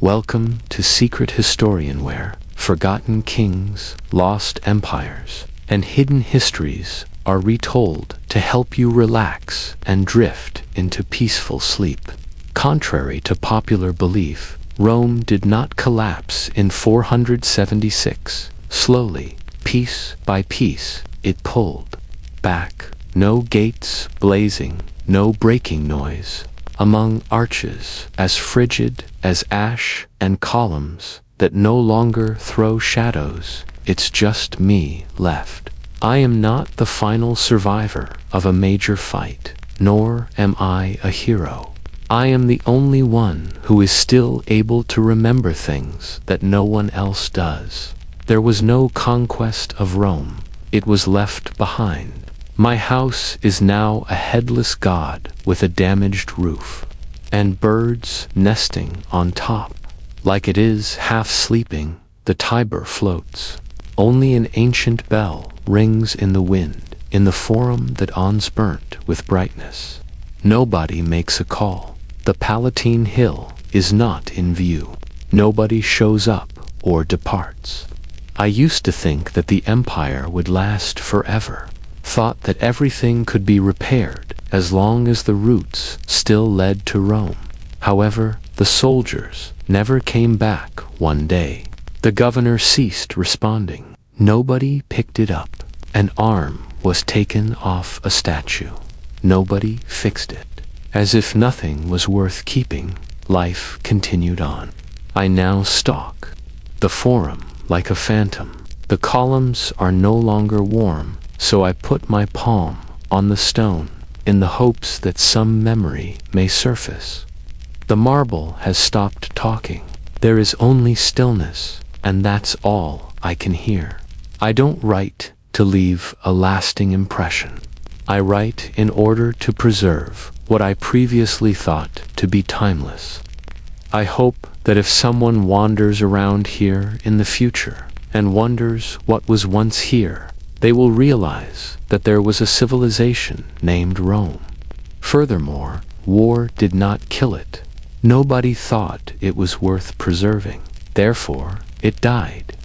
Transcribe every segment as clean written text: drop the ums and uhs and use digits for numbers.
Welcome to Secret Historian, where forgotten kings, lost empires, and hidden histories are retold to help you relax and drift into peaceful sleep. Contrary to popular belief, Rome did not collapse in 476. Slowly, piece by piece, it pulled back. No gates blazing, no breaking noise. Among arches as frigid as ash and columns that no longer throw shadows, it's just me left. I am not the final survivor of a major fight, nor am I a hero. I am the only one who is still able to remember things that no one else does. There was no conquest of Rome. It was left behind. My house is now a headless god with a damaged roof, and birds nesting on top. Like it is half sleeping, the Tiber floats. Only an ancient bell rings in the wind, in the forum that on's burnt with brightness. Nobody makes a call. The Palatine Hill is not in view. Nobody shows up or departs. I used to think that the empire would last forever. Thought that everything could be repaired as long as the routes still led to Rome. However, the soldiers never came back one day. The governor ceased responding. Nobody picked it up. An arm was taken off a statue. Nobody fixed it. As if nothing was worth keeping, life continued on. I now stalk the forum like a phantom. The columns are no longer warm, so I put my palm on the stone in the hopes that some memory may surface. The marble has stopped talking. There is only stillness, and that's all I can hear. I don't write to leave a lasting impression. I write in order to preserve what I previously thought to be timeless. I hope that if someone wanders around here in the future and wonders what was once here, they will realize that there was a civilization named Rome. Furthermore, war did not kill it. Nobody thought it was worth preserving. Therefore, it died.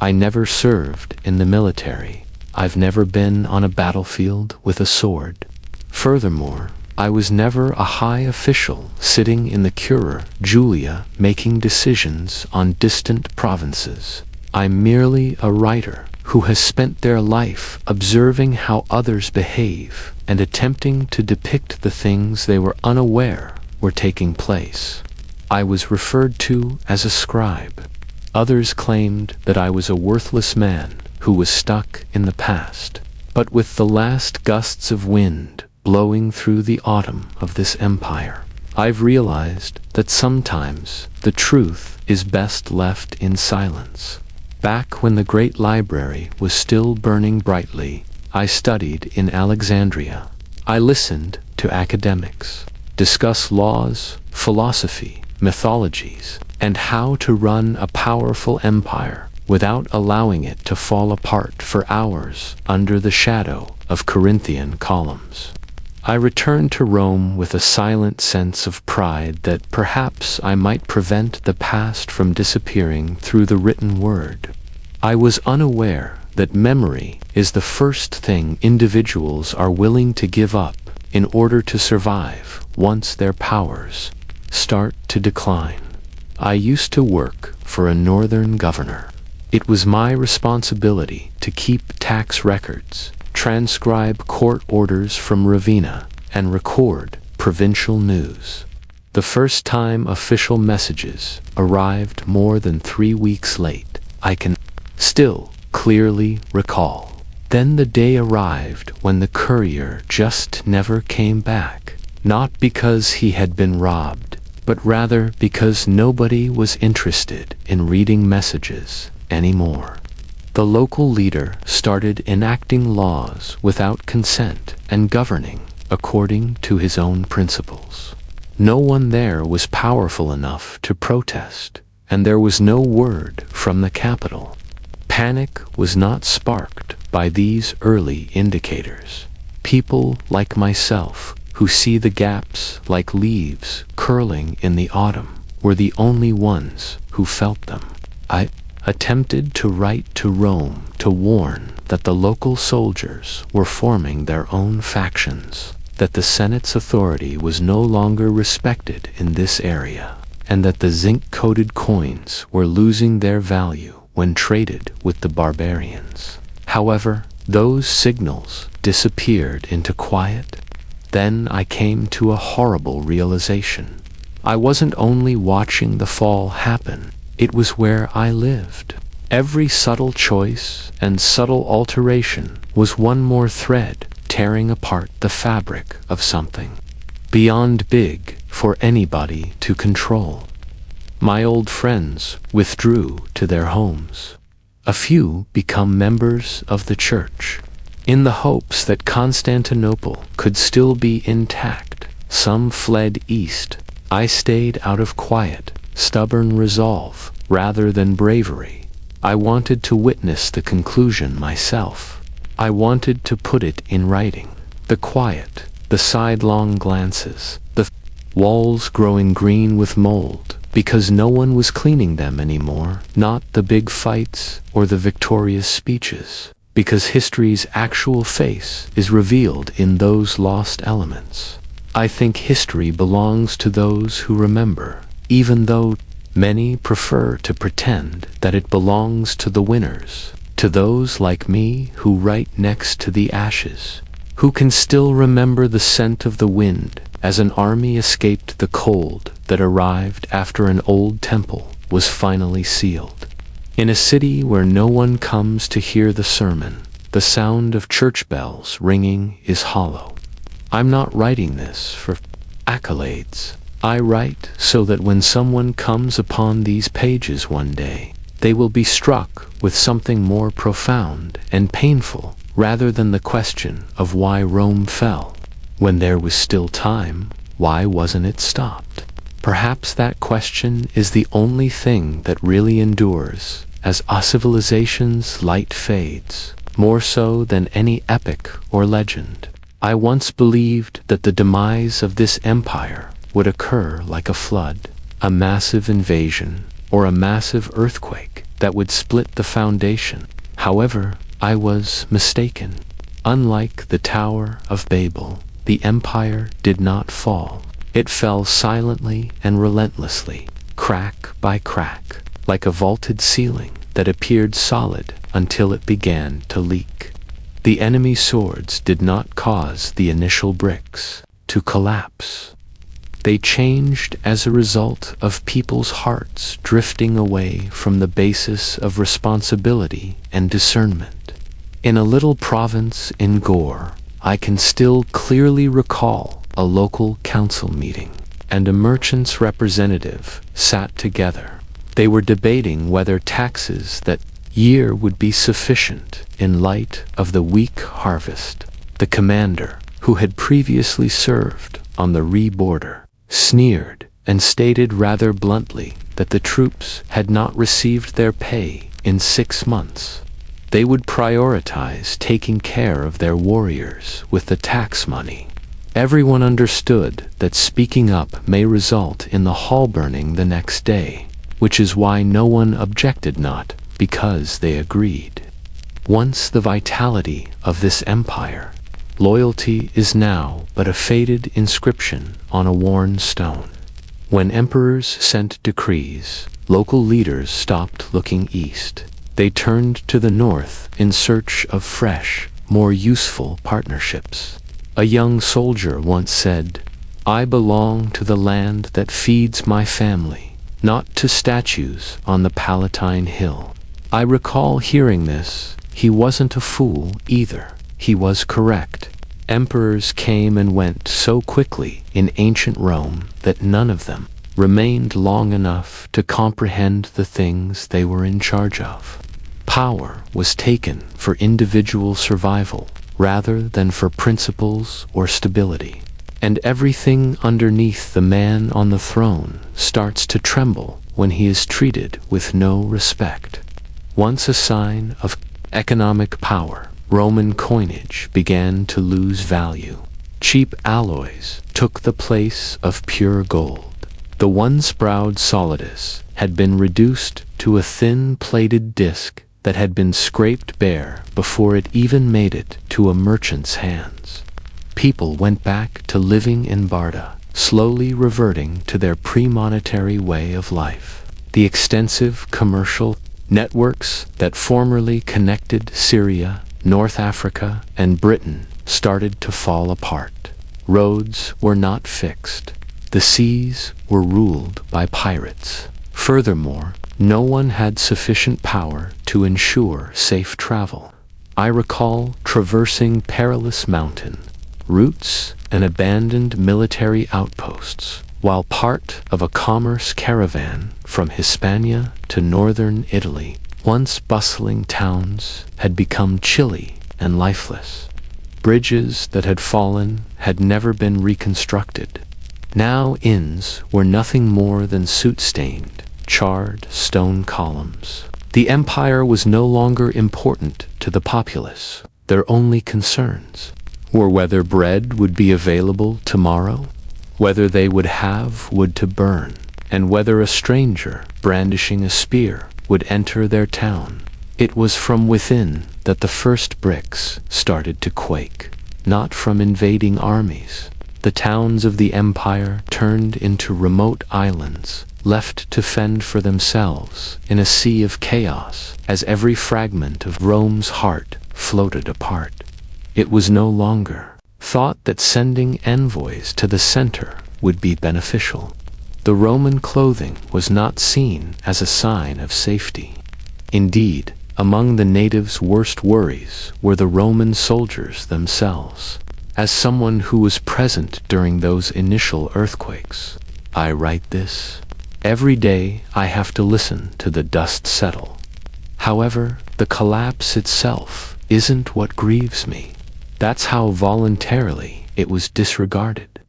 I never served in the military. I've never been on a battlefield with a sword. Furthermore, I was never a high official sitting in the Curia Julia making decisions on distant provinces. I'm merely a writer who has spent their life observing how others behave and attempting to depict the things they were unaware were taking place. I was referred to as a scribe. Others claimed that I was a worthless man who was stuck in the past. But with the last gusts of wind blowing through the autumn of this empire, I've realized that sometimes the truth is best left in silence. Back when the great library was still burning brightly, I studied in Alexandria. I listened to academics discuss laws, philosophy, mythologies, and how to run a powerful empire without allowing it to fall apart for hours under the shadow of Corinthian columns. I returned to Rome with a silent sense of pride that perhaps I might prevent the past from disappearing through the written word. I was unaware that memory is the first thing individuals are willing to give up in order to survive once their powers start to decline. I used to work for a northern governor. It was my responsibility to keep tax records, transcribe court orders from Ravenna, and record provincial news. The first time official messages arrived more than 3 weeks late, I can still clearly recall. Then the day arrived when the courier just never came back, not because he had been robbed, but rather because nobody was interested in reading messages anymore. The local leader started enacting laws without consent and governing according to his own principles. No one there was powerful enough to protest, and there was no word from the capital. Panic was not sparked by these early indicators. People like myself, who see the gaps like leaves curling in the autumn, were the only ones who felt them. I attempted to write to Rome to warn that the local soldiers were forming their own factions, that the Senate's authority was no longer respected in this area, and that the zinc-coated coins were losing their value when traded with the barbarians. However, those signals disappeared into quiet. Then I came to a horrible realization. I wasn't only watching the fall happen, it was where I lived. Every subtle choice and subtle alteration was one more thread tearing apart the fabric of something beyond big for anybody to control. My old friends withdrew to their homes. A few become members of the church, in the hopes that Constantinople could still be intact. Some fled east. I stayed out of quiet, stubborn resolve, rather than bravery. I wanted to witness the conclusion myself. I wanted to put it in writing. The quiet, the sidelong glances, the walls growing green with mold, because no one was cleaning them anymore, not the big fights or the victorious speeches, because history's actual face is revealed in those lost elements. I think history belongs to those who remember, even though many prefer to pretend that it belongs to the winners, to those like me who write next to the ashes, who can still remember the scent of the wind as an army escaped the cold that arrived after an old temple was finally sealed. In a city where no one comes to hear the sermon, the sound of church bells ringing is hollow. I'm not writing this for accolades. I write so that when someone comes upon these pages one day, they will be struck with something more profound and painful rather than the question of why Rome fell. When there was still time, why wasn't it stopped? Perhaps that question is the only thing that really endures as a civilization's light fades, more so than any epic or legend. I once believed that the demise of this empire would occur like a flood, a massive invasion, or a massive earthquake that would split the foundation. However, I was mistaken. Unlike the Tower of Babel, the empire did not fall. It fell silently and relentlessly, crack by crack, like a vaulted ceiling that appeared solid until it began to leak. The enemy's swords did not cause the initial bricks to collapse. They changed as a result of people's hearts drifting away from the basis of responsibility and discernment. In a little province in Gore, I can still clearly recall a local council meeting, and a merchant's representative sat together. They were debating whether taxes that year would be sufficient in light of the weak harvest. The commander, who had previously served on the Ree border, sneered and stated rather bluntly that the troops had not received their pay in 6 months. They would prioritize taking care of their warriors with the tax money. Everyone understood that speaking up may result in the hall burning the next day, which is why no one objected, not because they agreed. Once the vitality of this empire, loyalty is now but a faded inscription on a worn stone. When emperors sent decrees, local leaders stopped looking east. They turned to the north in search of fresh, more useful partnerships. A young soldier once said, "I belong to the land that feeds my family, not to statues on the Palatine Hill." I recall hearing this. He wasn't a fool either. He was correct. Emperors came and went so quickly in ancient Rome that none of them remained long enough to comprehend the things they were in charge of. Power was taken for individual survival rather than for principles or stability. And everything underneath the man on the throne starts to tremble when he is treated with no respect. Once a sign of economic power, Roman coinage began to lose value. Cheap alloys took the place of pure gold. The once proud solidus had been reduced to a thin plated disc that had been scraped bare before it even made it to a merchant's hands. People went back to living in barter, slowly reverting to their pre-monetary way of life. The extensive commercial networks that formerly connected Syria, North Africa, and Britain started to fall apart. Roads were not fixed. The seas were ruled by pirates. Furthermore, no one had sufficient power to ensure safe travel. I recall traversing perilous mountain routes and abandoned military outposts, while part of a commerce caravan from Hispania to northern Italy. Once bustling towns had become chilly and lifeless. Bridges that had fallen had never been reconstructed. Now inns were nothing more than soot-stained, charred stone columns. The empire was no longer important to the populace. Their only concerns were whether bread would be available tomorrow, whether they would have wood to burn, and whether a stranger brandishing a spear would enter their town. It was from within that the first bricks started to quake, not from invading armies. The towns of the empire turned into remote islands, left to fend for themselves in a sea of chaos as every fragment of Rome's heart floated apart. It was no longer thought that sending envoys to the center would be beneficial. The Roman clothing was not seen as a sign of safety. Indeed, among the natives' worst worries were the Roman soldiers themselves. As someone who was present during those initial earthquakes, I write this. Every day I have to listen to the dust settle. However, the collapse itself isn't what grieves me. That's how voluntarily it was disregarded,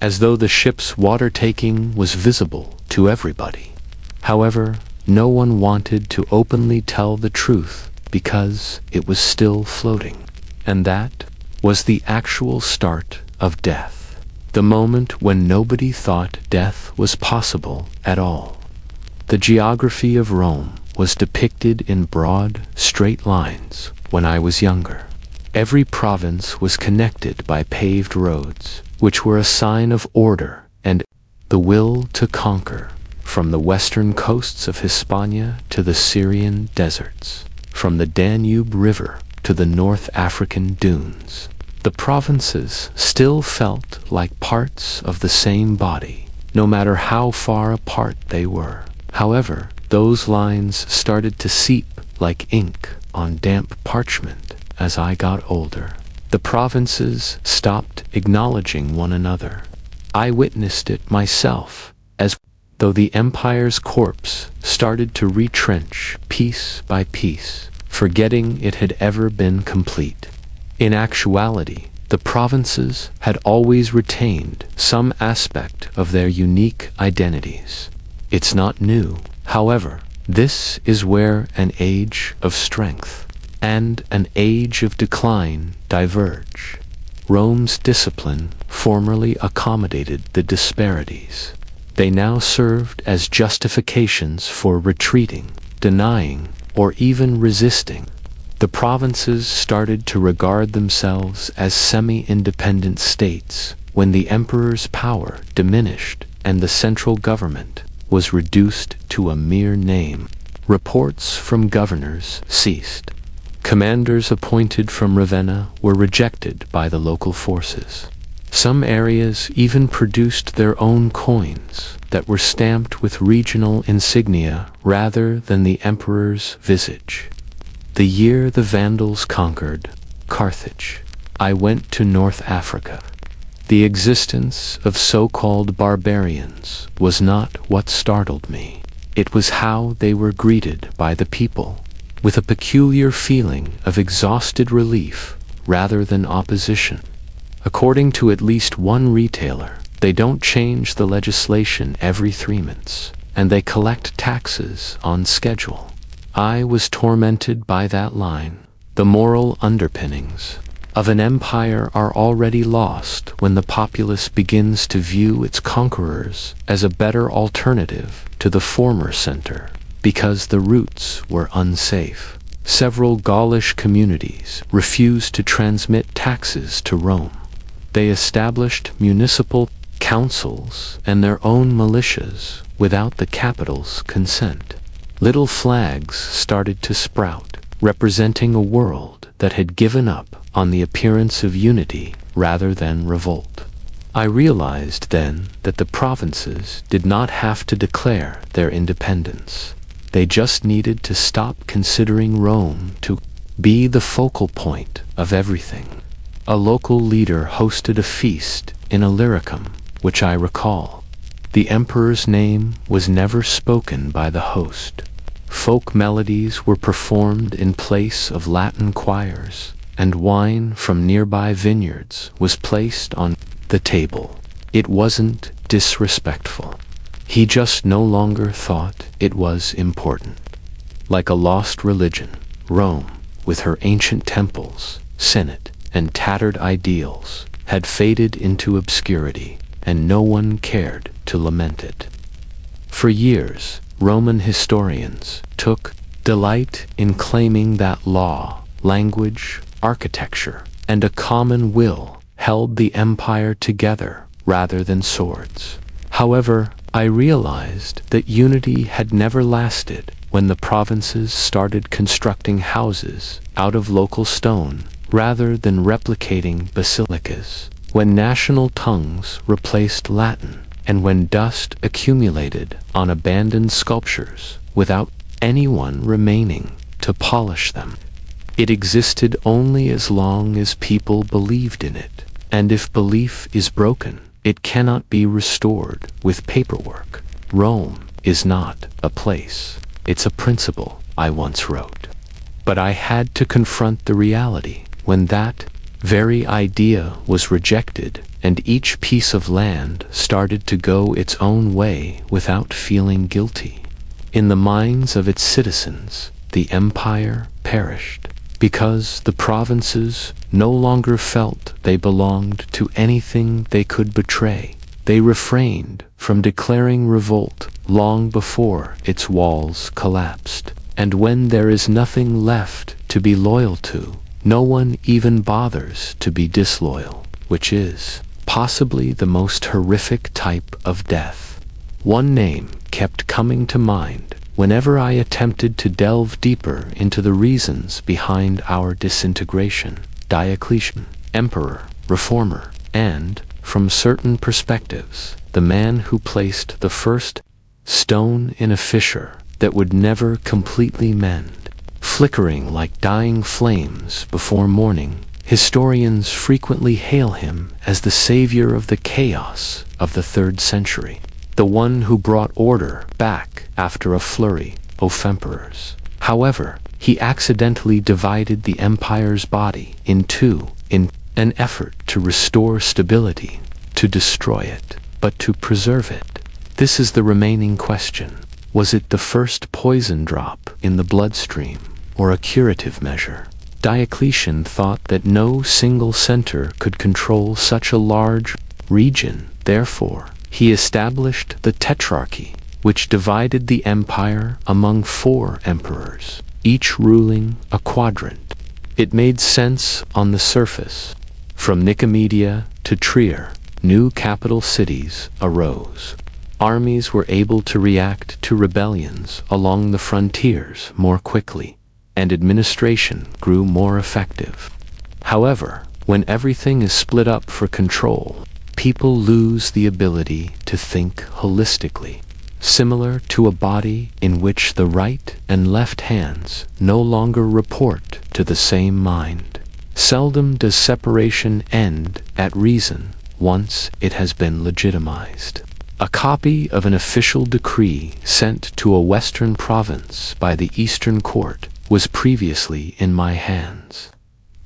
as though the ship's water-taking was visible to everybody. However, no one wanted to openly tell the truth because it was still floating. And that was the actual start of death. The moment when nobody thought death was possible at all. The geography of Rome was depicted in broad, straight lines when I was younger. Every province was connected by paved roads, which were a sign of order and the will to conquer, from the western coasts of Hispania to the Syrian deserts, from the Danube River to the North African dunes. The provinces still felt like parts of the same body, no matter how far apart they were. However, those lines started to seep like ink on damp parchment as I got older. The provinces stopped acknowledging one another. I witnessed it myself, as though the empire's corpse started to retrench piece by piece, forgetting it had ever been complete. In actuality, the provinces had always retained some aspect of their unique identities. It's not new. However, this is where an age of strength and an age of decline diverge. Rome's discipline formerly accommodated the disparities. They now served as justifications for retreating, denying, or even resisting. The provinces started to regard themselves as semi-independent states when the emperor's power diminished and the central government was reduced to a mere name. Reports from governors ceased. Commanders appointed from Ravenna were rejected by the local forces. Some areas even produced their own coins that were stamped with regional insignia rather than the emperor's visage. The year the Vandals conquered Carthage, I went to North Africa. The existence of so-called barbarians was not what startled me. It was how they were greeted by the people, with a peculiar feeling of exhausted relief rather than opposition. According to at least one retailer, they don't change the legislation every 3 months, and they collect taxes on schedule. I was tormented by that line. The moral underpinnings of an empire are already lost when the populace begins to view its conquerors as a better alternative to the former center, because the routes were unsafe. Several Gaulish communities refused to transmit taxes to Rome. They established municipal councils and their own militias without the capital's consent. Little flags started to sprout, representing a world that had given up on the appearance of unity rather than revolt. I realized then that the provinces did not have to declare their independence. They just needed to stop considering Rome to be the focal point of everything. A local leader hosted a feast in Illyricum, which I recall. The emperor's name was never spoken by the host. Folk melodies were performed in place of Latin choirs, and wine from nearby vineyards was placed on the table. It wasn't disrespectful. He just no longer thought it was important. Like a lost religion, Rome, with her ancient temples, senate, and tattered ideals, had faded into obscurity, and no one cared to lament it. For years, Roman historians took delight in claiming that law, language, architecture, and a common will held the empire together rather than swords. However, I realized that unity had never lasted when the provinces started constructing houses out of local stone rather than replicating basilicas, when national tongues replaced Latin, and when dust accumulated on abandoned sculptures without anyone remaining to polish them. It existed only as long as people believed in it, and if belief is broken, it cannot be restored with paperwork. Rome is not a place, it's a principle, I once wrote. But I had to confront the reality when that very idea was rejected and each piece of land started to go its own way without feeling guilty. In the minds of its citizens, the empire perished because the provinces no longer felt they belonged to anything they could betray. They refrained from declaring revolt long before its walls collapsed. And when there is nothing left to be loyal to, no one even bothers to be disloyal, which is possibly the most horrific type of death. One name kept coming to mind whenever I attempted to delve deeper into the reasons behind our disintegration: Diocletian, emperor, reformer, and, from certain perspectives, the man who placed the first stone in a fissure that would never completely mend. Flickering like dying flames before morning, historians frequently hail him as the savior of the chaos of the 3rd century, the one who brought order back after a flurry of emperors. However, he accidentally divided the empire's body in two in an effort to restore stability, to destroy it, but to preserve it. This is the remaining question. Was it the first poison drop in the bloodstream, or a curative measure? Diocletian thought that no single center could control such a large region. Therefore, he established the Tetrarchy, which divided the empire among 4 emperors, each ruling a quadrant. It made sense on the surface. From Nicomedia to Trier, new capital cities arose. Armies were able to react to rebellions along the frontiers more quickly, and administration grew more effective. However, when everything is split up for control, people lose the ability to think holistically, similar to a body in which the right and left hands no longer report to the same mind. Seldom does separation end at reason once it has been legitimized. A copy of an official decree sent to a western province by the Eastern Court was previously in my hands.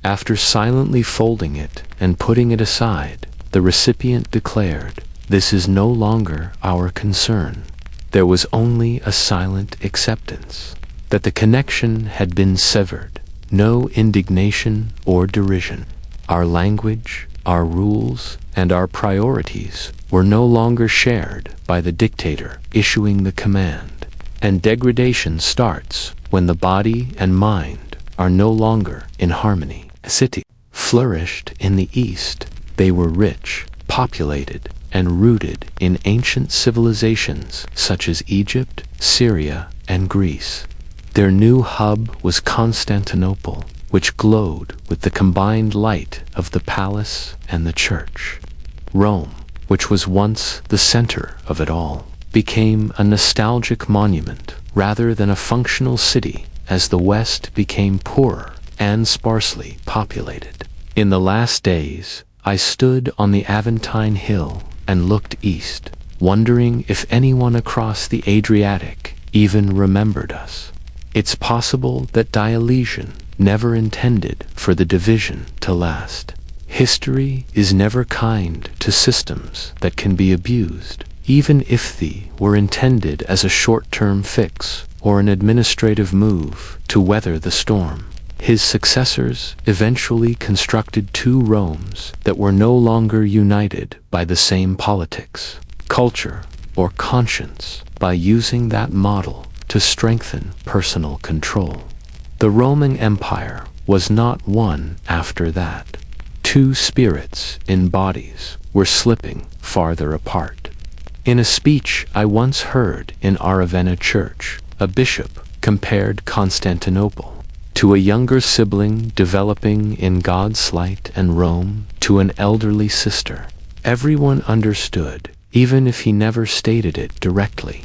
After silently folding it and putting it aside, the recipient declared, "This is no longer our concern." There was only a silent acceptance that the connection had been severed, no indignation or derision. Our language, our rules, and our priorities were no longer shared by the dictator issuing the command. And degradation starts when the body and mind are no longer in harmony. A city flourished in the East. They were rich, populated, and rooted in ancient civilizations such as Egypt, Syria, and Greece. Their new hub was Constantinople, which glowed with the combined light of the palace and the church. Rome, which was once the center of it all, became a nostalgic monument rather than a functional city as the West became poorer and sparsely populated. In the last days, I stood on the Aventine Hill and looked east, wondering if anyone across the Adriatic even remembered us. It's possible that Diocletian never intended for the division to last. History is never kind to systems that can be abused, even if they were intended as a short-term fix or an administrative move to weather the storm. His successors eventually constructed two Romes that were no longer united by the same politics, culture, or conscience, by using that model to strengthen personal control. The Roman Empire was not one after that. Two spirits in bodies were slipping farther apart. In a speech I once heard in Ravenna Church, a bishop compared Constantinople to a younger sibling developing in God's light and Rome to an elderly sister. Everyone understood, even if he never stated it directly.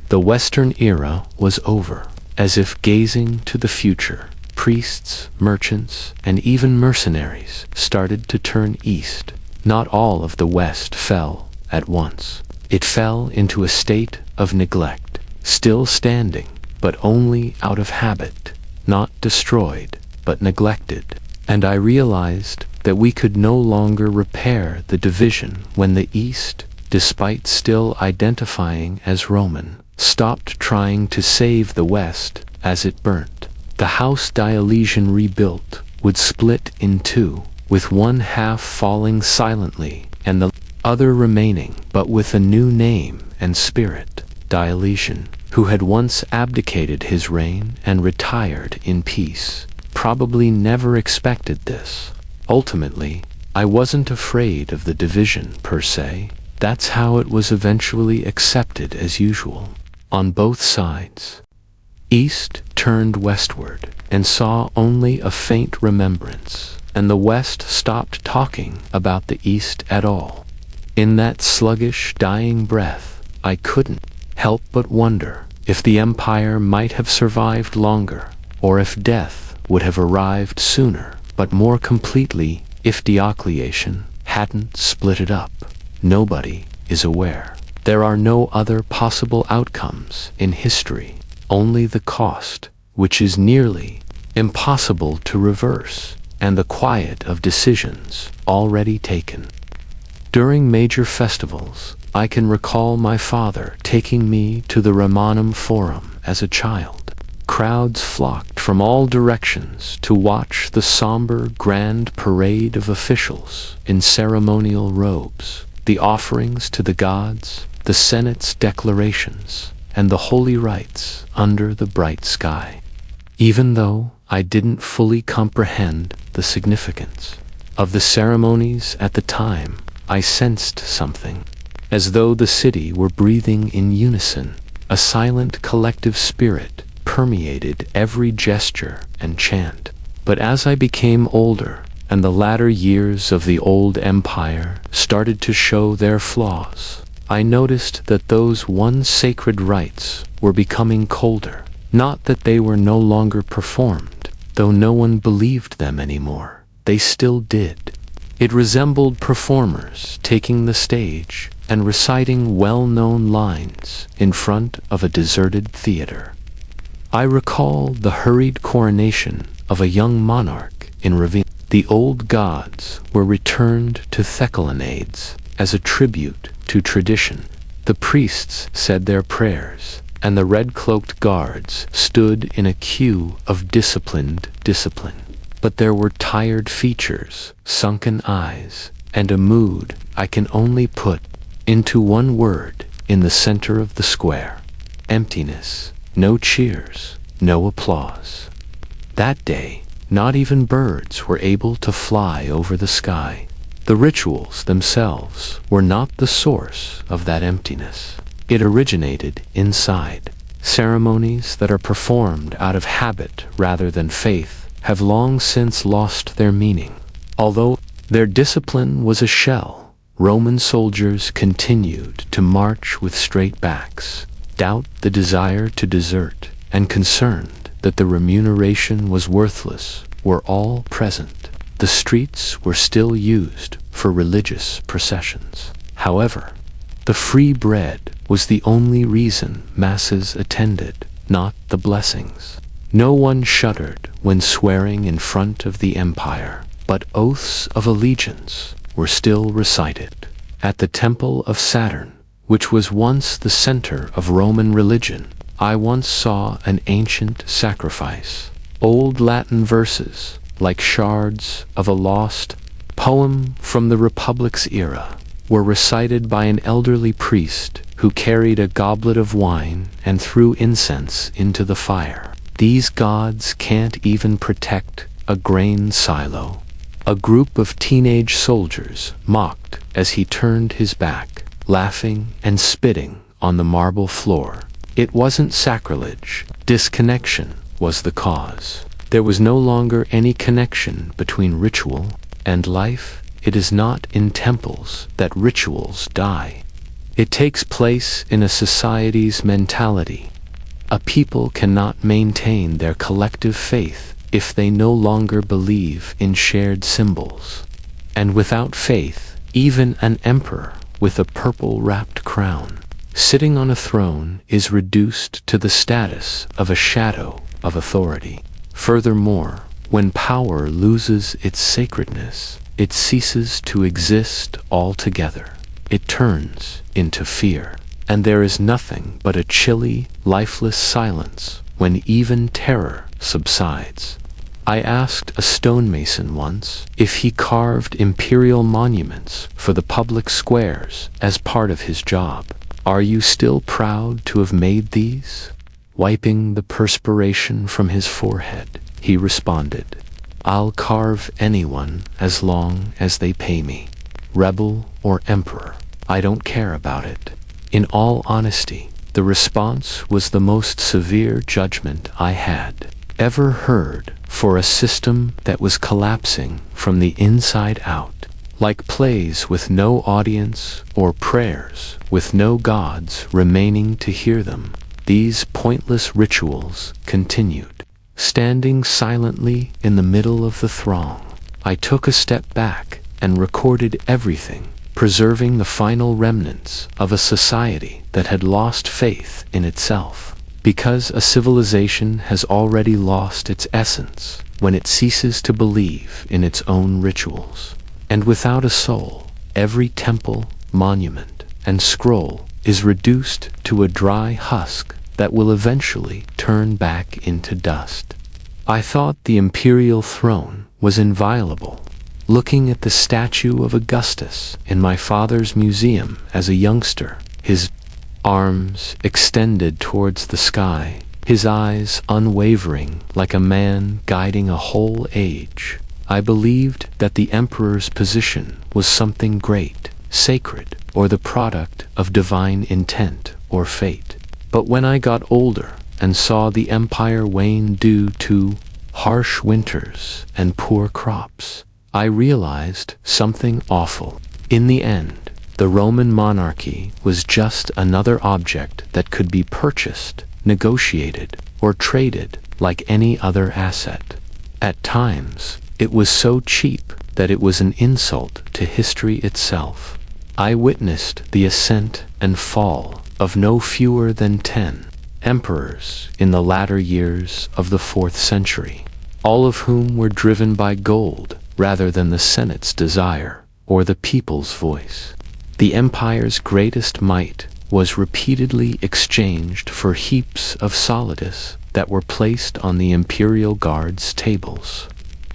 The Western era was over, as if gazing to the future. Priests, merchants, and even mercenaries started to turn east. Not all of the West fell at once. It fell into a state of neglect, still standing, but only out of habit, not destroyed, but neglected. And I realized that we could no longer repair the division when the East, despite still identifying as Roman, stopped trying to save the West as it burnt. The house Diocletian rebuilt would split in two, with one half falling silently and the other remaining, but with a new name and spirit. Diocletian, who had once abdicated his reign and retired in peace, probably never expected this. Ultimately, I wasn't afraid of the division per se. That's how it was eventually accepted as usual, on both sides. East turned westward and saw only a faint remembrance, and the West stopped talking about the East at all. In that sluggish, dying breath, I couldn't help but wonder if the empire might have survived longer, or if death would have arrived sooner, but more completely, if Diocletian hadn't split it up. Nobody is aware. There are no other possible outcomes in history, only the cost, which is nearly impossible to reverse, and the quiet of decisions already taken. During major festivals, I can recall my father taking me to the Romanum Forum as a child. Crowds flocked from all directions to watch the somber grand parade of officials in ceremonial robes, the offerings to the gods, the Senate's declarations, and the holy rites under the bright sky. Even though I didn't fully comprehend the significance of the ceremonies at the time, I sensed something, as though the city were breathing in unison. A silent collective spirit permeated every gesture and chant. But as I became older, and the latter years of the old empire started to show their flaws, I noticed that those once sacred rites were becoming colder. Not that they were no longer performed, though no one believed them anymore. They still did. It resembled performers taking the stage and reciting well-known lines in front of a deserted theater. I recall the hurried coronation of a young monarch in Ravenna. The old gods were returned to Theclaonades as a tribute to tradition. The priests said their prayers, and the red-cloaked guards stood in a queue of discipline. but there were tired features, sunken eyes, and a mood I can only put into one word in the center of the square: emptiness. No cheers, no applause. That day, not even birds were able to fly over the sky. The rituals themselves were not the source of that emptiness. It originated inside. Ceremonies that are performed out of habit rather than faith have long since lost their meaning. Although their discipline was a shell, Roman soldiers continued to march with straight backs. Doubt, the desire to desert, and concerned that the remuneration was worthless were all present. The streets were still used for religious processions. However, the free bread was the only reason masses attended, not the blessings. No one shuddered when swearing in front of the empire, but oaths of allegiance were still recited. At the Temple of Saturn, which was once the center of Roman religion, I once saw an ancient sacrifice. Old Latin verses, like shards of a lost poem from the Republic's era, were recited by an elderly priest who carried a goblet of wine and threw incense into the fire. These gods can't even protect a grain silo. A group of teenage soldiers mocked as he turned his back, laughing and spitting on the marble floor. It wasn't sacrilege. Disconnection was the cause. There was no longer any connection between ritual and life. It is not in temples that rituals die. It takes place in a society's mentality. A people cannot maintain their collective faith if they no longer believe in shared symbols. And without faith, even an emperor with a purple-wrapped crown sitting on a throne is reduced to the status of a shadow of authority. Furthermore, when power loses its sacredness, it ceases to exist altogether. It turns into fear. And there is nothing but a chilly, lifeless silence when even terror subsides. I asked a stonemason once if he carved imperial monuments for the public squares as part of his job. "Are you still proud to have made these?" Wiping the perspiration from his forehead, he responded, "I'll carve anyone as long as they pay me. Rebel or emperor, I don't care about it." In all honesty, the response was the most severe judgment I had ever heard for a system that was collapsing from the inside out. Like plays with no audience or prayers with no gods remaining to hear them, these pointless rituals continued. Standing silently in the middle of the throng, I took a step back and recorded everything, preserving the final remnants of a society that had lost faith in itself. Because a civilization has already lost its essence when it ceases to believe in its own rituals. And without a soul, every temple, monument, and scroll is reduced to a dry husk that will eventually turn back into dust. I thought the imperial throne was inviolable. Looking at the statue of Augustus in my father's museum as a youngster, his arms extended towards the sky, his eyes unwavering like a man guiding a whole age, I believed that the emperor's position was something great, sacred, or the product of divine intent or fate. But when I got older and saw the empire wane due to harsh winters and poor crops, I realized something awful. In the end, the Roman monarchy was just another object that could be purchased, negotiated, or traded like any other asset. At times, it was so cheap that it was an insult to history itself. I witnessed the ascent and fall of no fewer than 10 emperors in the latter years of the 4th century, all of whom were driven by gold rather than the Senate's desire or the people's voice. The empire's greatest might was repeatedly exchanged for heaps of solidus that were placed on the imperial guards' tables.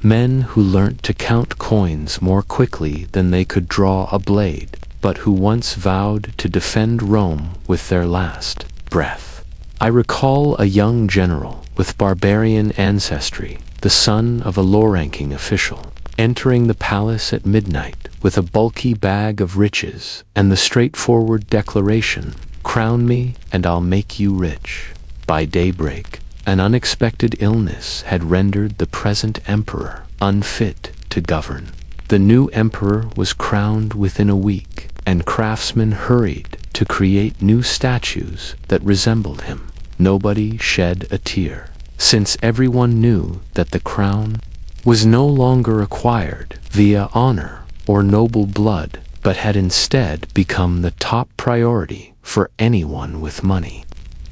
Men who learnt to count coins more quickly than they could draw a blade, but who once vowed to defend Rome with their last breath. I recall a young general with barbarian ancestry, the son of a low-ranking official, entering the palace at midnight with a bulky bag of riches and the straightforward declaration, "Crown me and I'll make you rich." By daybreak, an unexpected illness had rendered the present emperor unfit to govern. The new emperor was crowned within a week, and craftsmen hurried to create new statues that resembled him. Nobody shed a tear, since everyone knew that the crown was no longer acquired via honor or noble blood, but had instead become the top priority for anyone with money.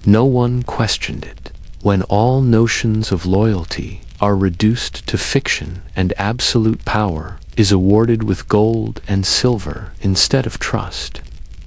No one questioned it. When all notions of loyalty are reduced to fiction and absolute power is awarded with gold and silver instead of trust.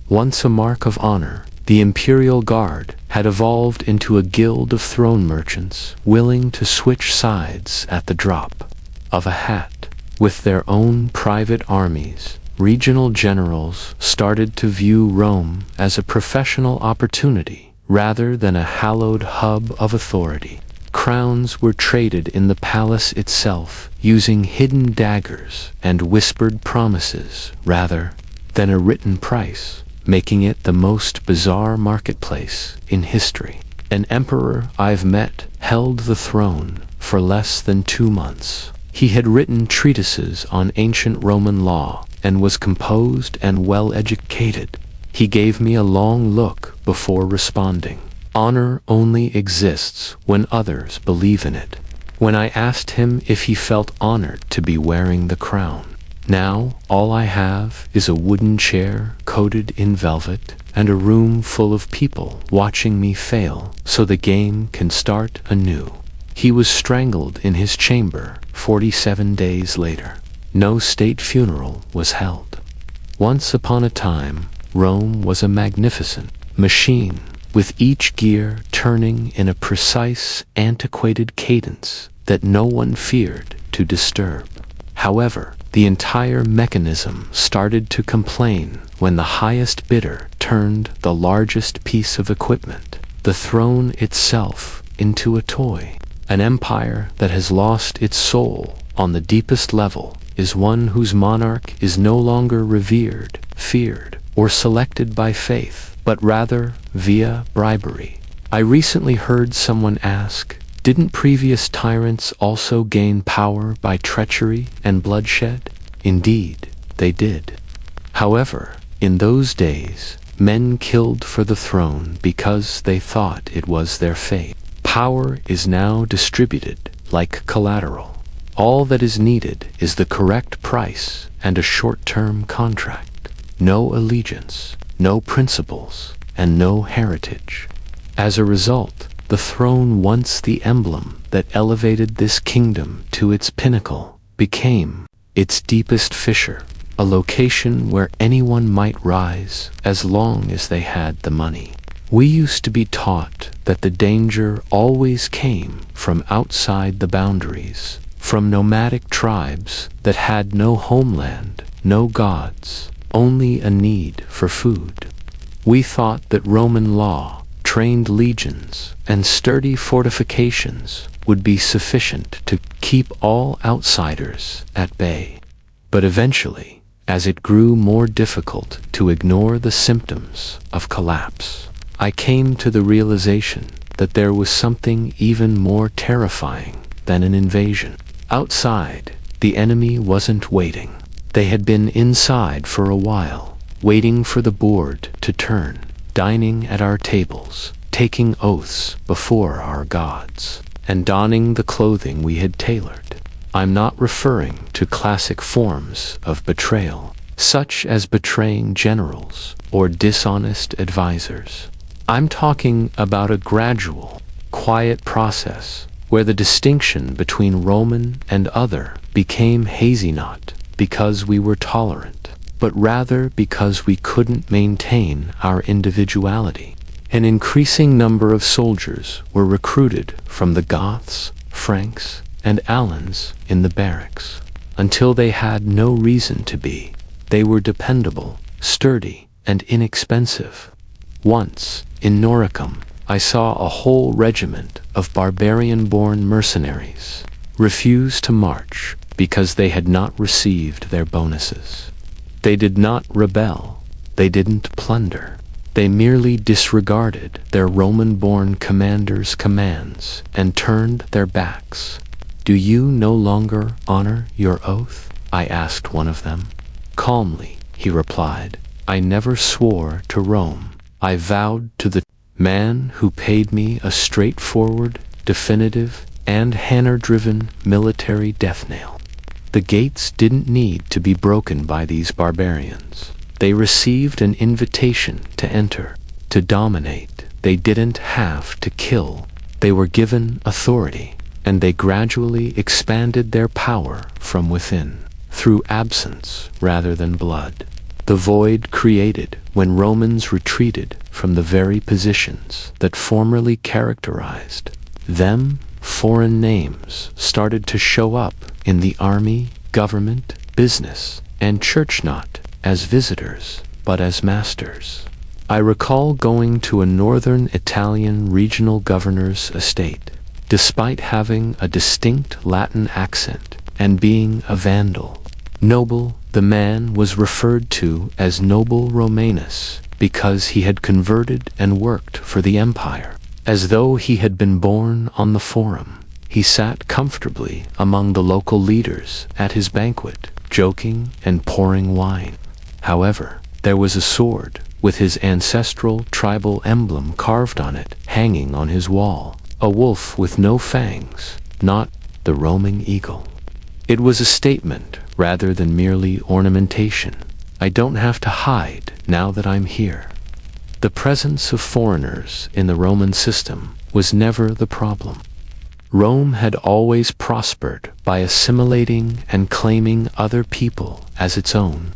Once a mark of honor, the Imperial Guard had evolved into a guild of throne merchants willing to switch sides at the drop of a hat. With their own private armies, regional generals started to view Rome as a professional opportunity rather than a hallowed hub of authority. Crowns were traded in the palace itself using hidden daggers and whispered promises rather than a written price, making it the most bizarre marketplace in history. An emperor I've met held the throne for less than 2 months. He had written treatises on ancient Roman law and was composed and well-educated. He gave me a long look before responding. Honor only exists when others believe in it. When I asked him if he felt honored to be wearing the crown. Now, all I have is a wooden chair coated in velvet and a room full of people watching me fail so the game can start anew. He was strangled in his chamber 47 days later. No state funeral was held. Once upon a time, Rome was a magnificent machine, with each gear turning in a precise, antiquated cadence that no one feared to disturb. However, the entire mechanism started to complain when the highest bidder turned the largest piece of equipment, the throne itself, into a toy. An empire that has lost its soul on the deepest level is one whose monarch is no longer revered, feared, or selected by faith, but rather via bribery. I recently heard someone ask, didn't previous tyrants also gain power by treachery and bloodshed? Indeed, they did. However, in those days, men killed for the throne because they thought it was their fate. Power is now distributed like collateral. All that is needed is the correct price and a short-term contract. No allegiance, no principles, and no heritage. As a result, the throne, once the emblem that elevated this kingdom to its pinnacle, became its deepest fissure, a location where anyone might rise as long as they had the money. We used to be taught that the danger always came from outside the boundaries, from nomadic tribes that had no homeland, no gods, only a need for food. We thought that Roman law, trained legions, and sturdy fortifications would be sufficient to keep all outsiders at bay. But eventually, as it grew more difficult to ignore the symptoms of collapse, I came to the realization that there was something even more terrifying than an invasion. Outside, the enemy wasn't waiting. They had been inside for a while, waiting for the board to turn, dining at our tables, taking oaths before our gods, and donning the clothing we had tailored. I'm not referring to classic forms of betrayal, such as betraying generals or dishonest advisors. I'm talking about a gradual, quiet process where the distinction between Roman and other became hazy, not because we were tolerant, but rather because we couldn't maintain our individuality. An increasing number of soldiers were recruited from the Goths, Franks, and Allens in the barracks. Until they had no reason to be, they were dependable, sturdy, and inexpensive. Once, in Noricum, I saw a whole regiment of barbarian-born mercenaries refuse to march because they had not received their bonuses. They did not rebel, they didn't plunder. They merely disregarded their Roman-born commanders' commands and turned their backs. "Do you no longer honor your oath?" I asked one of them. Calmly, he replied, "I never swore to Rome. I vowed to the man who paid me a straightforward, definitive, and hammer-driven military death nail." The gates didn't need to be broken by these barbarians. They received an invitation to enter, to dominate. They didn't have to kill. They were given authority, and they gradually expanded their power from within, through absence rather than blood. The void created when Romans retreated from the very positions that formerly characterized them, foreign names started to show up in the army, government, business, and church, not as visitors, but as masters. I recall going to a northern Italian regional governor's estate. Despite having a distinct Latin accent and being a Vandal, noble, the man was referred to as Noble Romanus because he had converted and worked for the empire. As though he had been born on the Forum, he sat comfortably among the local leaders at his banquet, joking and pouring wine. However, there was a sword with his ancestral tribal emblem carved on it hanging on his wall, a wolf with no fangs, not the roaming eagle. It was a statement rather than merely ornamentation. I don't have to hide now that I'm here. The presence of foreigners in the Roman system was never the problem. Rome had always prospered by assimilating and claiming other people as its own.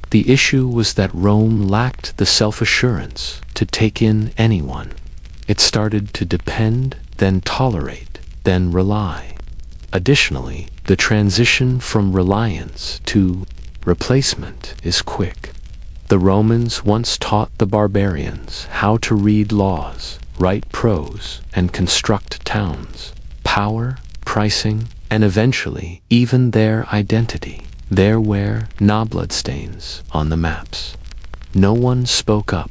The issue was that Rome lacked the self-assurance to take in anyone. It started to depend, then tolerate, then rely. Additionally, the transition from reliance to replacement is quick. The Romans once taught the barbarians how to read laws, write prose, and construct towns. Power, pricing, and eventually even their identity. There were no bloodstains on the maps. No one spoke up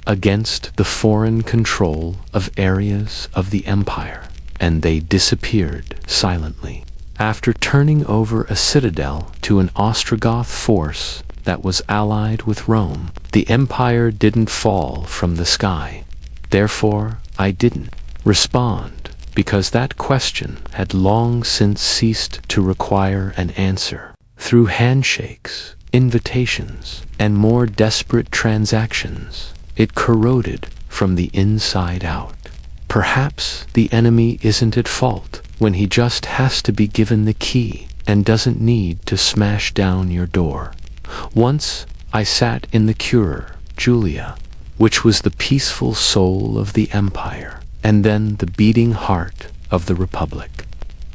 against the foreign control of areas of the empire, and they disappeared silently. After turning over a citadel to an Ostrogoth force that was allied with Rome, the empire didn't fall from the sky. Therefore, I didn't respond, because that question had long since ceased to require an answer. Through handshakes, invitations, and more desperate transactions, it corroded from the inside out. Perhaps the enemy isn't at fault when he just has to be given the key and doesn't need to smash down your door. Once, I sat in the Curia, Julia, which was the peaceful soul of the empire, and then the beating heart of the Republic.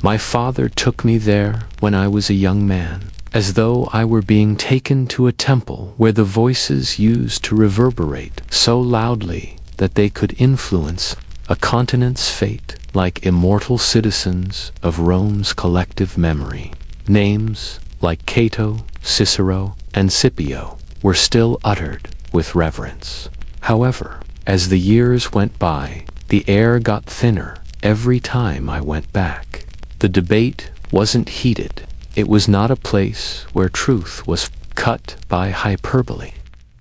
My father took me there when I was a young man, as though I were being taken to a temple where the voices used to reverberate so loudly that they could influence a continent's fate like immortal citizens of Rome's collective memory. Names like Cato, Cicero, and Scipio were still uttered with reverence. However, as the years went by, the air got thinner every time I went back. The debate wasn't heated. It was not a place where truth was cut by hyperbole.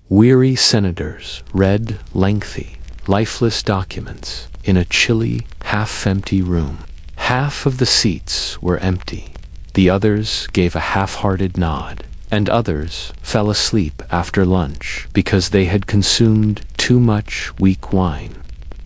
Weary senators read lengthy, lifeless documents in a chilly, half-empty room. Half of the seats were empty. The others gave a half-hearted nod, and others fell asleep after lunch because they had consumed too much weak wine.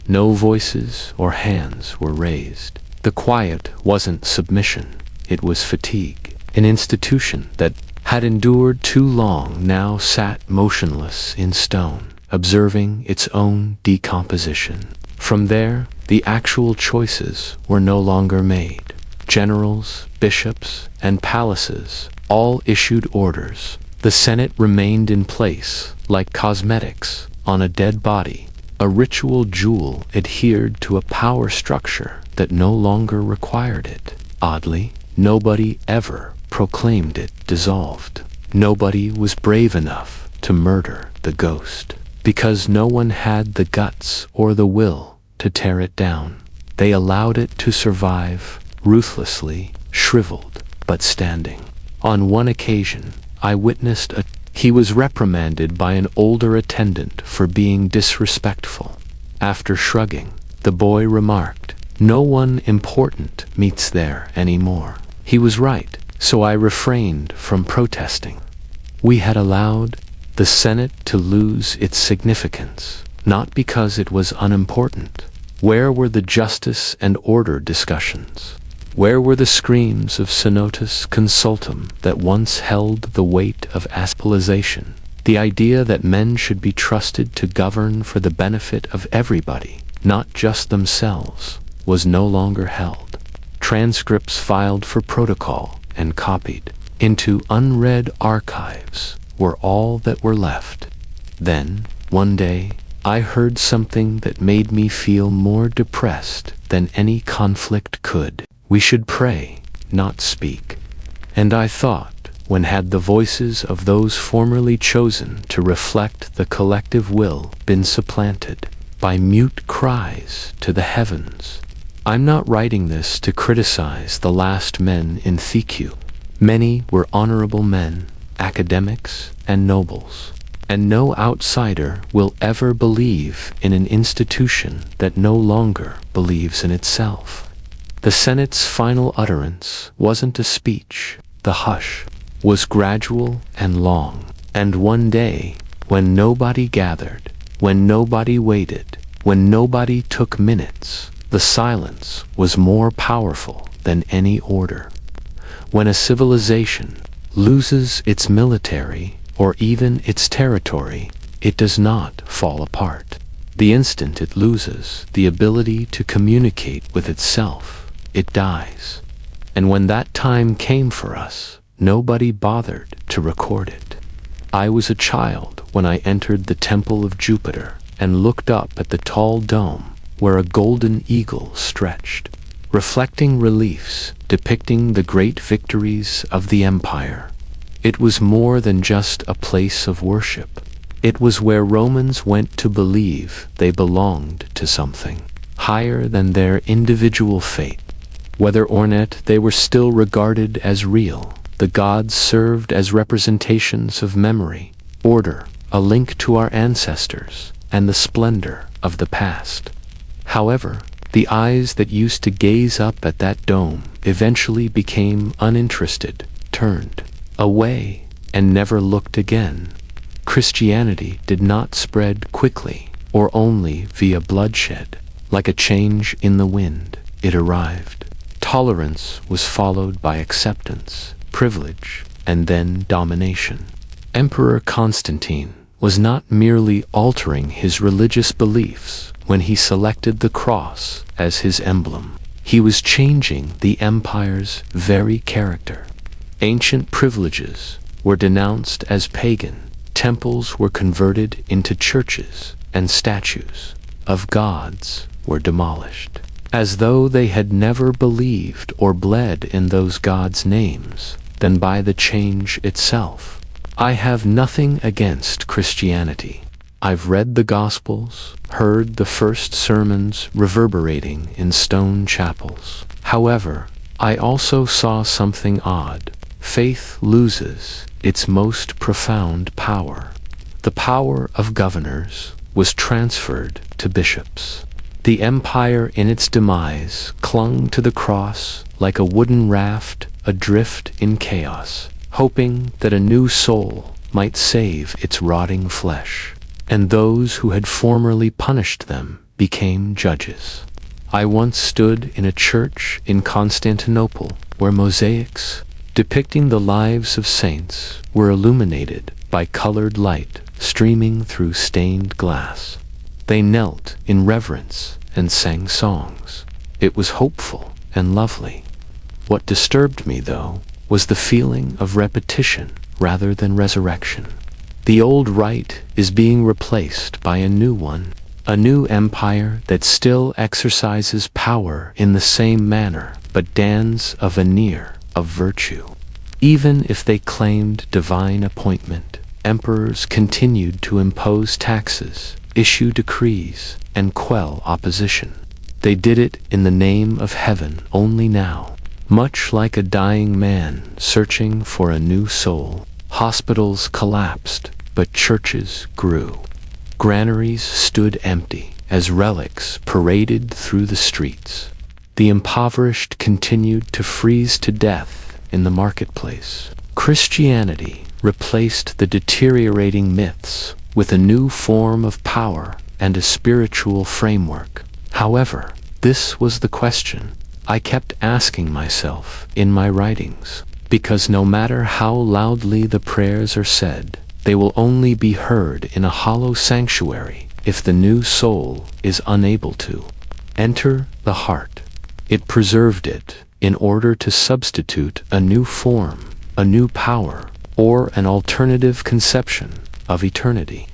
No voices or hands were raised. The quiet wasn't submission, it was fatigue. An institution that had endured too long now sat motionless in stone, observing its own decomposition. From there, the actual choices were no longer made. Generals, bishops, and palaces all issued orders. The Senate remained in place, like cosmetics on a dead body. A ritual jewel adhered to a power structure that no longer required it. Oddly, nobody ever proclaimed it dissolved. Nobody was brave enough to murder the ghost, because no one had the guts or the will to tear it down. They allowed it to survive, ruthlessly, shriveled, but standing. On one occasion, I witnessed he was reprimanded by an older attendant for being disrespectful. After shrugging, the boy remarked, "No one important meets there anymore." He was right, so I refrained from protesting. We had allowed the Senate to lose its significance, not because it was unimportant. Where were the justice and order discussions? Where were the screams of senatus consultum that once held the weight of aspilization? The idea that men should be trusted to govern for the benefit of everybody, not just themselves, was no longer held. Transcripts filed for protocol and copied into unread archives were all that were left. Then, one day, I heard something that made me feel more depressed than any conflict could. We should pray, not speak. And I thought, when had the voices of those formerly chosen to reflect the collective will been supplanted by mute cries to the heavens? I'm not writing this to criticize the last men in Theku. Many were honorable men, academics, and nobles. And no outsider will ever believe in an institution that no longer believes in itself. The Senate's final utterance wasn't a speech. The hush was gradual and long. And one day, when nobody gathered, when nobody waited, when nobody took minutes, the silence was more powerful than any order. When a civilization loses its military or even its territory, it does not fall apart. The instant it loses the ability to communicate with itself, it dies. And when that time came for us, nobody bothered to record it. I was a child when I entered the Temple of Jupiter and looked up at the tall dome where a golden eagle stretched, reflecting reliefs depicting the great victories of the empire. It was more than just a place of worship. It was where Romans went to believe they belonged to something higher than their individual fate. Whether ornate, they were still regarded as real. The gods served as representations of memory, order, a link to our ancestors, and the splendor of the past. However, the eyes that used to gaze up at that dome eventually became uninterested, turned away, and never looked again. Christianity did not spread quickly, or only via bloodshed. Like a change in the wind, it arrived. Tolerance was followed by acceptance, privilege, and then domination. Emperor Constantine was not merely altering his religious beliefs when he selected the cross as his emblem. He was changing the empire's very character. Ancient privileges were denounced as pagan. Temples were converted into churches, and statues of gods were demolished, as though they had never believed or bled in those gods' names than by the change itself. I have nothing against Christianity. I've read the Gospels, heard the first sermons reverberating in stone chapels. However, I also saw something odd. Faith loses its most profound power. The power of governors was transferred to bishops. The empire in its demise clung to the cross like a wooden raft adrift in chaos, hoping that a new soul might save its rotting flesh. And those who had formerly punished them became judges. I once stood in a church in Constantinople where mosaics depicting the lives of saints were illuminated by colored light streaming through stained glass. They knelt in reverence and sang songs. It was hopeful and lovely. What disturbed me, though, was the feeling of repetition rather than resurrection. The old rite is being replaced by a new one, a new empire that still exercises power in the same manner but dans a veneer of virtue. Even if they claimed divine appointment, emperors continued to impose taxes, issue decrees, and quell opposition. They did it in the name of heaven only now, much like a dying man searching for a new soul. Hospitals collapsed, but churches grew. Granaries stood empty as relics paraded through the streets. The impoverished continued to freeze to death in the marketplace. Christianity replaced the deteriorating myths with a new form of power and a spiritual framework. However, this was the question I kept asking myself in my writings, because no matter how loudly the prayers are said, they will only be heard in a hollow sanctuary if the new soul is unable to enter the heart. It preserved it in order to substitute a new form, a new power, or an alternative conception of eternity.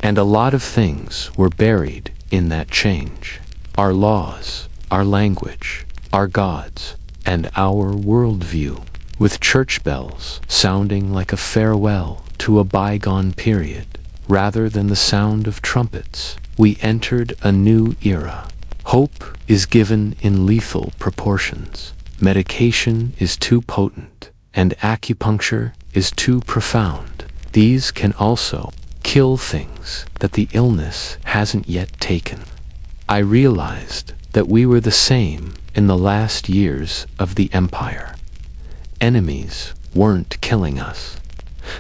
And a lot of things were buried in that change. Our laws, our language, our gods, and our worldview, with church bells sounding like a farewell to a bygone period. Rather than the sound of trumpets, we entered a new era. Hope is given in lethal proportions. Medication is too potent, and acupuncture is too profound. These can also kill things that the illness hasn't yet taken. I realized that we were the same in the last years of the empire. Enemies weren't killing us.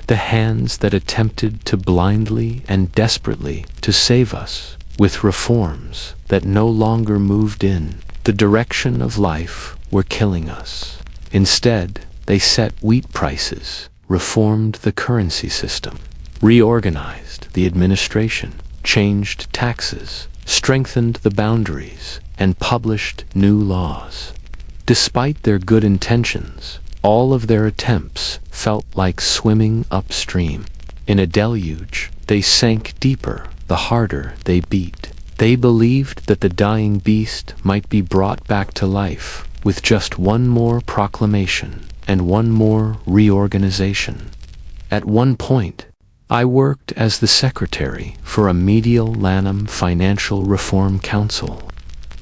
The hands that attempted to blindly and desperately to save us with reforms that no longer moved in the direction of life were killing us. Instead, they set wheat prices, reformed the currency system, reorganized the administration, changed taxes, strengthened the boundaries, and published new laws. Despite their good intentions, all of their attempts felt like swimming upstream. In a deluge, they sank deeper the harder they beat. They believed that the dying beast might be brought back to life with just one more proclamation and one more reorganization. At one point, I worked as the secretary for a medial Lanham Financial Reform Council.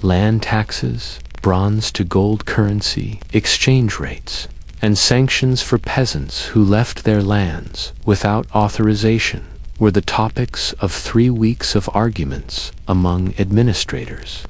Land taxes, bronze to gold currency, exchange rates, and sanctions for peasants who left their lands without authorization were the topics of 3 weeks of arguments among administrators.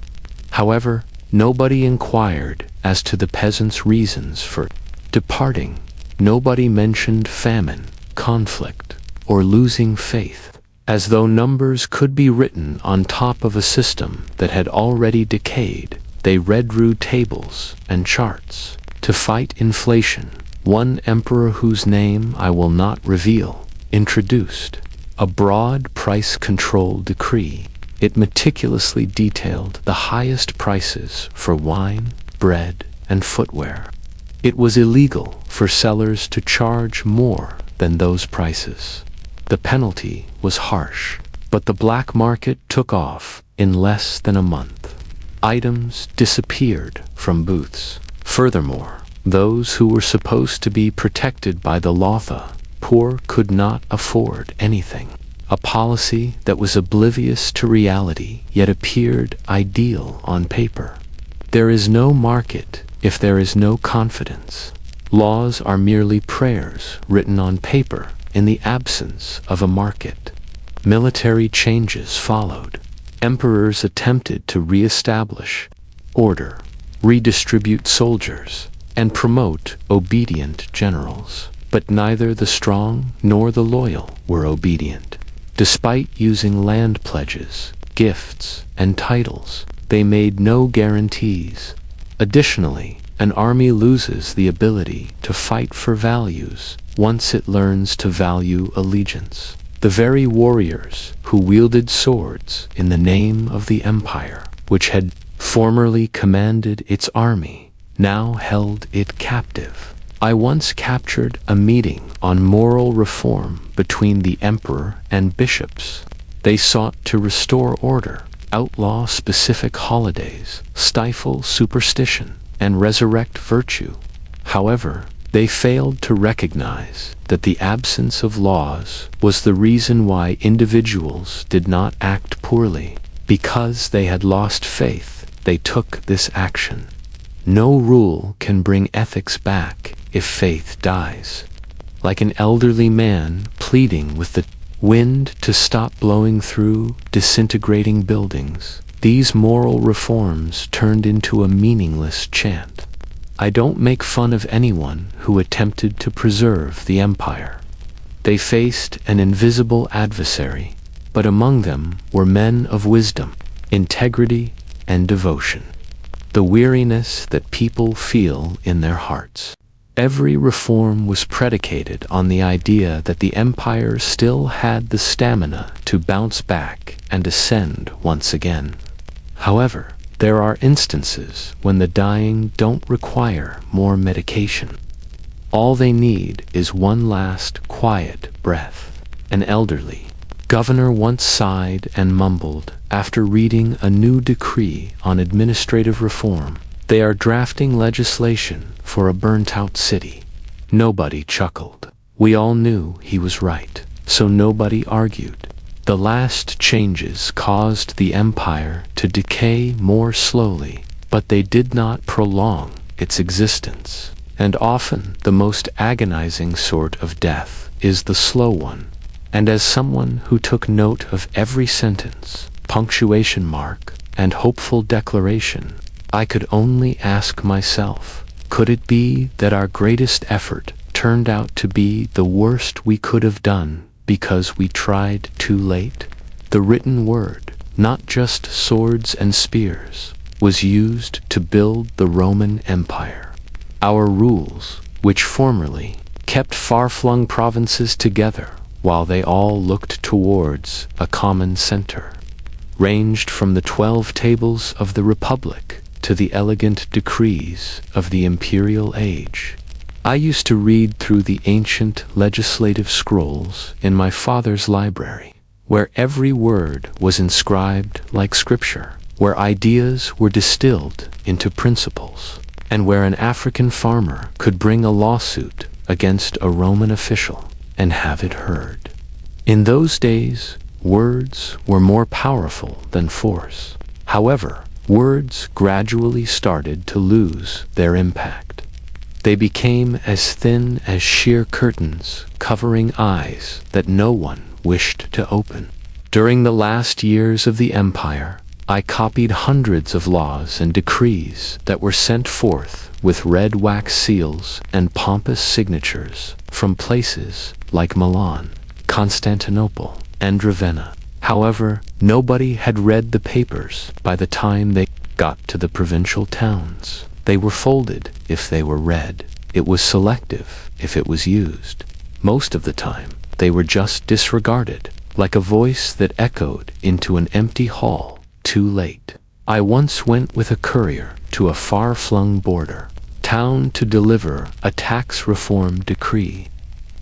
However, nobody inquired as to the peasants' reasons for departing. Nobody mentioned famine, conflict, or losing faith, as though numbers could be written on top of a system that had already decayed. They redrew tables and charts to fight inflation. One emperor, whose name I will not reveal, introduced a broad price control decree. It meticulously detailed the highest prices for wine, bread, and footwear. It was illegal for sellers to charge more than those prices. The penalty was harsh, but the black market took off in less than a month. Items disappeared from booths. Furthermore, those who were supposed to be protected by the law, the poor, could not afford anything. A policy that was oblivious to reality yet appeared ideal on paper. There is no market if there is no confidence. Laws are merely prayers written on paper in the absence of a market. Military changes followed. Emperors attempted to re-establish order, redistribute soldiers, and promote obedient generals. But neither the strong nor the loyal were obedient. Despite using land pledges, gifts, and titles, they made no guarantees. Additionally, an army loses the ability to fight for values once it learns to value allegiance. The very warriors who wielded swords in the name of the empire, which had formerly commanded its army, now held it captive. I once captured a meeting on moral reform between the emperor and bishops. They sought to restore order, outlaw specific holidays, stifle superstition, and resurrect virtue. However, they failed to recognize that the absence of laws was the reason why individuals did not act poorly. Because they had lost faith, they took this action. No rule can bring ethics back if faith dies. Like an elderly man pleading with the wind to stop blowing through disintegrating buildings, these moral reforms turned into a meaningless chant. I don't make fun of anyone who attempted to preserve the empire. They faced an invisible adversary, but among them were men of wisdom, integrity, and devotion. The weariness that people feel in their hearts. Every reform was predicated on the idea that the empire still had the stamina to bounce back and ascend once again. However, there are instances when the dying don't require more medication. All they need is one last quiet breath. An elderly governor once sighed and mumbled after reading a new decree on administrative reform. They are drafting legislation for a burnt-out city. Nobody chuckled. We all knew he was right, so nobody argued. The last changes caused the empire to decay more slowly, but they did not prolong its existence. And often the most agonizing sort of death is the slow one. And as someone who took note of every sentence, punctuation mark, and hopeful declaration, I could only ask myself, could it be that our greatest effort turned out to be the worst we could have done because we tried too late? The written word, not just swords and spears, was used to build the Roman Empire. Our rules, which formerly kept far-flung provinces together while they all looked towards a common center, ranged from the 12 tables of the Republic to the elegant decrees of the imperial age. I used to read through the ancient legislative scrolls in my father's library, where every word was inscribed like scripture, where ideas were distilled into principles, and where an African farmer could bring a lawsuit against a Roman official and have it heard. In those days, words were more powerful than force. However, words gradually started to lose their impact. They became as thin as sheer curtains covering eyes that no one wished to open. During the last years of the empire, I copied hundreds of laws and decrees that were sent forth with red wax seals and pompous signatures from places like Milan, Constantinople, and Ravenna. However, nobody had read the papers by the time they got to the provincial towns. They were folded if they were read. It was selective if it was used. Most of the time, they were just disregarded, like a voice that echoed into an empty hall too late. I once went with a courier to a far-flung border town to deliver a tax reform decree.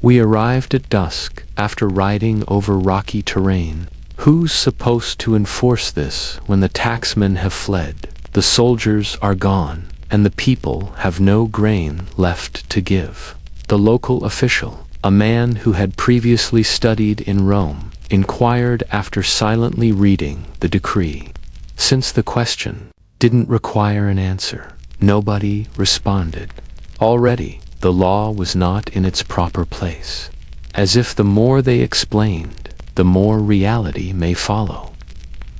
We arrived at dusk after riding over rocky terrain. Who's supposed to enforce this when the taxmen have fled, the soldiers are gone, and the people have no grain left to give? The local official, a man who had previously studied in Rome, inquired after silently reading the decree. Since the question didn't require an answer, nobody responded. Already, the law was not in its proper place. As if the more they explained, the more reality may follow.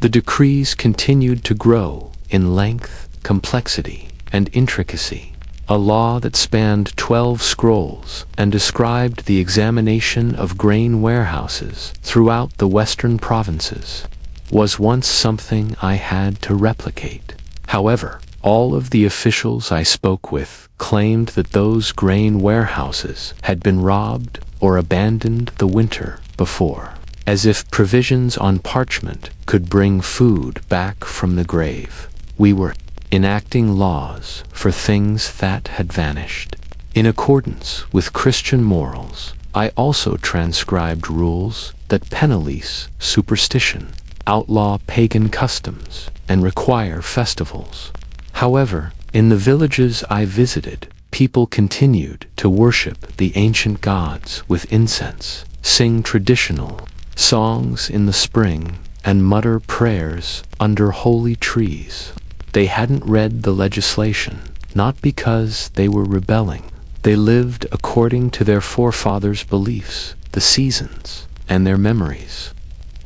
The decrees continued to grow in length, complexity, and intricacy. A law that spanned 12 scrolls and described the examination of grain warehouses throughout the western provinces was once something I had to replicate. However, all of the officials I spoke with claimed that those grain warehouses had been robbed or abandoned the winter before, as if provisions on parchment could bring food back from the grave. We were enacting laws for things that had vanished. In accordance with Christian morals, I also transcribed rules that penalize superstition, outlaw pagan customs, and require festivals. However, in the villages I visited, people continued to worship the ancient gods with incense, sing traditional songs in the spring, and mutter prayers under holy trees. They hadn't read the legislation, not because they were rebelling. They lived according to their forefathers' beliefs, the seasons, and their memories.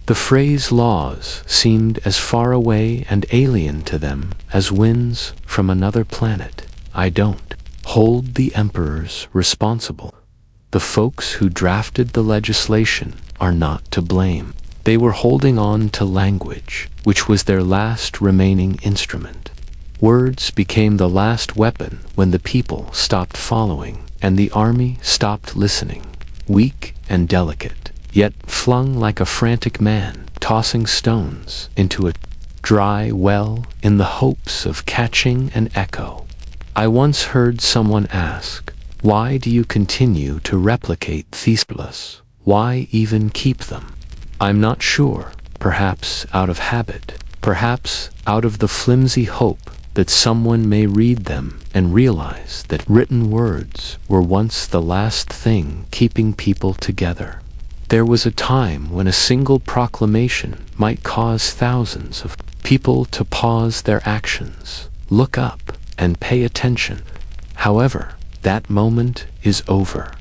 The phrase laws seemed as far away and alien to them as winds from another planet. I don't hold the emperors responsible. The folks who drafted the legislation are not to blame. They were holding on to language, which was their last remaining instrument. Words became the last weapon when the people stopped following and the army stopped listening. Weak and delicate, yet flung like a frantic man, tossing stones into a dry well in the hopes of catching an echo. I once heard someone ask, "Why do you continue to replicate theses? Why even keep them?" I'm not sure, perhaps out of habit, perhaps out of the flimsy hope that someone may read them and realize that written words were once the last thing keeping people together. There was a time when a single proclamation might cause thousands of people to pause their actions, look up, and pay attention. However, that moment is over.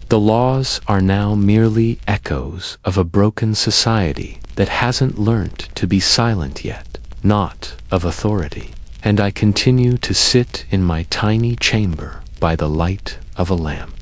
The laws are now merely echoes of a broken society that hasn't learnt to be silent yet, not of authority. And I continue to sit in my tiny chamber by the light of a lamp,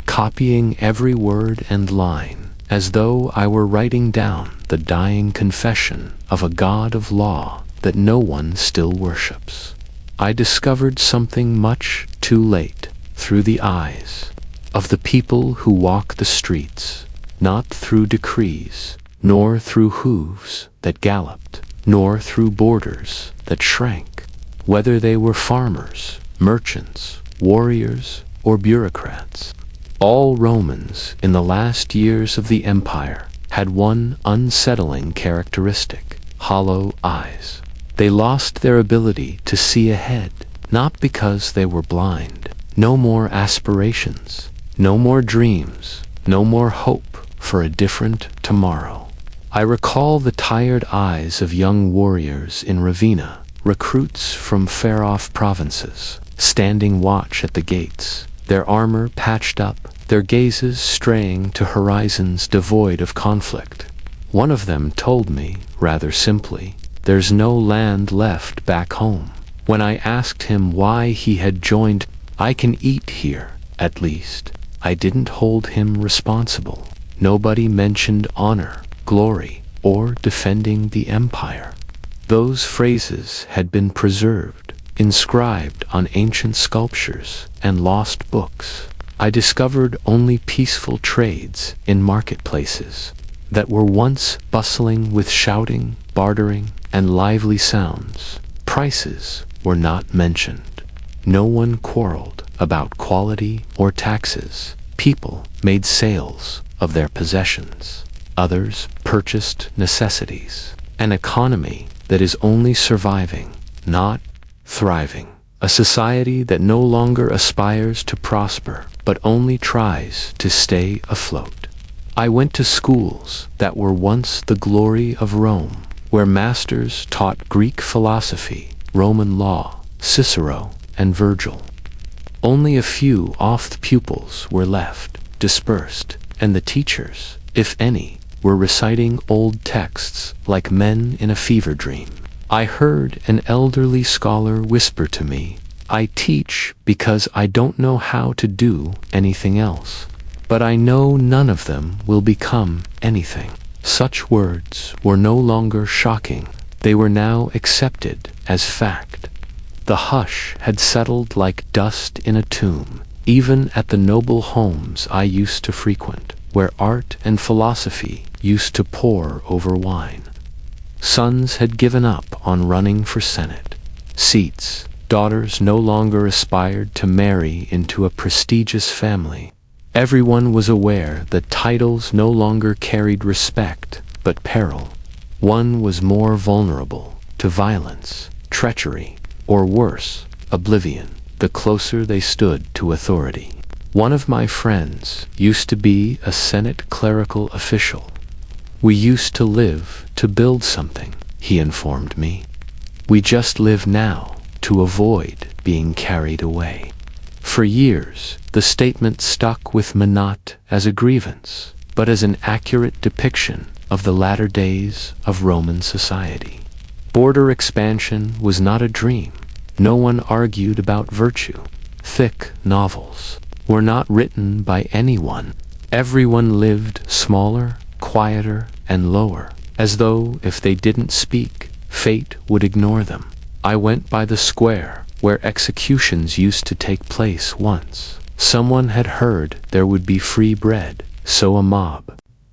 copying every word and line, as though I were writing down the dying confession of a God of law that no one still worships. I discovered something much too late through the eyes of the people who walk the streets, not through decrees, nor through hooves that galloped, nor through borders that shrank. Whether they were farmers, merchants, warriors, or bureaucrats, all Romans in the last years of the empire had one unsettling characteristic: hollow eyes. They lost their ability to see ahead, not because they were blind. No more aspirations, no more dreams, no more hope for a different tomorrow. I recall the tired eyes of young warriors in Ravenna, recruits from far-off provinces, standing watch at the gates, their armor patched up, their gazes straying to horizons devoid of conflict. One of them told me, rather simply, "There's no land left back home." When I asked him why he had joined, "I can eat here, at least," I didn't hold him responsible. Nobody mentioned honor, glory, or defending the empire. Those phrases had been preserved, inscribed on ancient sculptures and lost books. I discovered only peaceful trades in marketplaces that were once bustling with shouting, bartering, and lively sounds. Prices were not mentioned. No one quarreled about quality or taxes. People made sales of their possessions. Others purchased necessities. An economy that is only surviving, not thriving. A society that no longer aspires to prosper, but only tries to stay afloat. I went to schools that were once the glory of Rome, where masters taught Greek philosophy, Roman law, Cicero, and Virgil. Only a few oft pupils were left, dispersed, and the teachers, if any, were reciting old texts like men in a fever dream. I heard an elderly scholar whisper to me, "I teach because I don't know how to do anything else. But I know none of them will become anything." Such words were no longer shocking. They were now accepted as fact. The hush had settled like dust in a tomb, even at the noble homes I used to frequent, where art and philosophy used to pour over wine. Sons had given up on running for Senate. seats. Daughters no longer aspired to marry into a prestigious family. Everyone was aware that titles no longer carried respect, but peril. One was more vulnerable to violence, treachery, or worse, oblivion, the closer they stood to authority. One of my friends used to be a Senate clerical official. "We used to live to build something," he informed me. "We just live now to avoid being carried away." For years, the statement stuck with me not as a grievance, but as an accurate depiction of the latter days of Roman society. Border expansion was not a dream. No one argued about virtue. Thick novels were not written by anyone. Everyone lived smaller, quieter, and lower, as though if they didn't speak, fate would ignore them. I went by the square where executions used to take place once. Someone had heard there would be free bread, so a mob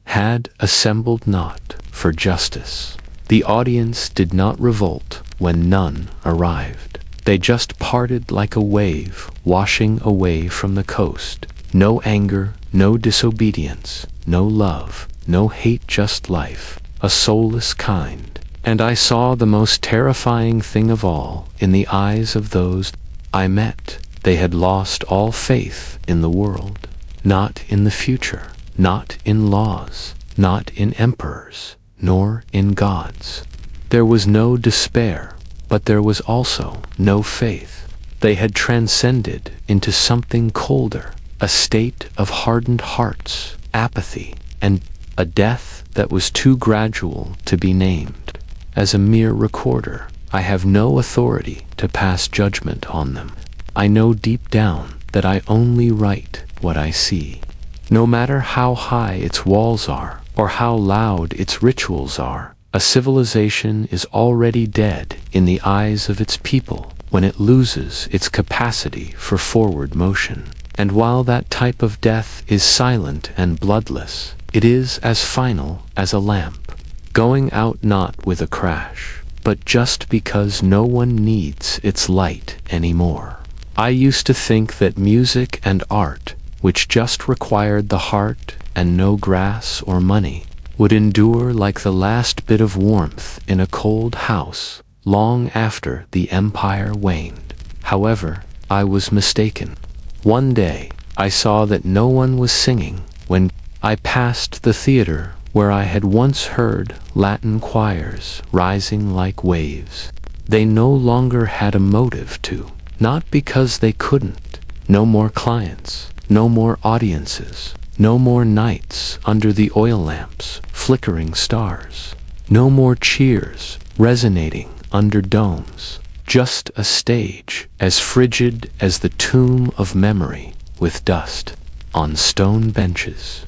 had assembled not for justice. The audience did not revolt when none arrived. They just parted like a wave washing away from the coast. No anger, no disobedience, no love, no hate, just life, a soulless kind. And I saw the most terrifying thing of all in the eyes of those I met. They had lost all faith in the world, not in the future, not in laws, not in emperors, nor in gods. There was no despair, but there was also no faith. They had transcended into something colder, a state of hardened hearts, apathy, and a death that was too gradual to be named. As a mere recorder, I have no authority to pass judgment on them. I know deep down that I only write what I see. No matter how high its walls are, or how loud its rituals are, a civilization is already dead in the eyes of its people when it loses its capacity for forward motion. And while that type of death is silent and bloodless, it is as final as a lamp, going out not with a crash, but just because no one needs its light anymore. I used to think that music and art, which just required the heart and no grass or money, would endure like the last bit of warmth in a cold house long after the empire waned. However, I was mistaken. One day, I saw that no one was singing when I passed the theater where I had once heard Latin choirs rising like waves. They no longer had a motive to, not because they couldn't. No more clients, no more audiences, no more nights under the oil lamps, flickering stars. No more cheers resonating under domes. Just a stage as frigid as the tomb of memory, with dust on stone benches.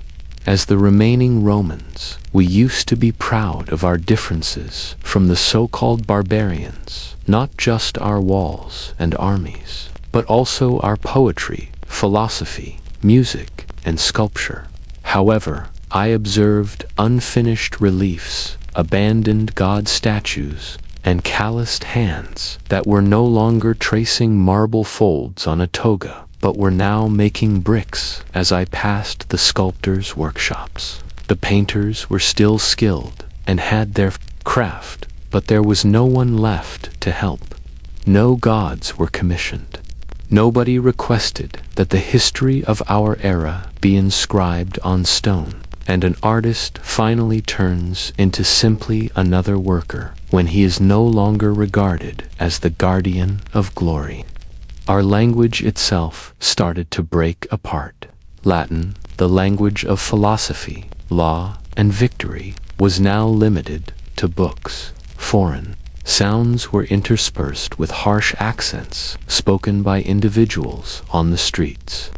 As the remaining Romans, we used to be proud of our differences from the so-called barbarians, not just our walls and armies, but also our poetry, philosophy, music, and sculpture. However, I observed unfinished reliefs, abandoned god statues, and calloused hands that were no longer tracing marble folds on a toga, but were now making bricks as I passed the sculptors' workshops. The painters were still skilled and had their craft, but there was no one left to help. No gods were commissioned. Nobody requested that the history of our era be inscribed on stone, and an artist finally turns into simply another worker when he is no longer regarded as the guardian of glory. Our language itself started to break apart. Latin, the language of philosophy, law, and victory, was now limited to books. Foreign sounds were interspersed with harsh accents spoken by individuals on the streets.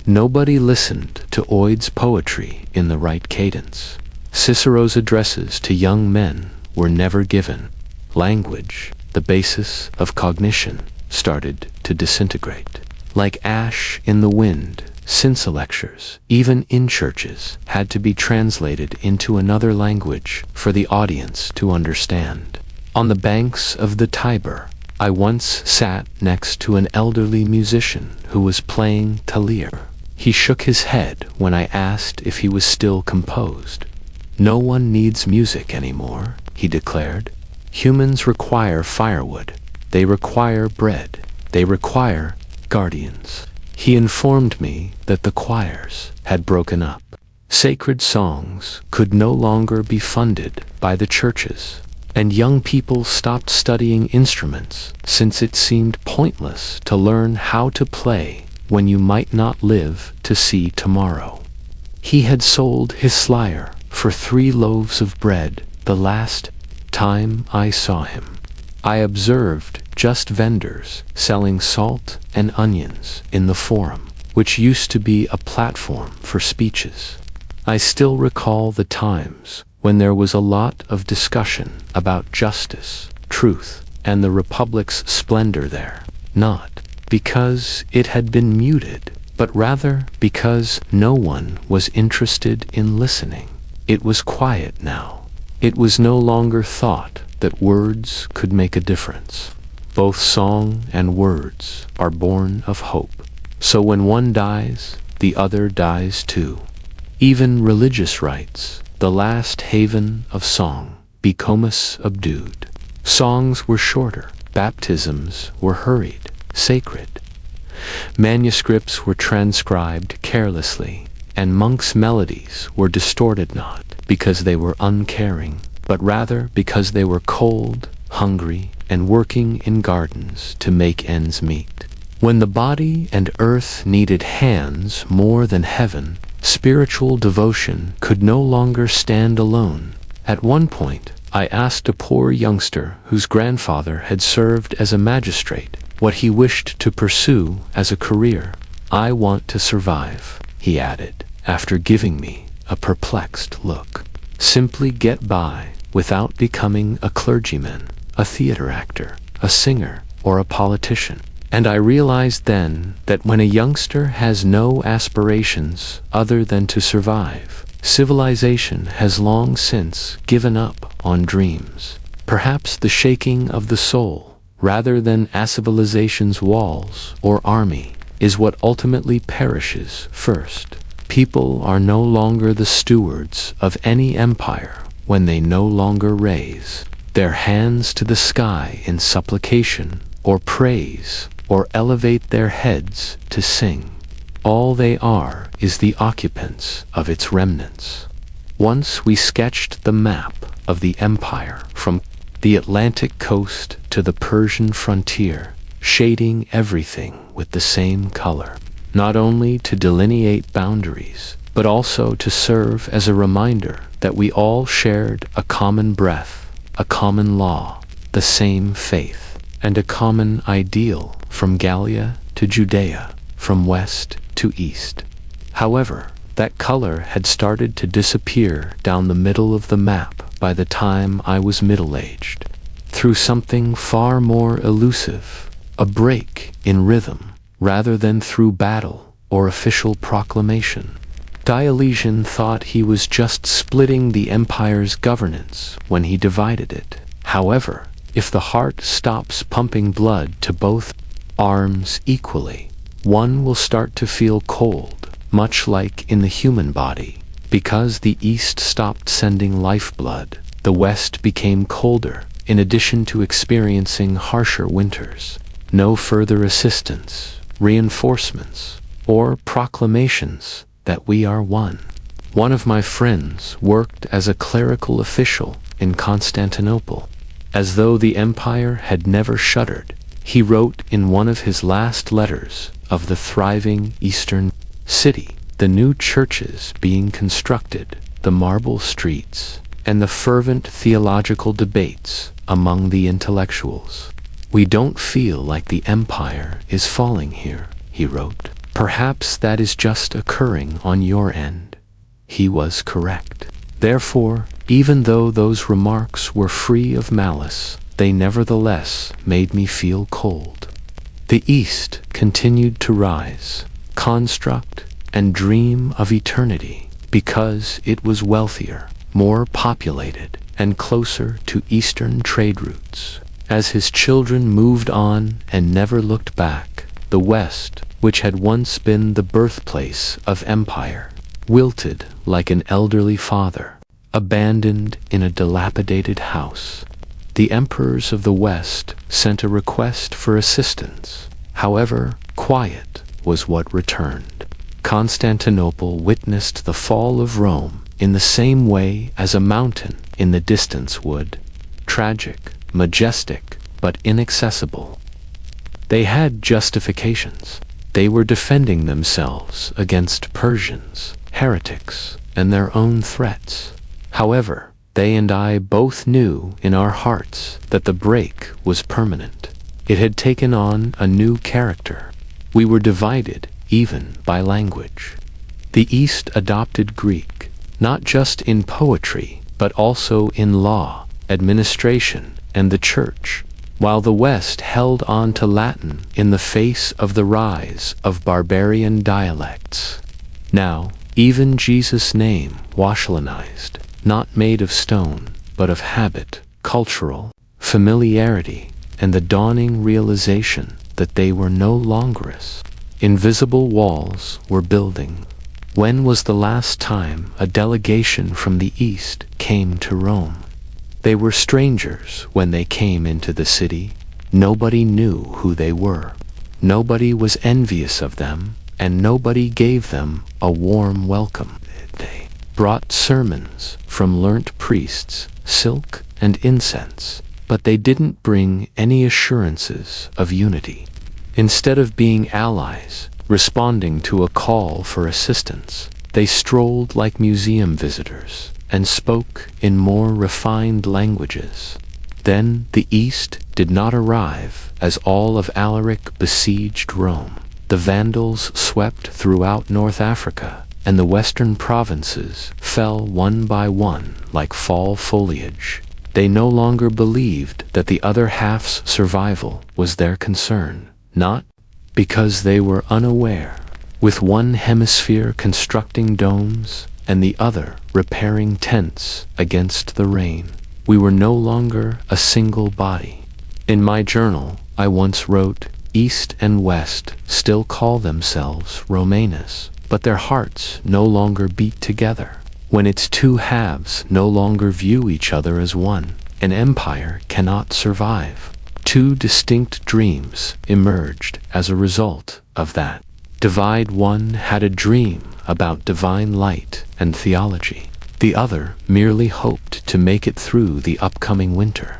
Nobody listened to Oid's poetry in the right cadence. Cicero's addresses to young men were never given. Language, the basis of cognition, started to disintegrate. Like ash in the wind, since lectures, even in churches, had to be translated into another language for the audience to understand. On the banks of the Tiber, I once sat next to an elderly musician who was playing Talir. He shook his head when I asked if he was still composed. "No one needs music anymore," he declared. "Humans require firewood. They require bread. They require guardians." He informed me that the choirs had broken up. Sacred songs could no longer be funded by the churches, and young people stopped studying instruments since it seemed pointless to learn how to play when you might not live to see tomorrow. He had sold his lyre for 3 loaves of bread the last time I saw him. I observed just vendors selling salt and onions in the forum, which used to be a platform for speeches. I still recall the times when there was a lot of discussion about justice, truth, and the Republic's splendor there, not because it had been muted, but rather because no one was interested in listening. It was quiet now. It was no longer thought that words could make a difference. Both song and words are born of hope. So when one dies, the other dies too. Even religious rites, the last haven of song, became subdued. Songs were shorter, baptisms were hurried, sacred. Manuscripts were transcribed carelessly, and monks' melodies were distorted not because they were uncaring, but rather because they were cold, hungry, and working in gardens to make ends meet. When the body and earth needed hands more than heaven, spiritual devotion could no longer stand alone. At one point, I asked a poor youngster whose grandfather had served as a magistrate what he wished to pursue as a career. "I want to survive," he added, after giving me a perplexed look. "Simply get by without becoming a clergyman, a theater actor, a singer, or a politician." And I realized then that when a youngster has no aspirations other than to survive, civilization has long since given up on dreams. Perhaps the shaking of the soul, rather than a civilization's walls or army, is what ultimately perishes first. People are no longer the stewards of any empire when they no longer raise their hands to the sky in supplication or praise, or elevate their heads to sing. All they are is the occupants of its remnants. Once we sketched the map of the empire from the Atlantic coast to the Persian frontier, shading everything with the same color, not only to delineate boundaries, but also to serve as a reminder that we all shared a common breath, a common law, the same faith, and a common ideal from Gallia to Judea, from west to east. However, that color had started to disappear down the middle of the map by the time I was middle-aged, through something far more elusive, a break in rhythm, rather than through battle or official proclamation. Diocletian thought he was just splitting the empire's governance when he divided it. However, if the heart stops pumping blood to both arms equally, one will start to feel cold, much like in the human body. Because the East stopped sending lifeblood, the West became colder, in addition to experiencing harsher winters. No further assistance, reinforcements, or proclamations that we are one. One of my friends worked as a clerical official in Constantinople. As though the empire had never shuddered, he wrote in one of his last letters of the thriving eastern city, the new churches being constructed, the marble streets, and the fervent theological debates among the intellectuals. "We don't feel like the empire is falling here," he wrote. "Perhaps that is just occurring on your end." He was correct. Therefore, even though those remarks were free of malice, they nevertheless made me feel cold. The East continued to rise, construct, and dream of eternity, because it was wealthier, more populated, and closer to Eastern trade routes. As his children moved on and never looked back, the West, which had once been the birthplace of empire, wilted like an elderly father, abandoned in a dilapidated house. The emperors of the West sent a request for assistance. However, quiet was what returned. Constantinople witnessed the fall of Rome in the same way as a mountain in the distance would. Tragic, majestic, but inaccessible. They had justifications. They were defending themselves against Persians, heretics, and their own threats. However, they and I both knew in our hearts that the break was permanent. It had taken on a new character. We were divided even by language. The East adopted Greek, not just in poetry, but also in law, administration, and the church, while the West held on to Latin in the face of the rise of barbarian dialects. Now, even Jesus' name Washelinized, not made of stone, but of habit, cultural familiarity, and the dawning realization that they were no longer us. Invisible walls were building. When was the last time a delegation from the East came to Rome? They were strangers when they came into the city. Nobody knew who they were. Nobody was envious of them, and nobody gave them a warm welcome. They brought sermons from learnt priests, silk and incense, but they didn't bring any assurances of unity. Instead of being allies, responding to a call for assistance, they strolled like museum visitors and spoke in more refined languages. Then the East did not arrive as all of Alaric besieged Rome. The Vandals swept throughout North Africa, and the western provinces fell one by one like fall foliage. They no longer believed that the other half's survival was their concern, not because they were unaware. With one hemisphere constructing domes and the other repairing tents against the rain, we were no longer a single body. In my journal, I once wrote, East and West still call themselves Romanus, but their hearts no longer beat together. When its two halves no longer view each other as one, an empire cannot survive. Two distinct dreams emerged as a result of that divide. One had a dream about divine light and theology. The other merely hoped to make it through the upcoming winter.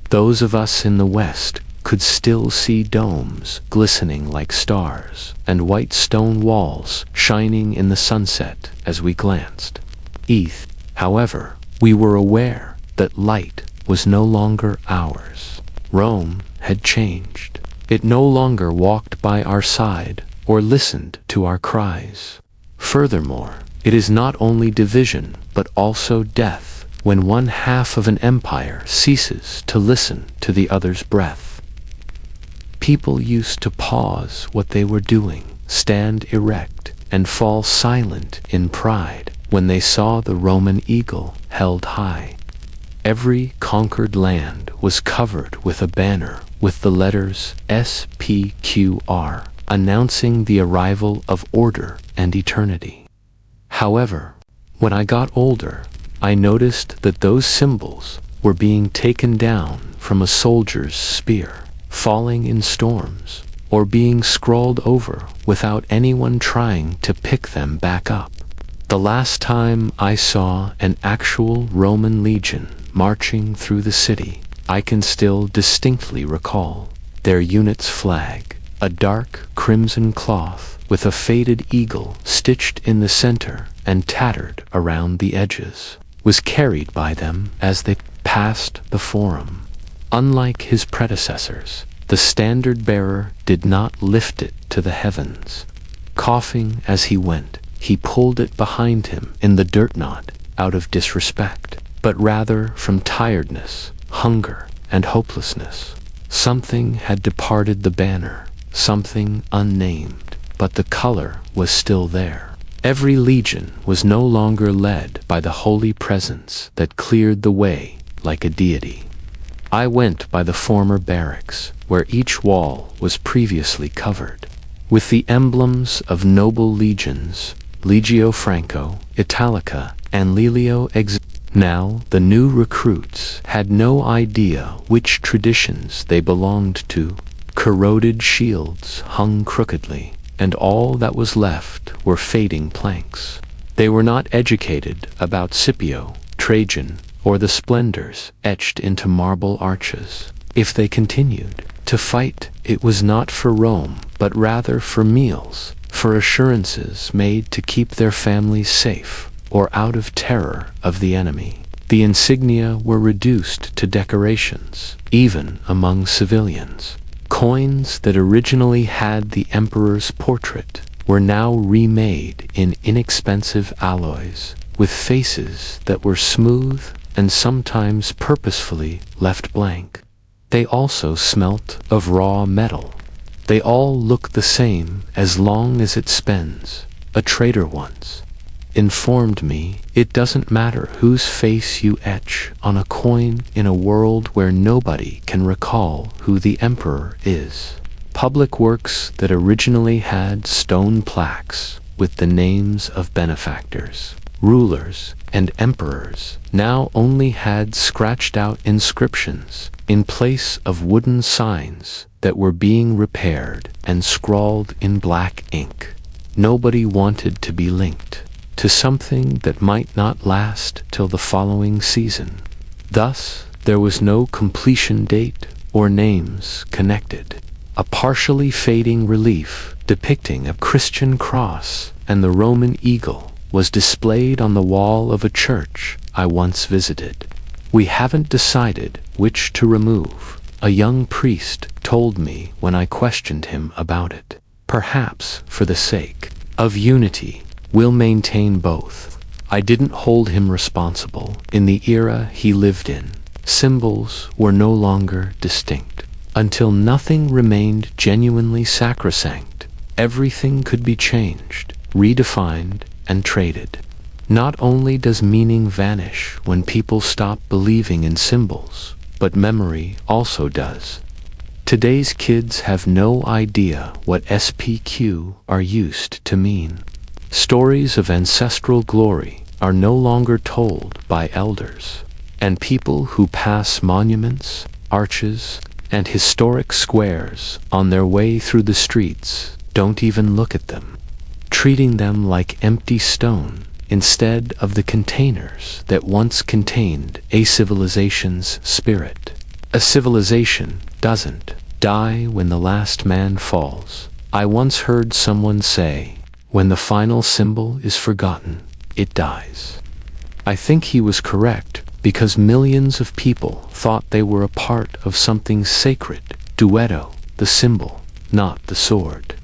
Those of us in the West could still see domes glistening like stars and white stone walls shining in the sunset as we glanced. East, however, we were aware that light was no longer ours. Rome had changed. It no longer walked by our side or listened to our cries. Furthermore, it is not only division but also death when one half of an empire ceases to listen to the other's breath. People used to pause what they were doing, stand erect, and fall silent in pride when they saw the Roman eagle held high. Every conquered land was covered with a banner with the letters SPQR, announcing the arrival of order and eternity. However, when I got older, I noticed that those symbols were being taken down from a soldier's spear, falling in storms, or being scrawled over without anyone trying to pick them back up. The last time I saw an actual Roman legion marching through the city, I can still distinctly recall their unit's flag, a dark crimson cloth with a faded eagle stitched in the center and tattered around the edges, was carried by them as they passed the forum. Unlike his predecessors, the standard-bearer did not lift it to the heavens. Coughing as he went, he pulled it behind him in the dirt, not out of disrespect, but rather from tiredness, hunger, and hopelessness. Something had departed the banner, something unnamed, but the color was still there. Every legion was no longer led by the holy presence that cleared the way like a deity. I went by the former barracks, where each wall was previously covered with the emblems of noble legions, Legio Franco, Italica, and Lelio Ex. Now, the new recruits had no idea which traditions they belonged to. Corroded shields hung crookedly, and all that was left were fading planks. They were not educated about Scipio, Trajan, or the splendors etched into marble arches. If they continued to fight, it was not for Rome, but rather for meals, for assurances made to keep their families safe, or out of terror of the enemy. The insignia were reduced to decorations, even among civilians. Coins that originally had the emperor's portrait were now remade in inexpensive alloys, with faces that were smooth and sometimes purposefully left blank. They also smelt of raw metal. They all look the same as long as it spends. A trader once informed me it doesn't matter whose face you etch on a coin in a world where nobody can recall who the emperor is. Public works that originally had stone plaques with the names of benefactors, rulers, and emperors now only had scratched out inscriptions in place of wooden signs that were being repaired and scrawled in black ink. Nobody wanted to be linked to something that might not last till the following season. Thus, there was no completion date or names connected. A partially fading relief depicting a Christian cross and the Roman eagle was displayed on the wall of a church I once visited. "We haven't decided which to remove," a young priest told me when I questioned him about it. "Perhaps, for the sake of unity, we'll maintain both." I didn't hold him responsible. In the era he lived in, symbols were no longer distinct. Until nothing remained genuinely sacrosanct, everything could be changed, redefined, and traded. Not only does meaning vanish when people stop believing in symbols, but memory also does. Today's kids have no idea what SPQ are used to mean. Stories of ancestral glory are no longer told by elders, and people who pass monuments, arches, and historic squares on their way through the streets don't even look at them, treating them like empty stone instead of the containers that once contained a civilization's spirit. A civilization doesn't die when the last man falls. I once heard someone say, when the final symbol is forgotten, it dies. I think he was correct, because millions of people thought they were a part of something sacred, duetto, the symbol, not the sword.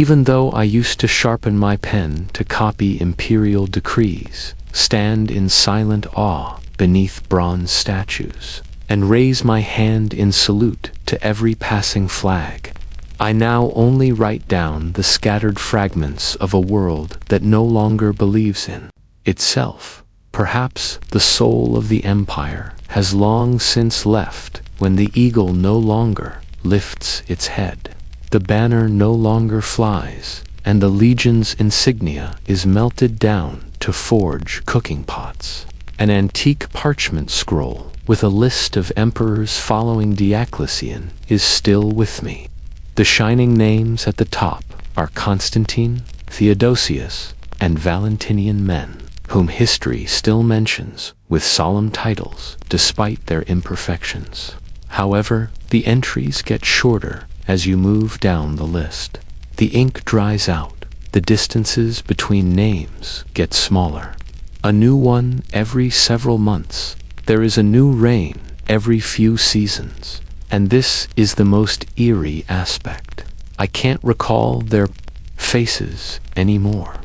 Even though I used to sharpen my pen to copy imperial decrees, stand in silent awe beneath bronze statues, and raise my hand in salute to every passing flag, I now only write down the scattered fragments of a world that no longer believes in itself. Perhaps the soul of the empire has long since left when the eagle no longer lifts its head, the banner no longer flies, and the legion's insignia is melted down to forge cooking pots. An antique parchment scroll with a list of emperors following Diocletian is still with me. The shining names at the top are Constantine, Theodosius, and Valentinian men, whom history still mentions with solemn titles despite their imperfections. However, the entries get shorter as you move down the list. The ink dries out, the distances between names get smaller. A new one every several months. There is a new reign every few seasons, and this is the most eerie aspect. I can't recall their faces anymore.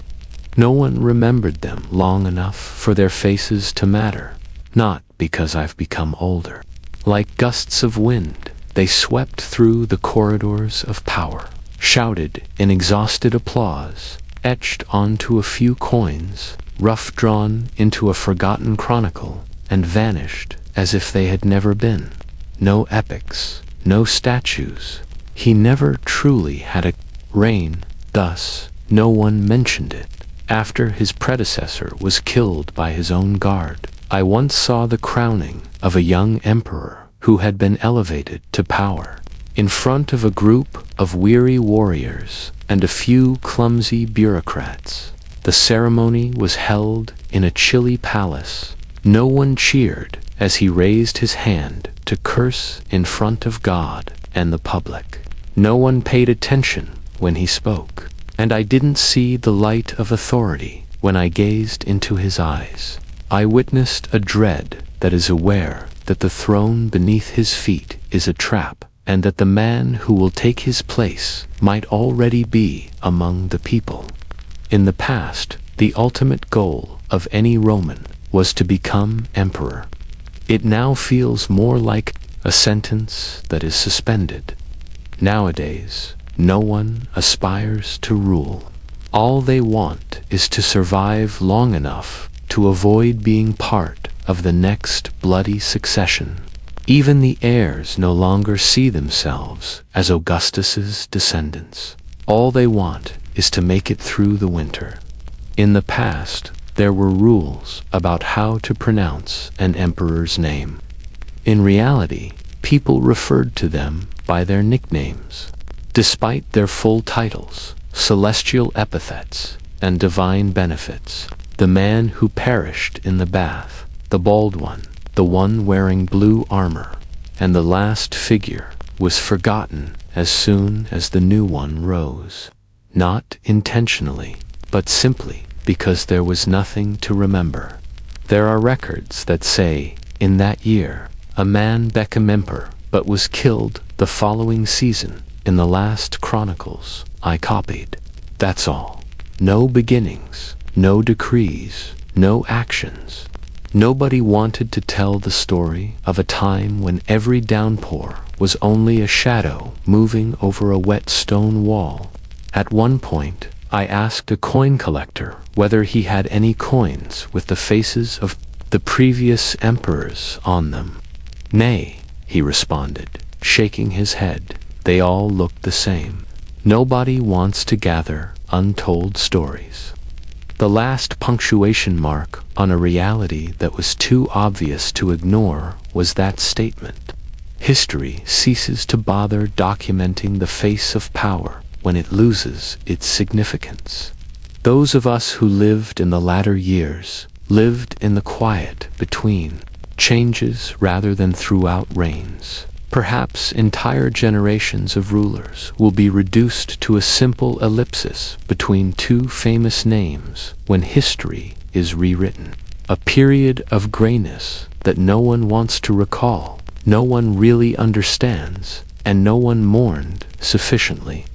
No one remembered them long enough for their faces to matter, not because I've become older. Like gusts of wind, they swept through the corridors of power, shouted in exhausted applause, etched onto a few coins, rough drawn into a forgotten chronicle, and vanished as if they had never been. no epics, no statues. He never truly had a reign, thus no one mentioned it. After his predecessor was killed by his own guard, I once saw the crowning of a young emperor who had been elevated to power. In front of a group of weary warriors and a few clumsy bureaucrats, the ceremony was held in a chilly palace. No one cheered as he raised his hand to curse in front of God and the public. No one paid attention when he spoke, and I didn't see the light of authority when I gazed into his eyes. I witnessed a dread that is aware that the throne beneath his feet is a trap, and that the man who will take his place might already be among the people. In the past, the ultimate goal of any Roman was to become emperor. It now feels more like a sentence that is suspended. Nowadays, no one aspires to rule. All they want is to survive long enough to avoid being part of the next bloody succession. Even the heirs no longer see themselves as Augustus's descendants. All they want is to make it through the winter. In the past, there were rules about how to pronounce an emperor's name. In reality, people referred to them by their nicknames. Despite their full titles, celestial epithets, and divine benefits, the man who perished in the bath, the bald one, the one wearing blue armor, and the last figure was forgotten as soon as the new one rose. Not intentionally, but simply because there was nothing to remember. There are records that say, in that year, a man became emperor, but was killed the following season. In the last Chronicles I copied. That's all. No beginnings, no decrees, no actions. Nobody wanted to tell the story of a time when every downpour was only a shadow moving over a wet stone wall. At one point, I asked a coin collector whether he had any coins with the faces of the previous emperors on them. "Nay," he responded, shaking his head. They all looked the same. Nobody wants to gather untold stories. The last punctuation mark on a reality that was too obvious to ignore was that statement. History ceases to bother documenting the face of power when it loses its significance. Those of us who lived in the latter years lived in the quiet between changes rather than throughout reigns. Perhaps entire generations of rulers will be reduced to a simple ellipsis between two famous names when history is rewritten. A period of grayness that no one wants to recall, no one really understands, and no one mourned sufficiently.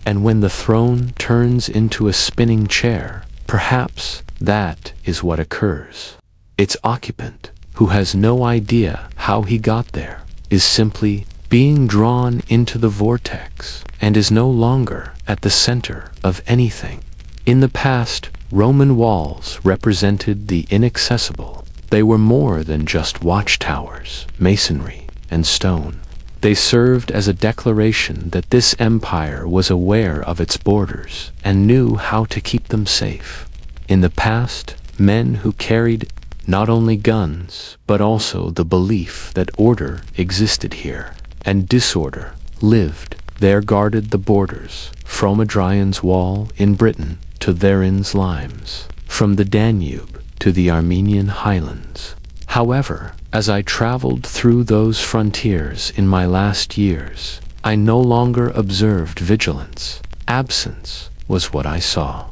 And when the throne turns into a spinning chair, perhaps that is what occurs. Its occupant, who has no idea how he got there, is simply being drawn into the vortex and is no longer at the center of anything. In the past, Roman walls represented the inaccessible. They were more than just watchtowers, masonry, and stone. They served as a declaration that this empire was aware of its borders and knew how to keep them safe. In the past, men who carried not only guns, but also the belief that order existed here, and disorder lived there, guarded the borders, from Hadrian's Wall in Britain to Therin's limes, from the Danube to the Armenian highlands. However, as I traveled through those frontiers in my last years, I no longer observed vigilance. Absence was what I saw.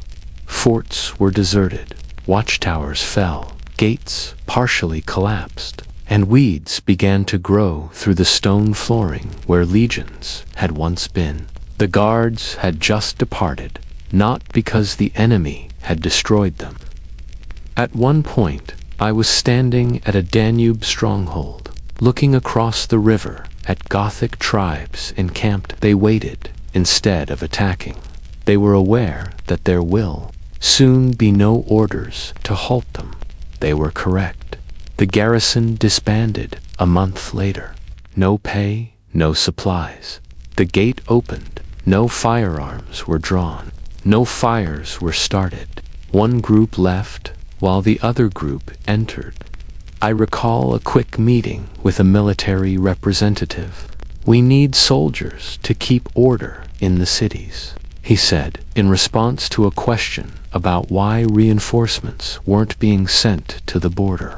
Forts were deserted, watchtowers fell, gates partially collapsed, and weeds began to grow through the stone flooring where legions had once been. The guards had just departed, not because the enemy had destroyed them. At one point, I was standing at a Danube stronghold, looking across the river at Gothic tribes encamped. They waited instead of attacking. They were aware that there will soon be no orders to halt them. They were correct. The garrison disbanded a month later. no pay, no supplies. The gate opened, no firearms were drawn, no fires were started. One group left, while the other group entered. I recall a quick meeting with a military representative. "We need soldiers to keep order in the cities," he said, in response to a question about why reinforcements weren't being sent to the border.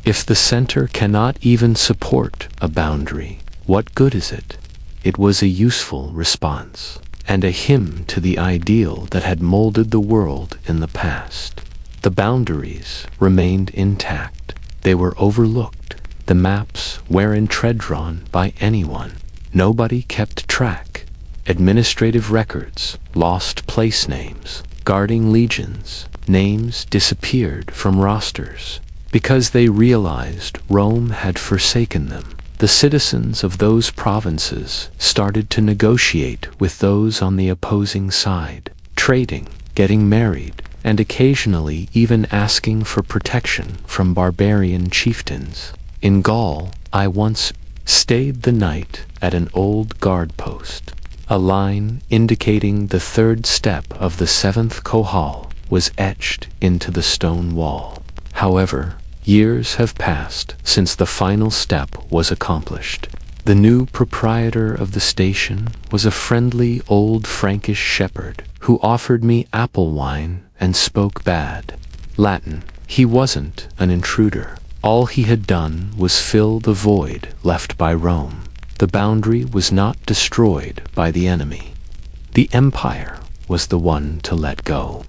"If the center cannot even support a boundary, what good is it?" It was a useful response, and a hymn to the ideal that had molded the world in the past. The boundaries remained intact. They were overlooked. The maps weren't tread-drawn by anyone. Nobody kept track. Administrative records lost place names. Guarding legions, names disappeared from rosters. Because they realized Rome had forsaken them, the citizens of those provinces started to negotiate with those on the opposing side, trading, getting married, and occasionally even asking for protection from barbarian chieftains. In Gaul, I once stayed the night at an old guard post. A line indicating the third step of the seventh kohal was etched into the stone wall. However, years have passed since the final step was accomplished. The new proprietor of the station was a friendly old Frankish shepherd who offered me apple wine and spoke bad Latin. He wasn't an intruder. All he had done was fill the void left by Rome. The boundary was not destroyed by the enemy. The empire was the one to let go,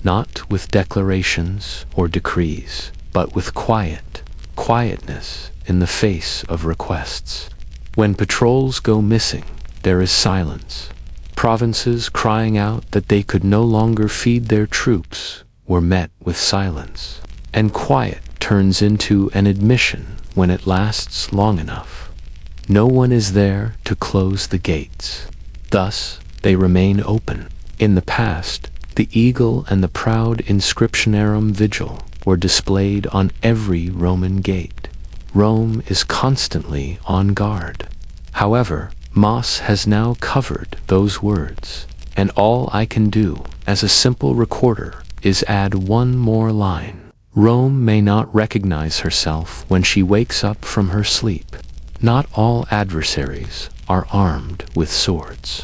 not with declarations or decrees, but with quietness in the face of requests. When patrols go missing, there is silence. Provinces crying out that they could no longer feed their troops were met with silence, and quiet turns into an admission when it lasts long enough. No one is there to close the gates. Thus, they remain open. In the past, the eagle and the proud inscriptionarum vigil were displayed on every Roman gate. Rome is constantly on guard. However, moss has now covered those words, and all I can do as a simple recorder is add one more line. Rome may not recognize herself when she wakes up from her sleep. Not all adversaries are armed with swords.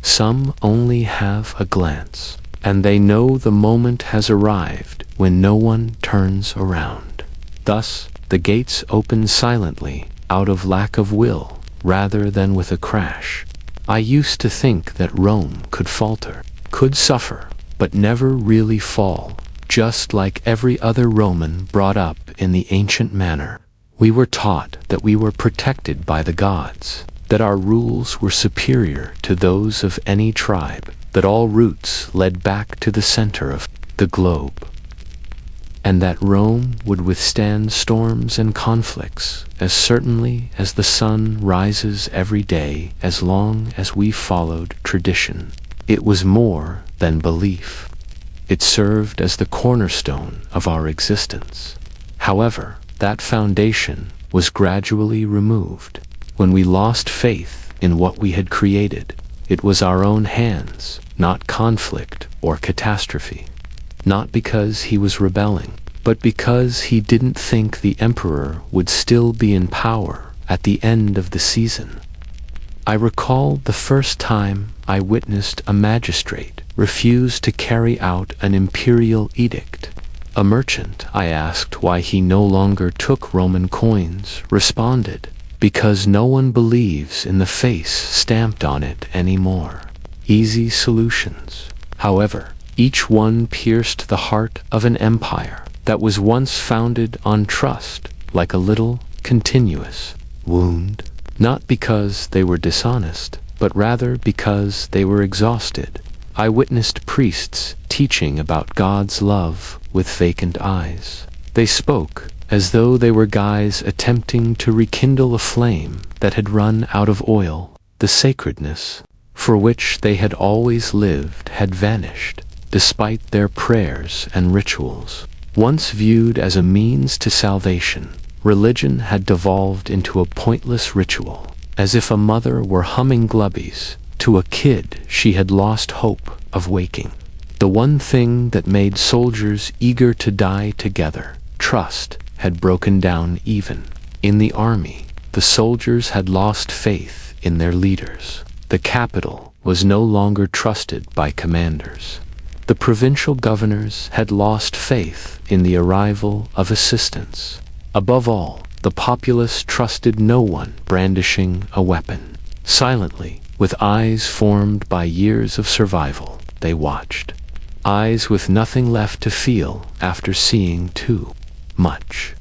Some only have a glance, and they know the moment has arrived when no one turns around. Thus, the gates open silently out of lack of will rather than with a crash. I used to think that Rome could falter, could suffer, but never really fall, just like every other Roman brought up in the ancient manner. We were taught that we were protected by the gods, that our rules were superior to those of any tribe, that all routes led back to the center of the globe, and that Rome would withstand storms and conflicts as certainly as the sun rises every day as long as we followed tradition. It was more than belief. It served as the cornerstone of our existence. However, that foundation was gradually removed. When we lost faith in what we had created, it was our own hands, not conflict or catastrophe. Not because he was rebelling, but because he didn't think the emperor would still be in power at the end of the season. I recall the first time I witnessed a magistrate refuse to carry out an imperial edict. A merchant I asked why he no longer took Roman coins responded, "Because no one believes in the face stamped on it anymore." Easy solutions. However, each one pierced the heart of an empire that was once founded on trust, like a little, continuous wound, not because they were dishonest, but rather because they were exhausted. I witnessed priests teaching about God's love with vacant eyes. They spoke as though they were guys attempting to rekindle a flame that had run out of oil. The sacredness for which they had always lived had vanished, despite their prayers and rituals. Once viewed as a means to salvation, religion had devolved into a pointless ritual. as if a mother were humming glubbies to a kid she had lost hope of waking. The one thing that made soldiers eager to die together, trust, had broken down even. In the army, the soldiers had lost faith in their leaders. The capital was no longer trusted by commanders. The provincial governors had lost faith in the arrival of assistance. Above all, the populace trusted no one brandishing a weapon. Silently, with eyes formed by years of survival, they watched. Eyes with nothing left to feel after seeing too much.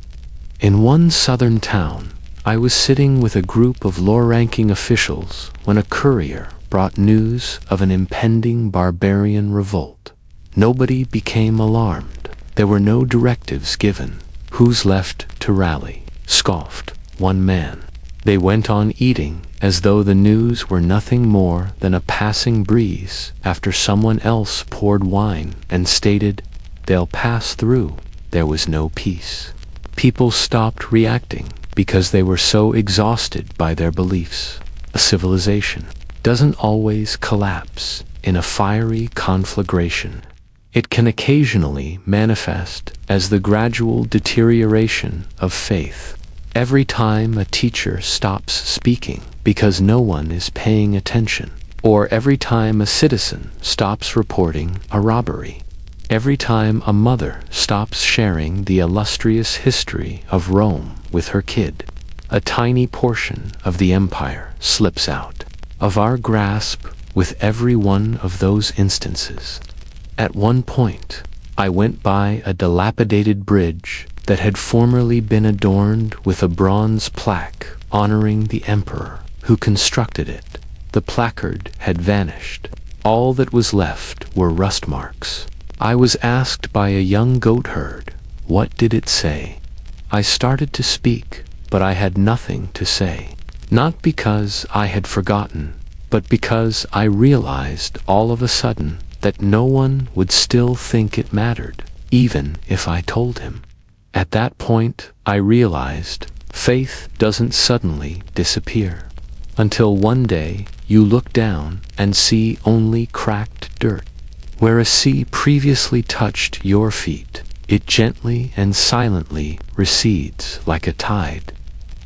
In one southern town, I was sitting with a group of low-ranking officials when a courier brought news of an impending barbarian revolt. Nobody became alarmed. There were no directives given. "Who's left to rally?" scoffed one man. They went on eating as though the news were nothing more than a passing breeze after someone else poured wine and stated, "They'll pass through." There was no peace. People stopped reacting because they were so exhausted by their beliefs. A civilization doesn't always collapse in a fiery conflagration. It can occasionally manifest as the gradual deterioration of faith. Every time a teacher stops speaking because no one is paying attention, or every time a citizen stops reporting a robbery, every time a mother stops sharing the illustrious history of Rome with her kid, a tiny portion of the empire slips out of our grasp with every one of those instances. At one point, I went by a dilapidated bridge that had formerly been adorned with a bronze plaque honoring the emperor who constructed it. The placard had vanished. All that was left were rust marks. I was asked by a young goatherd, "What did it say?" I started to speak, but I had nothing to say. Not because I had forgotten, but because I realized all of a sudden that no one would still think it mattered, even if I told him. At that point, I realized faith doesn't suddenly disappear. Until one day, you look down and see only cracked dirt. Where a sea previously touched your feet, it gently and silently recedes like a tide.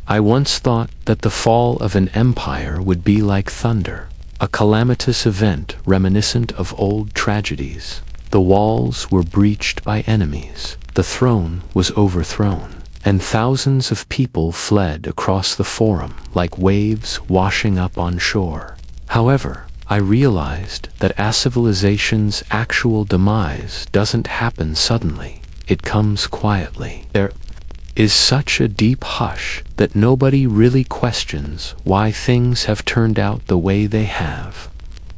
I once thought that the fall of an empire would be like thunder, a calamitous event reminiscent of old tragedies. The walls were breached by enemies, the throne was overthrown, and thousands of people fled across the forum like waves washing up on shore. However, I realized that a civilization's actual demise doesn't happen suddenly. It comes quietly. There is such a deep hush that nobody really questions why things have turned out the way they have.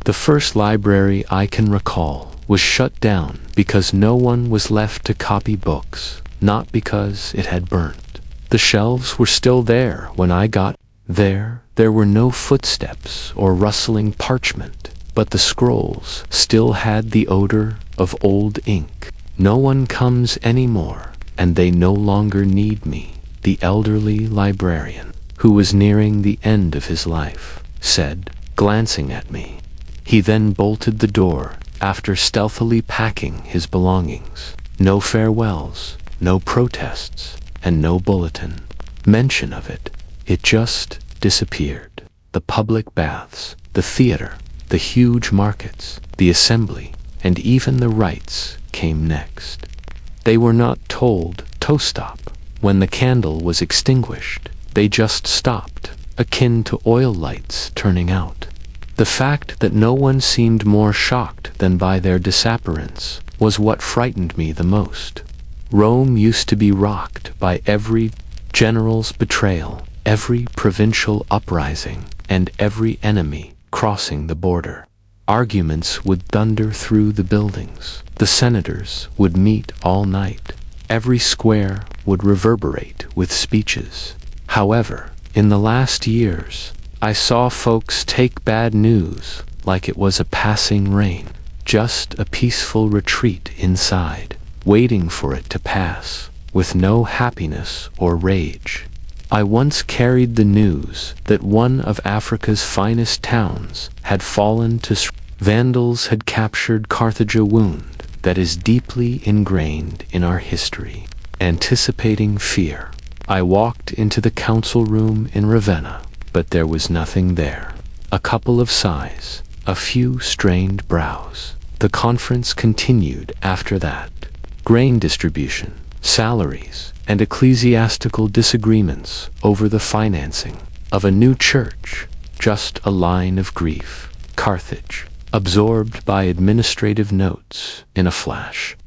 The first library I can recall was shut down because no one was left to copy books, not because it had burnt. The shelves were still there when I got there. There were no footsteps or rustling parchment, but the scrolls still had the odor of old ink. No one comes anymore, and they no longer need me. The elderly librarian, who was nearing the end of his life, said, glancing at me. He then bolted the door after stealthily packing his belongings. No farewells, no protests, and no bulletin mention of it. It just disappeared. The public baths, the theater, the huge markets, the assembly, and even the rites came next. They were not told to stop when the candle was extinguished. They just stopped, akin to oil lights turning out. The fact that no one seemed more shocked than by their disappearance was what frightened me the most. Rome used to be rocked by every general's betrayal, every provincial uprising, and every enemy crossing the border. Arguments would thunder through the buildings. The senators would meet all night. Every square would reverberate with speeches. However, in the last years, I saw folks take bad news like it was a passing rain, just a peaceful retreat inside, waiting for it to pass, with no happiness or rage. I once carried the news that one of Africa's finest towns had fallen to Vandals had captured Carthage, a wound that is deeply ingrained in our history. Anticipating fear, I walked into the council room in Ravenna, but there was nothing there. A couple of sighs, a few strained brows. The conference continued after that. Grain distribution, salaries, and ecclesiastical disagreements over the financing of a new church. Just a line of grief. Carthage, absorbed by administrative notes in a flash.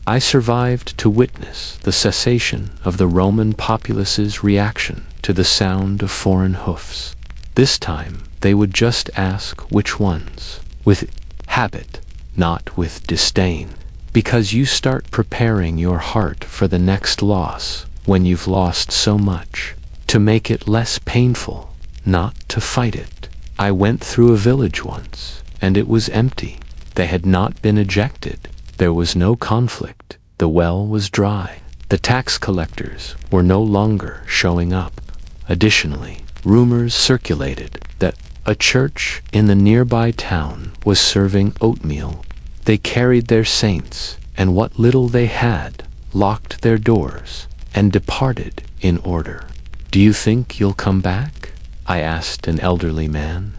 I survived to witness the cessation of the Roman populace's reaction to the sound of foreign hoofs. This time, they would just ask which ones, with habit, not with disdain, because you start preparing your heart for the next loss when you've lost so much, to make it less painful, not to fight it. I went through a village once, and it was empty. They had not been ejected. There was no conflict. The well was dry. The tax collectors were no longer showing up. Additionally, rumors circulated that a church in the nearby town was serving oatmeal. They carried their saints, and what little they had, locked their doors, and departed in order. "Do you think you'll come back?" I asked an elderly man.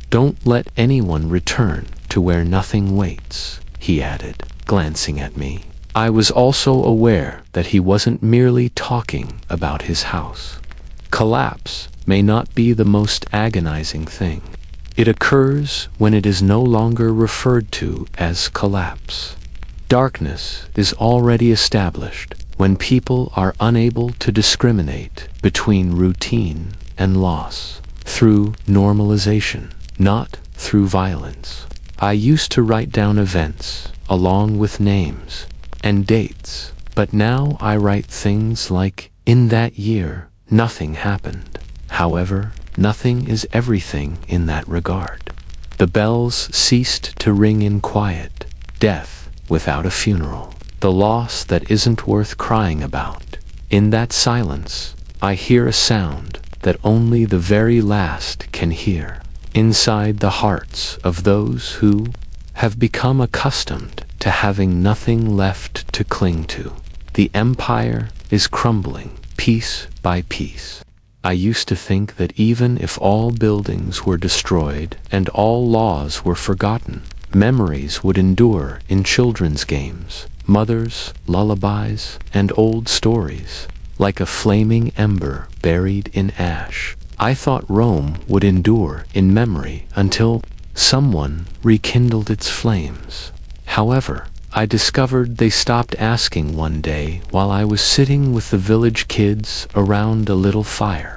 "Don't let anyone return to where nothing waits," he added, glancing at me. I was also aware that he wasn't merely talking about his house. Collapse may not be the most agonizing thing. It occurs when it is no longer referred to as collapse. Darkness is already established when people are unable to discriminate between routine and loss, through normalization, not through violence. I used to write down events, along with names and dates, but now I write things like, "In that year, nothing happened." However, nothing is everything in that regard. The bells ceased to ring in quiet, death without a funeral, the loss that isn't worth crying about. In that silence, I hear a sound that only the very last can hear, inside the hearts of those who have become accustomed to having nothing left to cling to. The empire is crumbling, piece by piece. I used to think that even if all buildings were destroyed and all laws were forgotten, memories would endure in children's games, mothers, lullabies, and old stories, like a flaming ember buried in ash. I thought Rome would endure in memory until someone rekindled its flames. However, I discovered they stopped asking one day while I was sitting with the village kids around a little fire.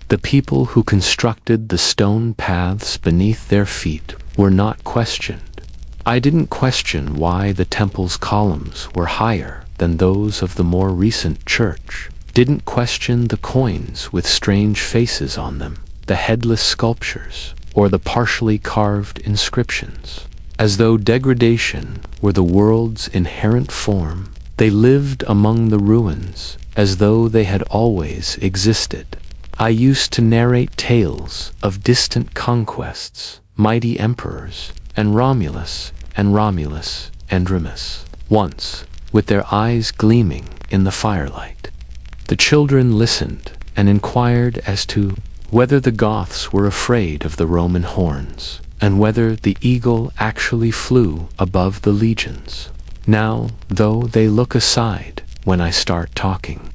The people who constructed the stone paths beneath their feet were not questioned. I didn't question why the temple's columns were higher than those of the more recent church. Didn't question the coins with strange faces on them, the headless sculptures, or the partially carved inscriptions. As though degradation were the world's inherent form, they lived among the ruins as though they had always existed. I used to narrate tales of distant conquests, mighty emperors, and Romulus and Remus, once, with their eyes gleaming in the firelight. The children listened and inquired as to whether the Goths were afraid of the Roman horns, and whether the eagle actually flew above the legions. Now, though, they look aside when I start talking.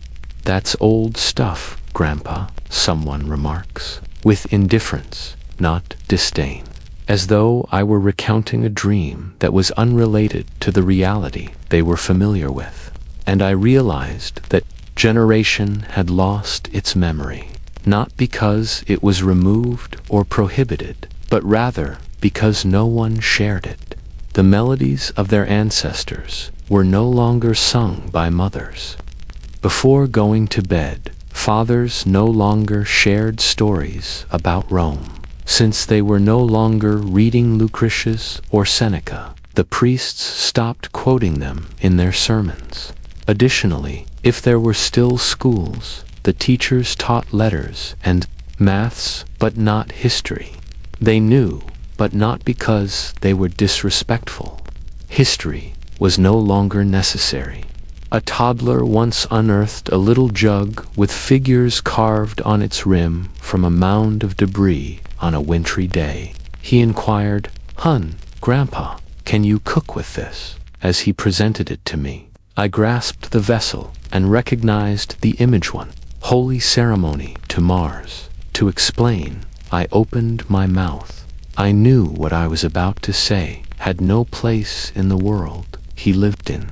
"That's old stuff, Grandpa," someone remarks, with indifference, not disdain, as though I were recounting a dream that was unrelated to the reality they were familiar with. And I realized that generation had lost its memory, not because it was removed or prohibited, but rather because no one shared it. The melodies of their ancestors were no longer sung by mothers. Before going to bed, fathers no longer shared stories about Rome. Since they were no longer reading Lucretius or Seneca, the priests stopped quoting them in their sermons. Additionally, if there were still schools, the teachers taught letters and maths, but not history. They knew, but not because they were disrespectful. History was no longer necessary. A toddler once unearthed a little jug with figures carved on its rim from a mound of debris on a wintry day. He inquired, "Hun, Grandpa, can you cook with this?" As he presented it to me, I grasped the vessel and recognized the image one. Holy ceremony to Mars. To explain, I opened my mouth. I knew what I was about to say had no place in the world he lived in.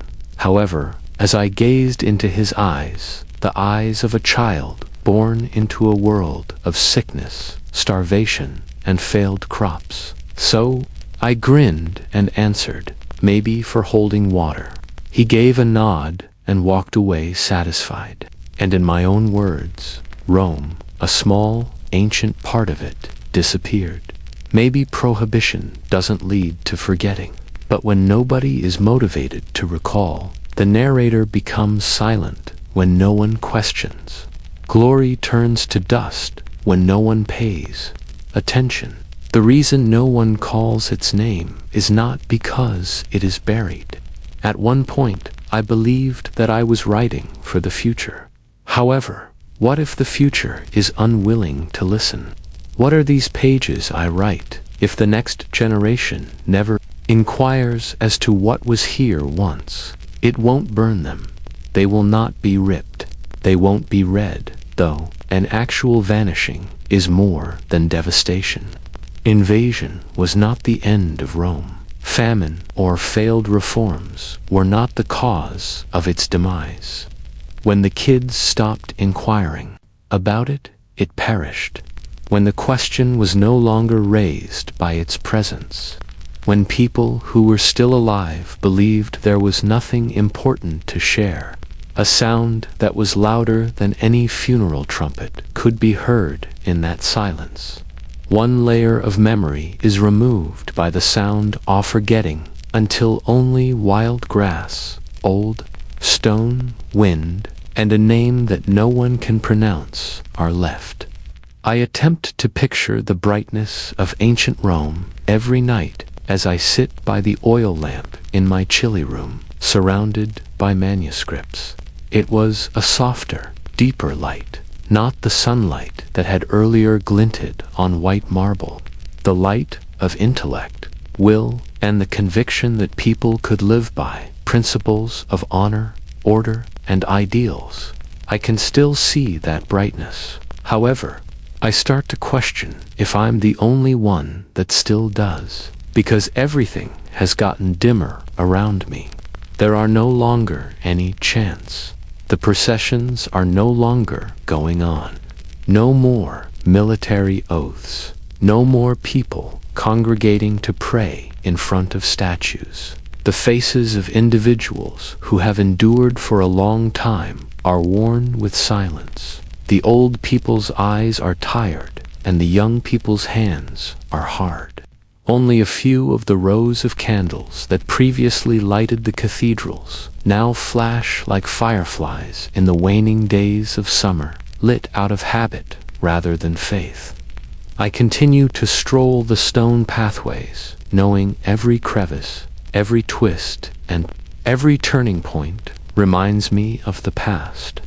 However, as I gazed into his eyes, the eyes of a child born into a world of sickness, starvation, and failed crops. So, I grinned and answered, "Maybe for holding water." He gave a nod and walked away satisfied. And in my own words, Rome, a small, ancient part of it, disappeared. Maybe prohibition doesn't lead to forgetting, but when nobody is motivated to recall, the narrator becomes silent when no one questions. Glory turns to dust when no one pays attention. The reason no one calls its name is not because it is buried. At one point, I believed that I was writing for the future. However, what if the future is unwilling to listen? What are these pages I write if the next generation never inquires as to what was here once? It won't burn them. They will not be ripped. They won't be read, though an actual vanishing is more than devastation. Invasion was not the end of Rome. Famine or failed reforms were not the cause of its demise. When the kids stopped inquiring about it, it perished. When the question was no longer raised by its presence. When people who were still alive believed there was nothing important to share. A sound that was louder than any funeral trumpet could be heard in that silence. One layer of memory is removed by the sound of forgetting until only wild grass, old stone, wind, and a name that no one can pronounce are left. I attempt to picture the brightness of ancient Rome every night as I sit by the oil lamp in my chilly room, surrounded by manuscripts. It was a softer, deeper light. Not the sunlight that had earlier glinted on white marble. The light of intellect, will, and the conviction that people could live by principles of honor, order, and ideals. I can still see that brightness. However, I start to question if I'm the only one that still does, because everything has gotten dimmer around me. There are no longer any chants. The processions are no longer going on. No more military oaths. No more people congregating to pray in front of statues. The faces of individuals who have endured for a long time are worn with silence. The old people's eyes are tired, and the young people's hands are hard. Only a few of the rows of candles that previously lighted the cathedrals now flash like fireflies in the waning days of summer, lit out of habit rather than faith. I continue to stroll the stone pathways, knowing every crevice, every twist, and every turning point reminds me of the past.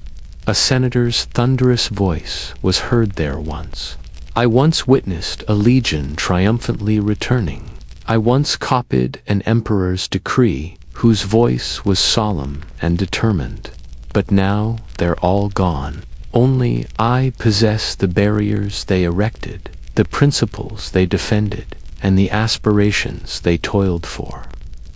A senator's thunderous voice was heard there once. I once witnessed a legion triumphantly returning. I once copied an emperor's decree whose voice was solemn and determined. But now they're all gone. Only I possess the barriers they erected, the principles they defended, and the aspirations they toiled for.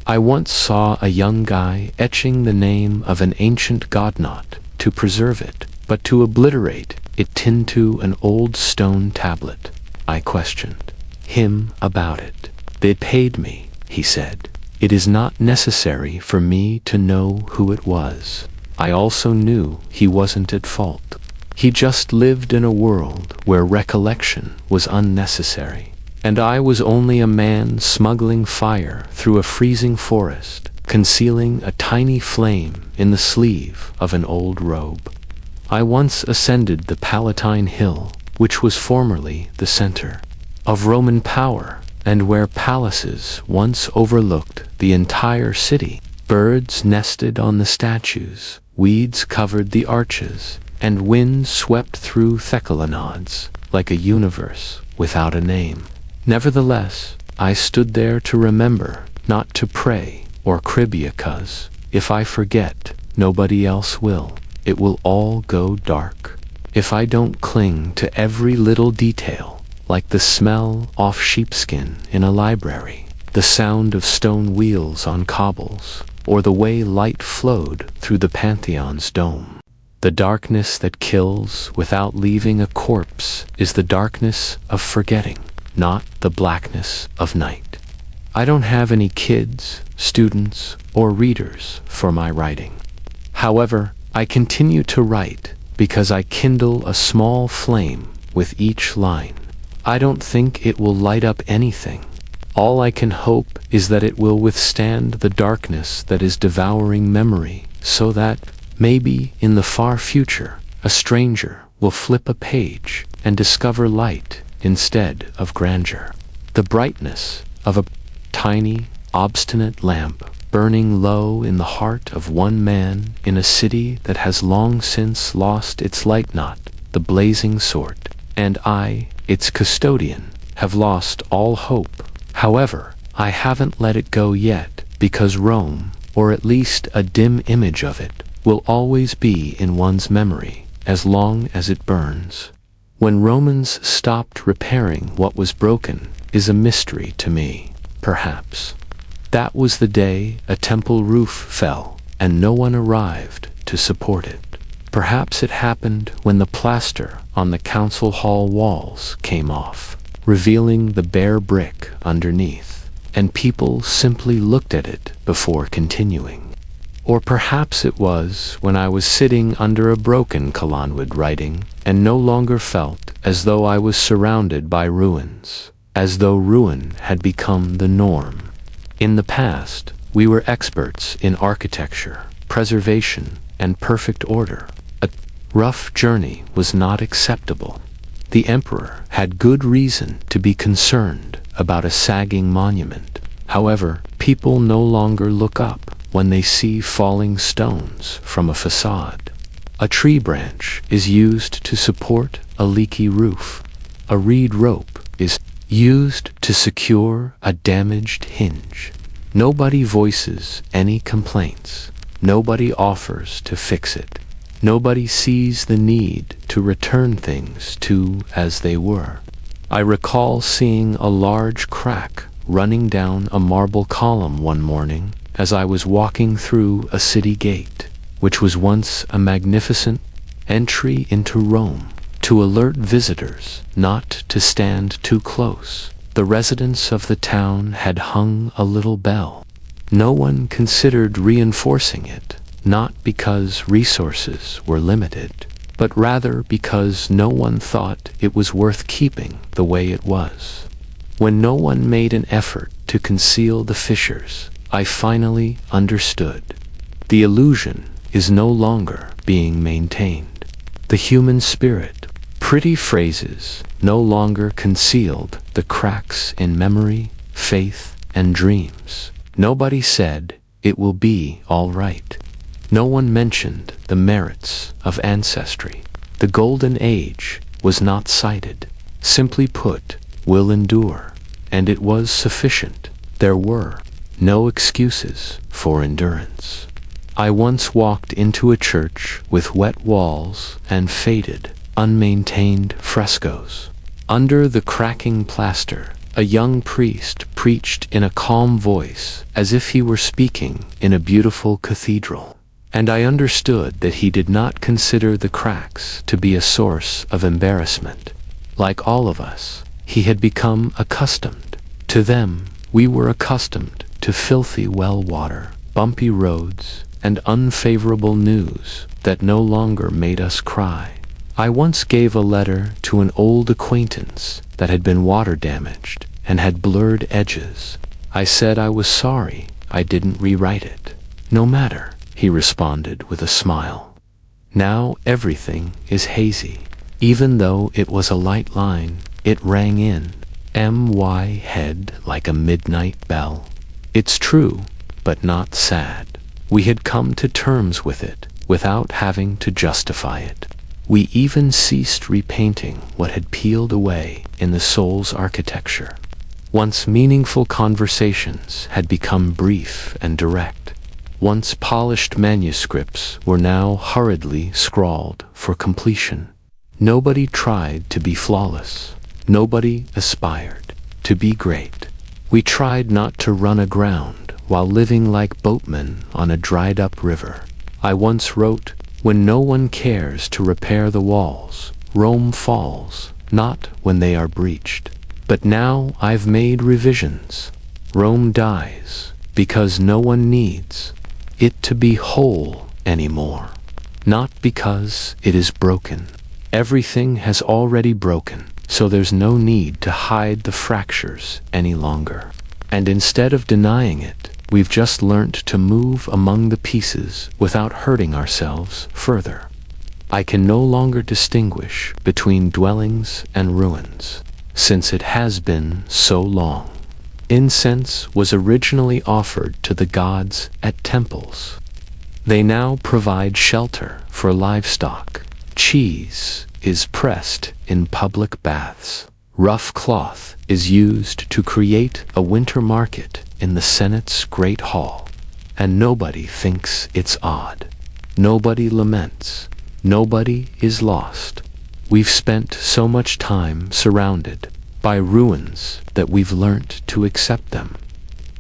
I once saw a young guy etching the name of an ancient god not to preserve it, but to obliterate it into an old stone tablet. I questioned him about it. "They paid me," he said. "It is not necessary for me to know who it was." I also knew he wasn't at fault. He just lived in a world where recollection was unnecessary. And I was only a man smuggling fire through a freezing forest, concealing a tiny flame in the sleeve of an old robe. I once ascended the Palatine Hill, which was formerly the center of Roman power, and where palaces once overlooked the entire city. Birds nested on the statues, weeds covered the arches, and wind swept through thecolanods like a universe without a name. Nevertheless, I stood there to remember, not to pray or cribia, 'cause if I forget, nobody else will. It will all go dark if I don't cling to every little detail, like the smell of sheepskin in a library, the sound of stone wheels on cobbles, or the way light flowed through the Pantheon's dome. The darkness that kills without leaving a corpse is the darkness of forgetting, not the blackness of night. I don't have any kids, students, or readers for my writing. However, I continue to write because I kindle a small flame with each line. I don't think it will light up anything. All I can hope is that it will withstand the darkness that is devouring memory, so that, maybe in the far future, a stranger will flip a page and discover light instead of grandeur. The brightness of a tiny, obstinate lamp burning low in the heart of one man in a city that has long since lost its light, not the blazing sort, and I, its custodian, have lost all hope. However, I haven't let it go yet, because Rome, or at least a dim image of it, will always be in one's memory as long as it burns. When Romans stopped repairing what was broken is a mystery to me, perhaps. That was the day a temple roof fell and no one arrived to support it. Perhaps it happened when the plaster on the council hall walls came off, revealing the bare brick underneath, and people simply looked at it before continuing. Or perhaps it was when I was sitting under a broken colonnade writing and no longer felt as though I was surrounded by ruins, as though ruin had become the norm. In the past, we were experts in architecture, preservation, and perfect order. A rough journey was not acceptable. The emperor had good reason to be concerned about a sagging monument. However, people no longer look up when they see falling stones from a facade. A tree branch is used to support a leaky roof. A reed rope is used to secure a damaged hinge. Nobody voices any complaints. Nobody offers to fix it. Nobody sees the need to return things to as they were. I recall seeing a large crack running down a marble column one morning as I was walking through a city gate, which was once a magnificent entry into Rome, to alert visitors not to stand too close. The residents of the town had hung a little bell. No one considered reinforcing it, not because resources were limited, but rather because no one thought it was worth keeping the way it was. When no one made an effort to conceal the fissures, I finally understood. The illusion is no longer being maintained. The human spirit, pretty phrases, no longer concealed the cracks in memory, faith, and dreams. Nobody said, "It will be all right." No one mentioned the merits of ancestry. The golden age was not cited. Simply put, will endure. And it was sufficient. There were no excuses for endurance. I once walked into a church with wet walls and faded, unmaintained frescoes. Under the cracking plaster, a young priest preached in a calm voice, as if he were speaking in a beautiful cathedral. And I understood that he did not consider the cracks to be a source of embarrassment. Like all of us, he had become accustomed to them. We were accustomed to filthy well water, bumpy roads, and unfavorable news that no longer made us cry. I once gave a letter to an old acquaintance that had been water damaged and had blurred edges. I said I was sorry I didn't rewrite it. "No matter," he responded with a smile. Now everything is hazy. Even though it was a light line, it rang in my head like a midnight bell. It's true, but not sad. We had come to terms with it, without having to justify it. We even ceased repainting what had peeled away in the soul's architecture. Once meaningful conversations had become brief and direct. Once polished manuscripts were now hurriedly scrawled for completion. Nobody tried to be flawless. Nobody aspired to be great. We tried not to run aground while living like boatmen on a dried-up river. I once wrote, "When no one cares to repair the walls, Rome falls, not when they are breached." But now I've made revisions. Rome dies because no one needs it to be whole anymore. Not because it is broken. Everything has already broken, so there's no need to hide the fractures any longer. And instead of denying it, we've just learnt to move among the pieces without hurting ourselves further. I can no longer distinguish between dwellings and ruins, since it has been so long. Incense was originally offered to the gods at temples. They now provide shelter for livestock. Cheese is pressed in public baths. Rough cloth is used to create a winter market in the Senate's Great Hall. And nobody thinks it's odd. Nobody laments. Nobody is lost. We've spent so much time surrounded by ruins that we've learnt to accept them.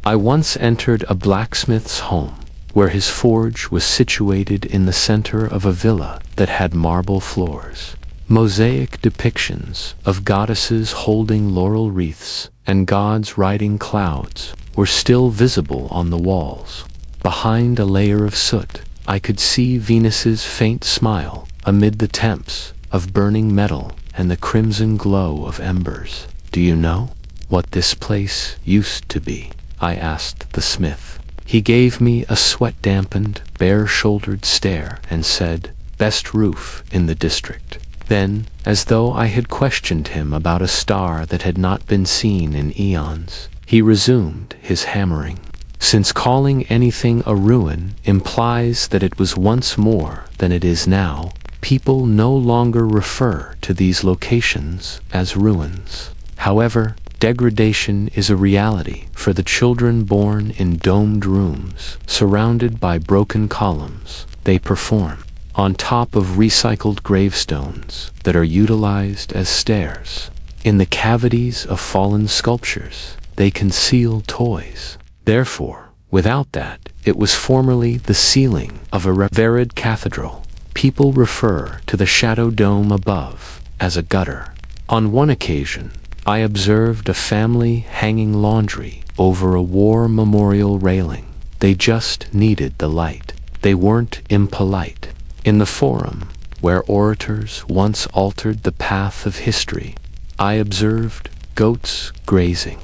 I once entered a blacksmith's home, where his forge was situated in the center of a villa that had marble floors. Mosaic depictions of goddesses holding laurel wreaths and gods riding clouds were still visible on the walls. Behind a layer of soot, I could see Venus's faint smile amid the temps of burning metal and the crimson glow of embers. "Do you know what this place used to be?" I asked the smith. He gave me a sweat-dampened, bare-shouldered stare and said, "Best roof in the district." Then, as though I had questioned him about a star that had not been seen in eons, he resumed his hammering. Since calling anything a ruin implies that it was once more than it is now, people no longer refer to these locations as ruins. However, degradation is a reality for the children born in domed rooms, surrounded by broken columns. They perform on top of recycled gravestones that are utilized as stairs. In the cavities of fallen sculptures, they conceal toys. Therefore, without that, it was formerly the ceiling of a revered cathedral. People refer to the shadow dome above as a gutter. On one occasion, I observed a family hanging laundry over a war memorial railing. They just needed the light. They weren't impolite. In the forum, where orators once altered the path of history, I observed goats grazing.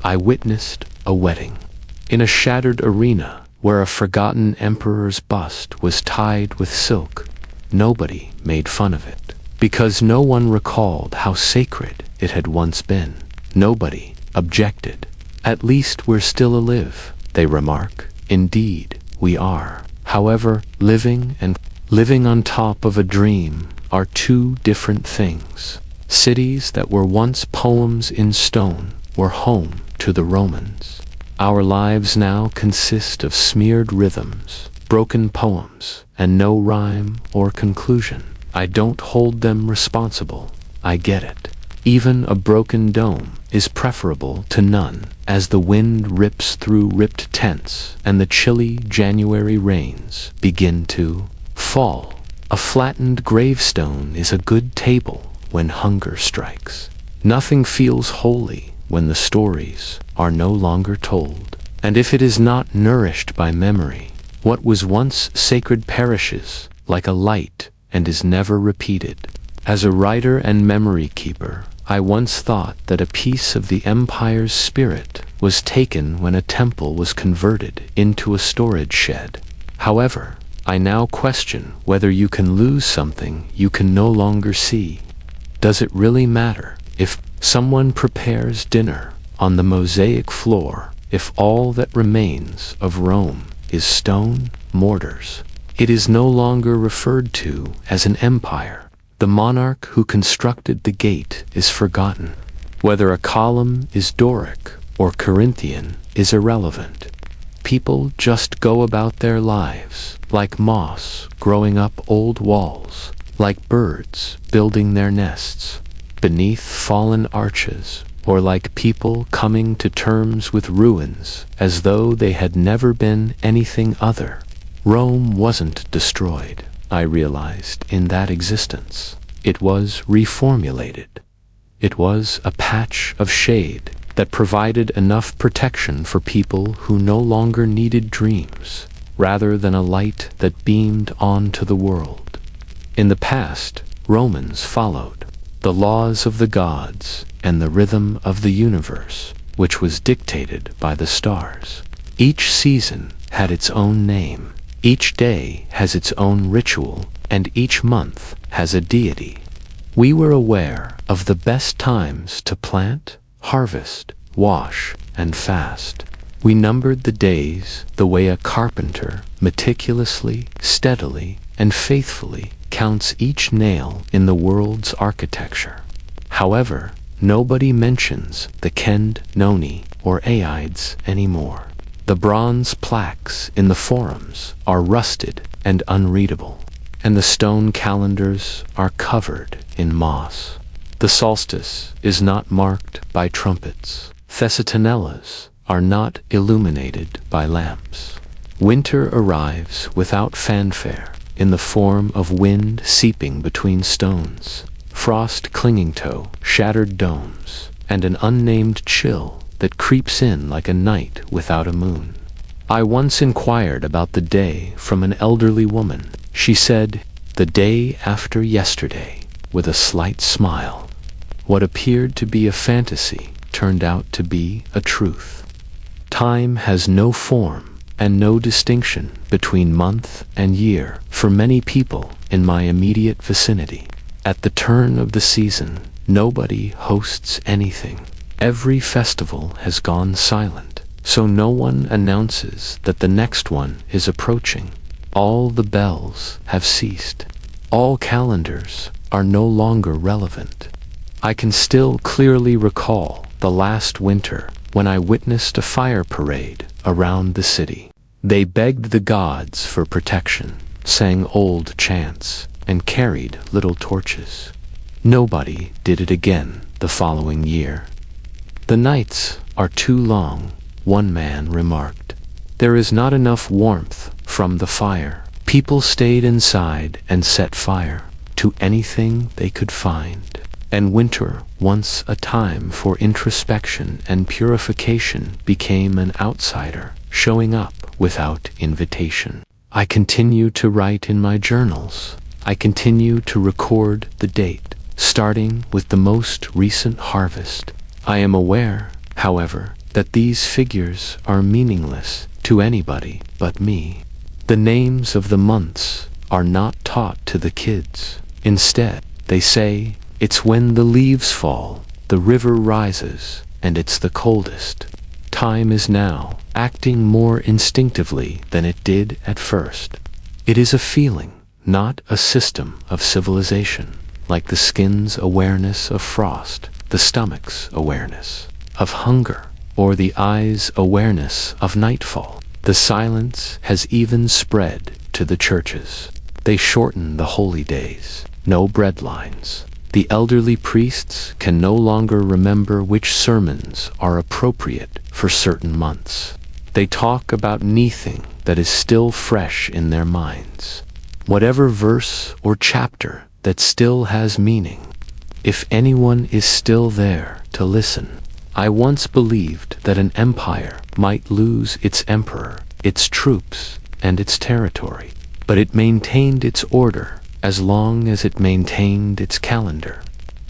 I witnessed a wedding. In a shattered arena, where a forgotten emperor's bust was tied with silk, nobody made fun of it, because no one recalled how sacred it had once been. Nobody objected. "At least we're still alive," they remark. Indeed, we are. However, living and living on top of a dream are two different things. Cities that were once poems in stone were home to the Romans. Our lives now consist of smeared rhythms, broken poems, and no rhyme or conclusion. I don't hold them responsible. I get it. Even a broken dome is preferable to none, as the wind rips through ripped tents and the chilly January rains begin to fall. A flattened gravestone is a good table when hunger strikes. Nothing feels holy when the stories are no longer told. And if it is not nourished by memory, what was once sacred perishes like a light and is never repeated. As a writer and memory keeper, I once thought that a piece of the empire's spirit was taken when a temple was converted into a storage shed. However, I now question whether you can lose something you can no longer see. Does it really matter if someone prepares dinner on the mosaic floor, if all that remains of Rome is stone, mortars? It is no longer referred to as an empire. The monarch who constructed the gate is forgotten. Whether a column is Doric or Corinthian is irrelevant. People just go about their lives like moss growing up old walls, like birds building their nests beneath fallen arches, or like people coming to terms with ruins as though they had never been anything other. Rome wasn't destroyed, I realized, in that existence. It was reformulated. It was a patch of shade that provided enough protection for people who no longer needed dreams, rather than a light that beamed onto the world. In the past, Romans followed the laws of the gods and the rhythm of the universe, which was dictated by the stars. Each season had its own name, each day has its own ritual, and each month has a deity. We were aware of the best times to plant, harvest, wash, and fast. We numbered the days the way a carpenter meticulously, steadily, and faithfully counts each nail in the world's architecture. However, nobody mentions the Kend, Noni, or Aides anymore. The bronze plaques in the forums are rusted and unreadable, and the stone calendars are covered in moss. The solstice is not marked by trumpets. Thessatonellas are not illuminated by lamps. Winter arrives without fanfare, in the form of wind seeping between stones, frost clinging to shattered domes, and an unnamed chill that creeps in like a night without a moon. I once inquired about the day from an elderly woman. She said, "The day after yesterday," with a slight smile. What appeared to be a fantasy turned out to be a truth. Time has no form and no distinction between month and year for many people in my immediate vicinity. At the turn of the season, nobody hosts anything. Every festival has gone silent, so no one announces that the next one is approaching. All the bells have ceased. All calendars are no longer relevant. I can still clearly recall the last winter when I witnessed a fire parade around the city. They begged the gods for protection, sang old chants, and carried little torches. Nobody did it again the following year. "The nights are too long," one man remarked. "There is not enough warmth from the fire." People stayed inside and set fire to anything they could find. And winter, once a time for introspection and purification, became an outsider, showing up without invitation. I continue to write in my journals. I continue to record the date, starting with the most recent harvest. I am aware, however, that these figures are meaningless to anybody but me. The names of the months are not taught to the kids. Instead, they say, "It's when the leaves fall, the river rises, and it's the coldest." Time is now acting more instinctively than it did at first. It is a feeling, not a system of civilization, like the skin's awareness of frost, the stomach's awareness of hunger, or the eye's awareness of nightfall. The silence has even spread to the churches. They shorten the holy days. No bread lines. The elderly priests can no longer remember which sermons are appropriate for certain months. They talk about anything that is still fresh in their minds. Whatever verse or chapter that still has meaning. If anyone is still there to listen. I once believed that an empire might lose its emperor, its troops, and its territory, but it maintained its order as long as it maintained its calendar.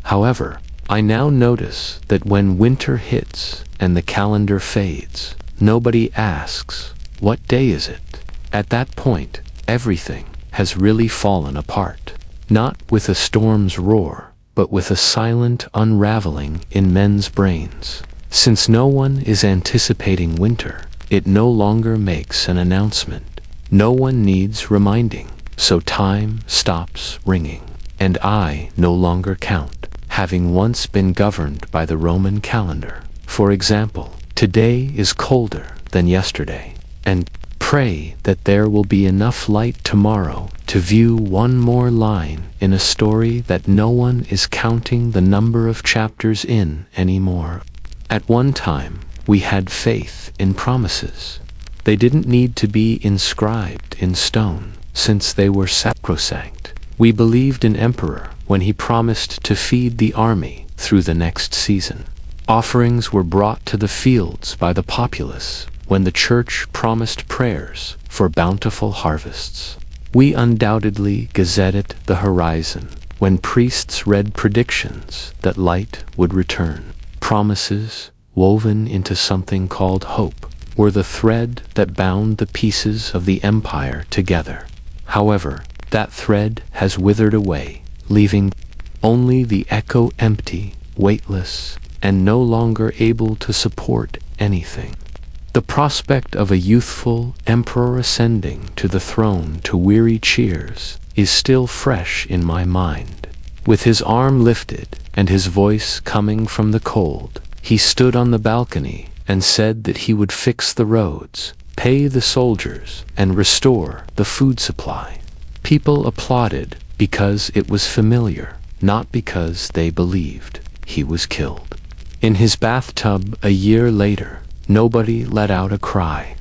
However, I now notice that when winter hits and the calendar fades, nobody asks, "What day is it?" At that point, everything has really fallen apart. Not with a storm's roar, but with a silent unraveling in men's brains. Since no one is anticipating winter, it no longer makes an announcement. No one needs reminding, so time stops ringing. And I no longer count, having once been governed by the Roman calendar. For example, today is colder than yesterday, and pray that there will be enough light tomorrow to view one more line in a story that no one is counting the number of chapters in anymore. At one time, we had faith in promises. They didn't need to be inscribed in stone, since they were sacrosanct. We believed in Emperor when he promised to feed the army through the next season. Offerings were brought to the fields by the populace when the church promised prayers for bountiful harvests. We undoubtedly gazetted the horizon when priests read predictions that light would return. Promises, woven into something called hope, were the thread that bound the pieces of the empire together. However, that thread has withered away, leaving only the echo empty, weightless, and no longer able to support anything. The prospect of a youthful emperor ascending to the throne to weary cheers is still fresh in my mind. With his arm lifted and his voice coming from the cold, he stood on the balcony and said that he would fix the roads, pay the soldiers, and restore the food supply. People applauded because it was familiar, not because they believed he was killed. In his bathtub a year later, nobody let out a cry.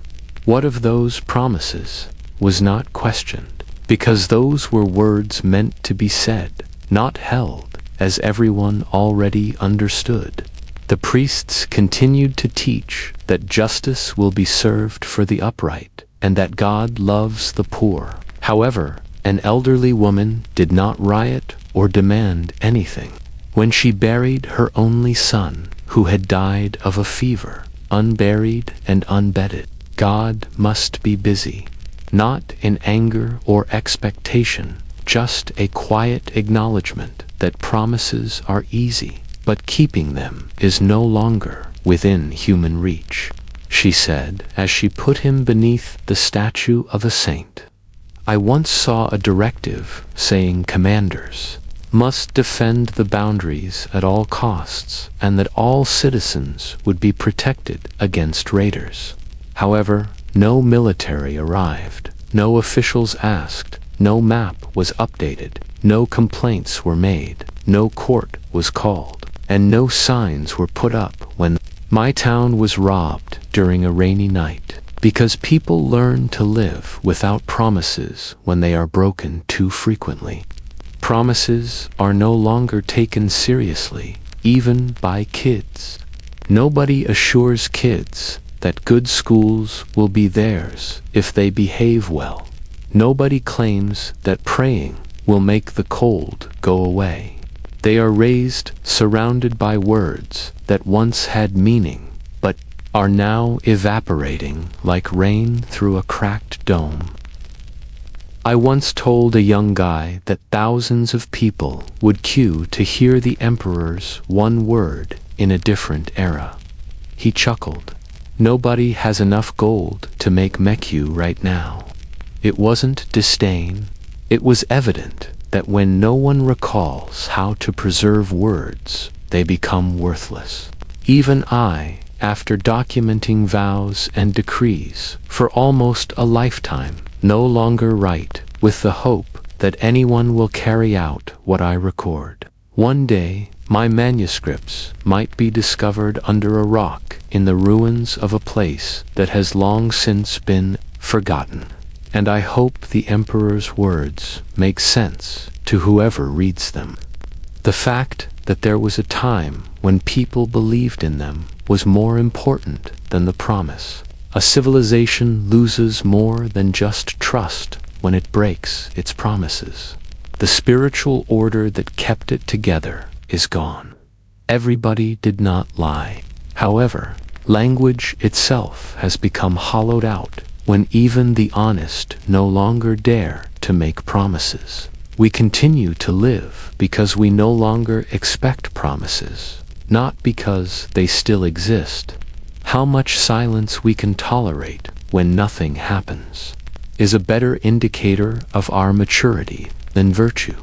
What of those promises was not questioned, because those were words meant to be said, not held, as everyone already understood. The priests continued to teach that justice will be served for the upright, and that God loves the poor. However, an elderly woman did not riot or demand anything. When she buried her only son, who had died of a fever, unburied and unbedded, God must be busy, not in anger or expectation, just a quiet acknowledgement that promises are easy, but keeping them is no longer within human reach, she said as she put him beneath the statue of a saint. I once saw a directive saying commanders must defend the boundaries at all costs, and that all citizens would be protected against raiders. However, no military arrived, no officials asked, no map was updated, no complaints were made, no court was called, and no signs were put up when my town was robbed during a rainy night, because people learn to live without promises when they are broken too frequently. Promises are no longer taken seriously, even by kids. Nobody assures kids that good schools will be theirs if they behave well. Nobody claims that praying will make the cold go away. They are raised surrounded by words that once had meaning, but are now evaporating like rain through a cracked dome. I once told a young guy that thousands of people would queue to hear the emperor's one word in a different era. He chuckled. Nobody has enough gold to make Mekyu right now. It wasn't disdain. It was evident that when no one recalls how to preserve words, they become worthless. Even I, after documenting vows and decrees for almost a lifetime, no longer write with the hope that anyone will carry out what I record. One day, my manuscripts might be discovered under a rock in the ruins of a place that has long since been forgotten. And I hope the emperor's words make sense to whoever reads them. The fact that there was a time when people believed in them was more important than the promise. A civilization loses more than just trust when it breaks its promises. The spiritual order that kept it together is gone. Everybody did not lie. However, language itself has become hollowed out when even the honest no longer dare to make promises. We continue to live because we no longer expect promises, not because they still exist. How much silence we can tolerate when nothing happens is a better indicator of our maturity than virtue.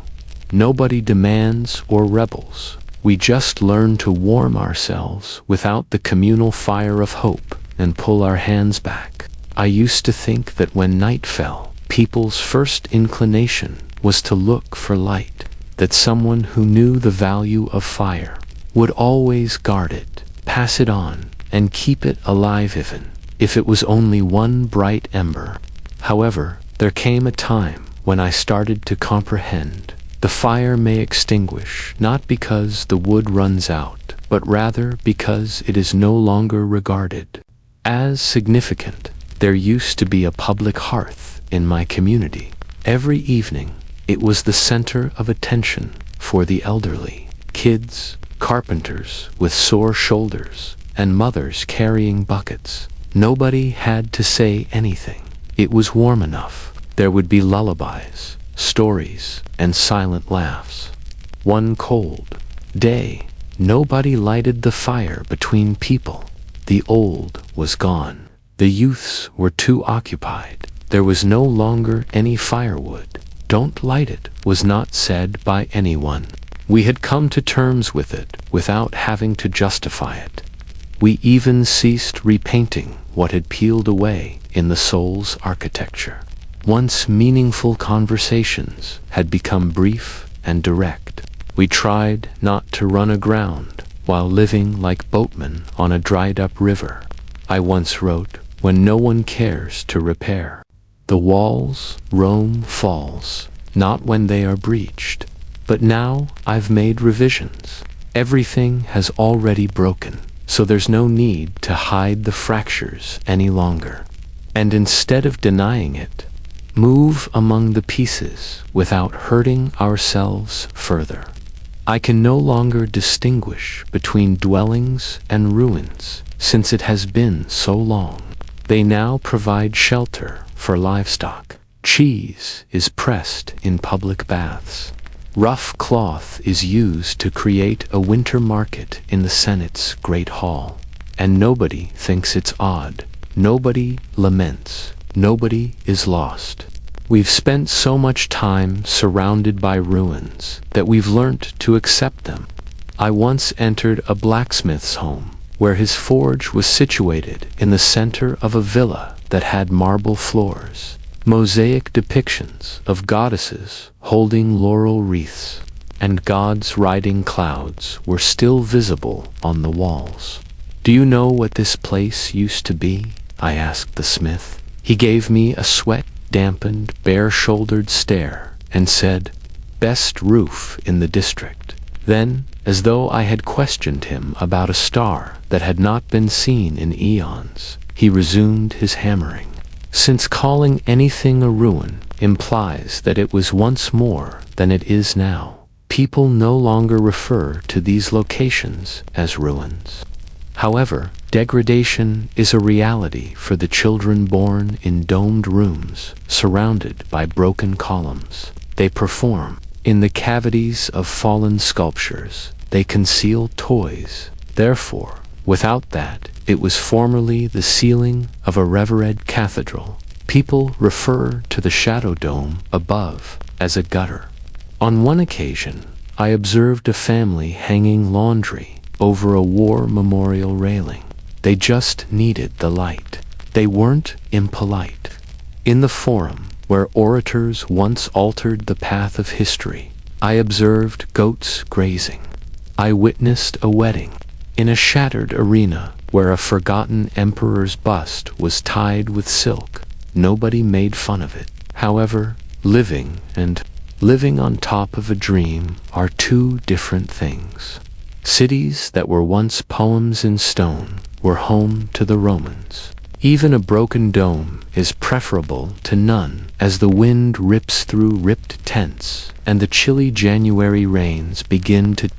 Nobody demands or rebels. We just learn to warm ourselves without the communal fire of hope and pull our hands back. I used to think that when night fell, people's first inclination was to look for light, that someone who knew the value of fire would always guard it, pass it on, and keep it alive even if it was only one bright ember. However, there came a time when I started to comprehend. The fire may extinguish, not because the wood runs out, but rather because it is no longer regarded as significant. There used to be a public hearth in my community. Every evening, it was the center of attention for the elderly, kids, carpenters with sore shoulders, and mothers carrying buckets. Nobody had to say anything. It was warm enough. There would be lullabies, stories, and silent laughs. One cold day, nobody lighted the fire between people. The old was gone. The youths were too occupied. There was no longer any firewood. Don't light it was not said by anyone. We had come to terms with it without having to justify it. We even ceased repainting what had peeled away in the soul's architecture. Once meaningful conversations had become brief and direct. We tried not to run aground while living like boatmen on a dried-up river. I once wrote, when no one cares to repair. The walls Rome falls, not when they are breached. But now I've made revisions. Everything has already broken, so there's no need to hide the fractures any longer. And instead of denying it, move among the pieces without hurting ourselves further. I can no longer distinguish between dwellings and ruins, since it has been so long. They now provide shelter for livestock. Cheese is pressed in public baths. Rough cloth is used to create a winter market in the Senate's Great Hall. And nobody thinks it's odd. Nobody laments. Nobody is lost. We've spent so much time surrounded by ruins that we've learnt to accept them. I once entered a blacksmith's home, where his forge was situated in the center of a villa that had marble floors. Mosaic depictions of goddesses holding laurel wreaths, and gods riding clouds were still visible on the walls. "Do you know what this place used to be?" I asked the smith. He gave me a sweat-dampened, bare-shouldered stare and said, "Best roof in the district." Then, as though I had questioned him about a star that had not been seen in eons, he resumed his hammering. Since calling anything a ruin implies that it was once more than it is now, people no longer refer to these locations as ruins. However, degradation is a reality for the children born in domed rooms surrounded by broken columns. They perform. In the cavities of fallen sculptures, they conceal toys. Therefore, without that, it was formerly the ceiling of a revered cathedral. People refer to the shadow dome above as a gutter. On one occasion, I observed a family hanging laundry over a war memorial railing. They just needed the light. They weren't impolite. In the forum, where orators once altered the path of history, I observed goats grazing. I witnessed a wedding. In a shattered arena, where a forgotten emperor's bust was tied with silk, nobody made fun of it. However, living and living on top of a dream are two different things. Cities that were once poems in stone were home to the Romans. Even a broken dome is preferable to none, as the wind rips through ripped tents, and the chilly January rains begin to.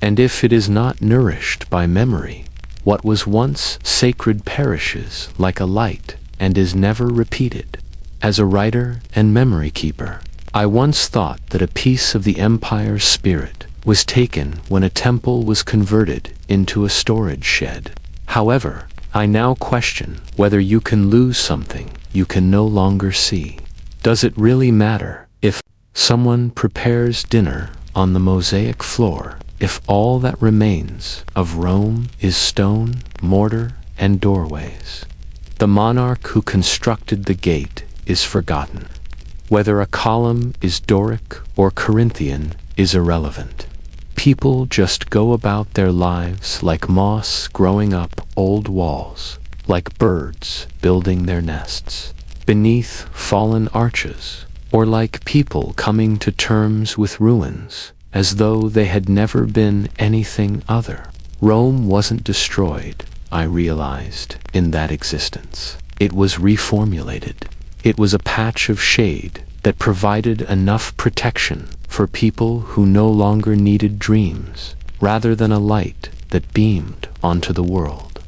And if it is not nourished by memory, what was once sacred perishes like a light and is never repeated. As a writer and memory keeper, I once thought that a piece of the empire's spirit was taken when a temple was converted into a storage shed. However, I now question whether you can lose something you can no longer see. Does it really matter if someone prepares dinner on the mosaic floor, if all that remains of Rome is stone, mortar, and doorways? The monarch who constructed the gate is forgotten. Whether a column is Doric or Corinthian is irrelevant. People just go about their lives like moss growing up old walls, like birds building their nests beneath fallen arches, or like people coming to terms with ruins as though they had never been anything other. Rome wasn't destroyed, I realized, in that existence. It was reformulated. It was a patch of shade that provided enough protection for people who no longer needed dreams, rather than a light that beamed onto the world.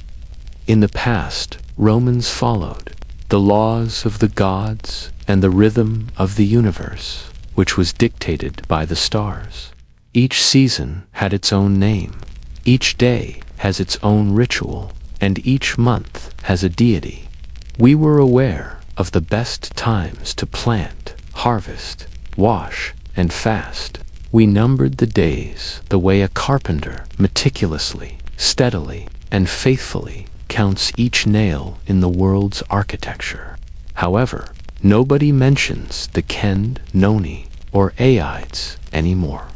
In the past, Romans followed the laws of the gods and the rhythm of the universe, which was dictated by the stars. Each season had its own name, each day has its own ritual, and each month has a deity. We were aware of the best times to plant, harvest, wash, and fast. We numbered the days the way a carpenter meticulously, steadily, and faithfully counts each nail in the world's architecture. However, nobody mentions the Kend, Noni, or Aides anymore.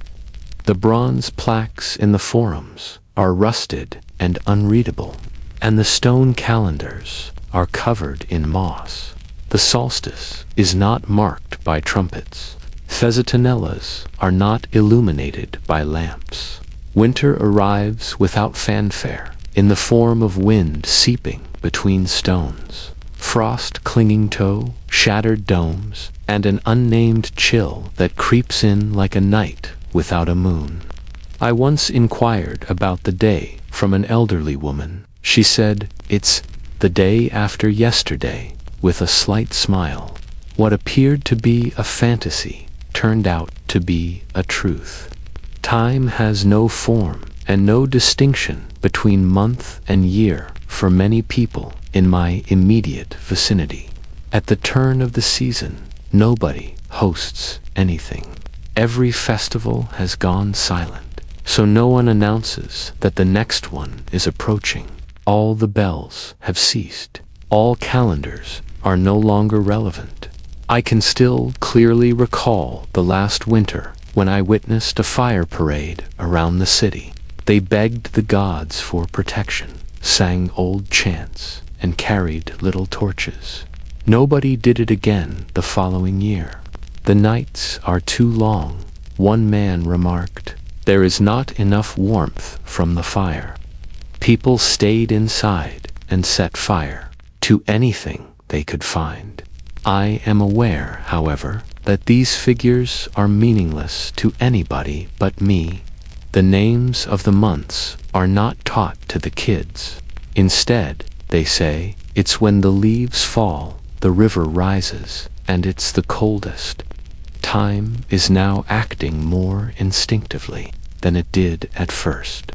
The bronze plaques in the forums are rusted and unreadable, and the stone calendars are covered in moss. The solstice is not marked by trumpets. Fezzitonellas are not illuminated by lamps. Winter arrives without fanfare, in the form of wind seeping between stones, frost clinging to shattered domes, and an unnamed chill that creeps in like a night without a moon. I once inquired about the day from an elderly woman. She said, "It's the day after yesterday," with a slight smile. What appeared to be a fantasy turned out to be a truth. Time has no form and no distinction between month and year for many people in my immediate vicinity. At the turn of the season, nobody hosts anything. Every festival has gone silent, so no one announces that the next one is approaching. All the bells have ceased. All calendars are no longer relevant. I can still clearly recall the last winter when I witnessed a fire parade around the city. They begged the gods for protection, sang old chants, and carried little torches. Nobody did it again the following year. "The nights are too long," one man remarked. "There is not enough warmth from the fire." People stayed inside and set fire to anything they could find. I am aware, however, that these figures are meaningless to anybody but me. The names of the months are not taught to the kids. Instead, they say, it's when the leaves fall, the river rises, and it's the coldest. Time is now acting more instinctively than it did at first.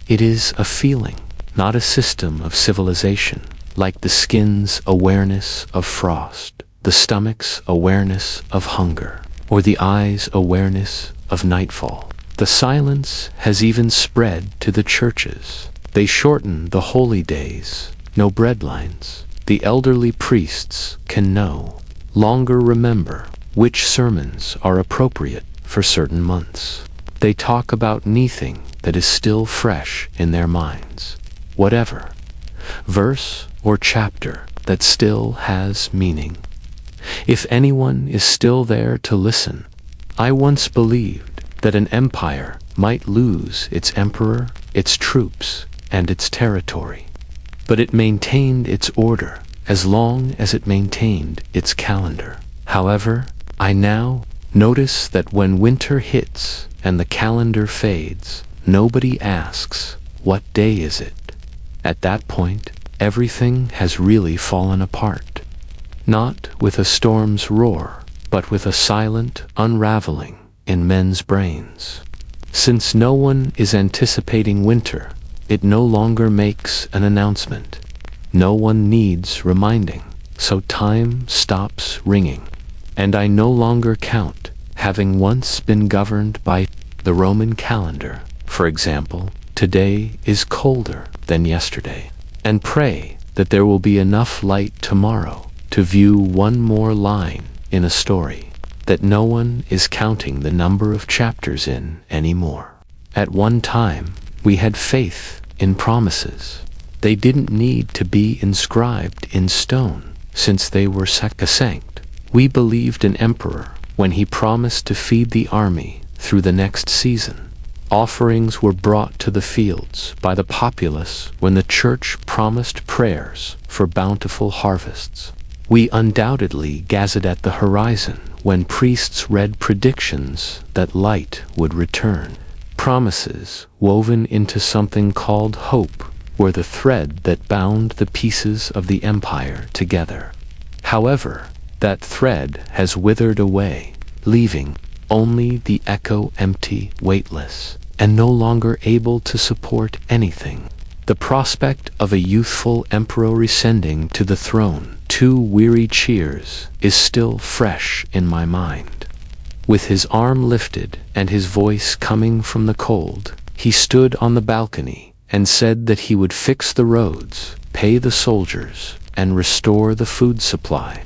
It is a feeling, not a system of civilization, like the skin's awareness of frost, the stomach's awareness of hunger, or the eye's awareness of nightfall. The silence has even spread to the churches. They shorten the holy days, no breadlines. The elderly priests can no longer remember which sermons are appropriate for certain months. They talk about anything that is still fresh in their minds. Whatever, verse or chapter that still has meaning. If anyone is still there to listen, I once believed that an empire might lose its emperor, its troops, and its territory. But it maintained its order as long as it maintained its calendar. However, I now notice that when winter hits and the calendar fades, nobody asks, "What day is it?" At that point, everything has really fallen apart. not with a storm's roar, but with a silent unraveling in men's brains. Since no one is anticipating winter, it no longer makes an announcement. No one needs reminding, so time stops ringing. And I no longer count, having once been governed by the Roman calendar, for example, today is colder than yesterday, and pray that there will be enough light tomorrow to view one more line in a story that no one is counting the number of chapters in anymore. At one time, we had faith in promises. They didn't need to be inscribed in stone, since they were sacrosanct. We believed an emperor when he promised to feed the army through the next season. Offerings were brought to the fields by the populace when the church promised prayers for bountiful harvests. We undoubtedly gazed at the horizon when priests read predictions that light would return. Promises woven into something called hope were the thread that bound the pieces of the empire together. However, that thread has withered away, leaving only the echo empty, weightless, and no longer able to support anything. The prospect of a youthful emperor ascending to the throne, 2 weary cheers, is still fresh in my mind. With his arm lifted and his voice coming from the cold, he stood on the balcony and said that he would fix the roads, pay the soldiers, and restore the food supply.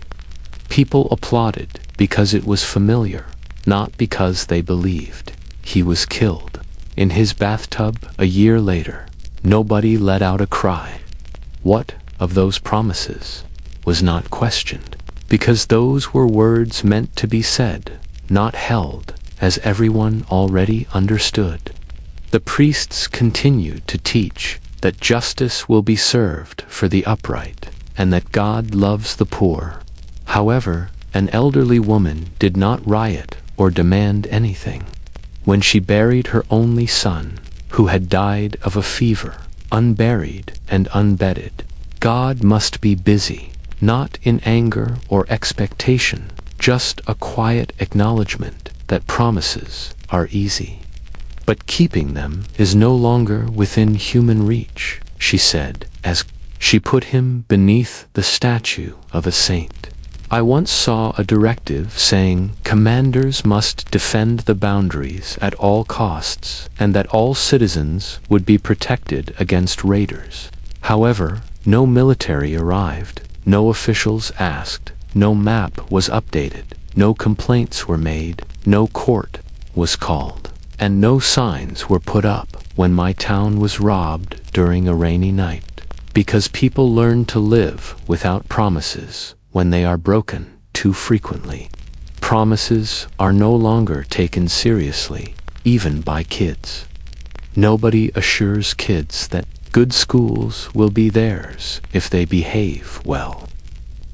People applauded because it was familiar, not because they believed. He was killed. In his bathtub a year later, nobody let out a cry. What of those promises was not questioned, because those were words meant to be said, not held, as everyone already understood. The priests continued to teach that justice will be served for the upright, and that God loves the poor. However, an elderly woman did not riot or demand anything. When she buried her only son, who had died of a fever, unburied and unbedded, God must be busy, not in anger or expectation, just a quiet acknowledgement that promises are easy. But keeping them is no longer within human reach, she said, as she put him beneath the statue of a saint. I once saw a directive saying commanders must defend the boundaries at all costs and that all citizens would be protected against raiders. However, no military arrived, no officials asked, no map was updated, no complaints were made, no court was called, and no signs were put up when my town was robbed during a rainy night, because people learn to live without promises when they are broken too frequently. Promises are no longer taken seriously, even by kids. Nobody assures kids that good schools will be theirs if they behave well.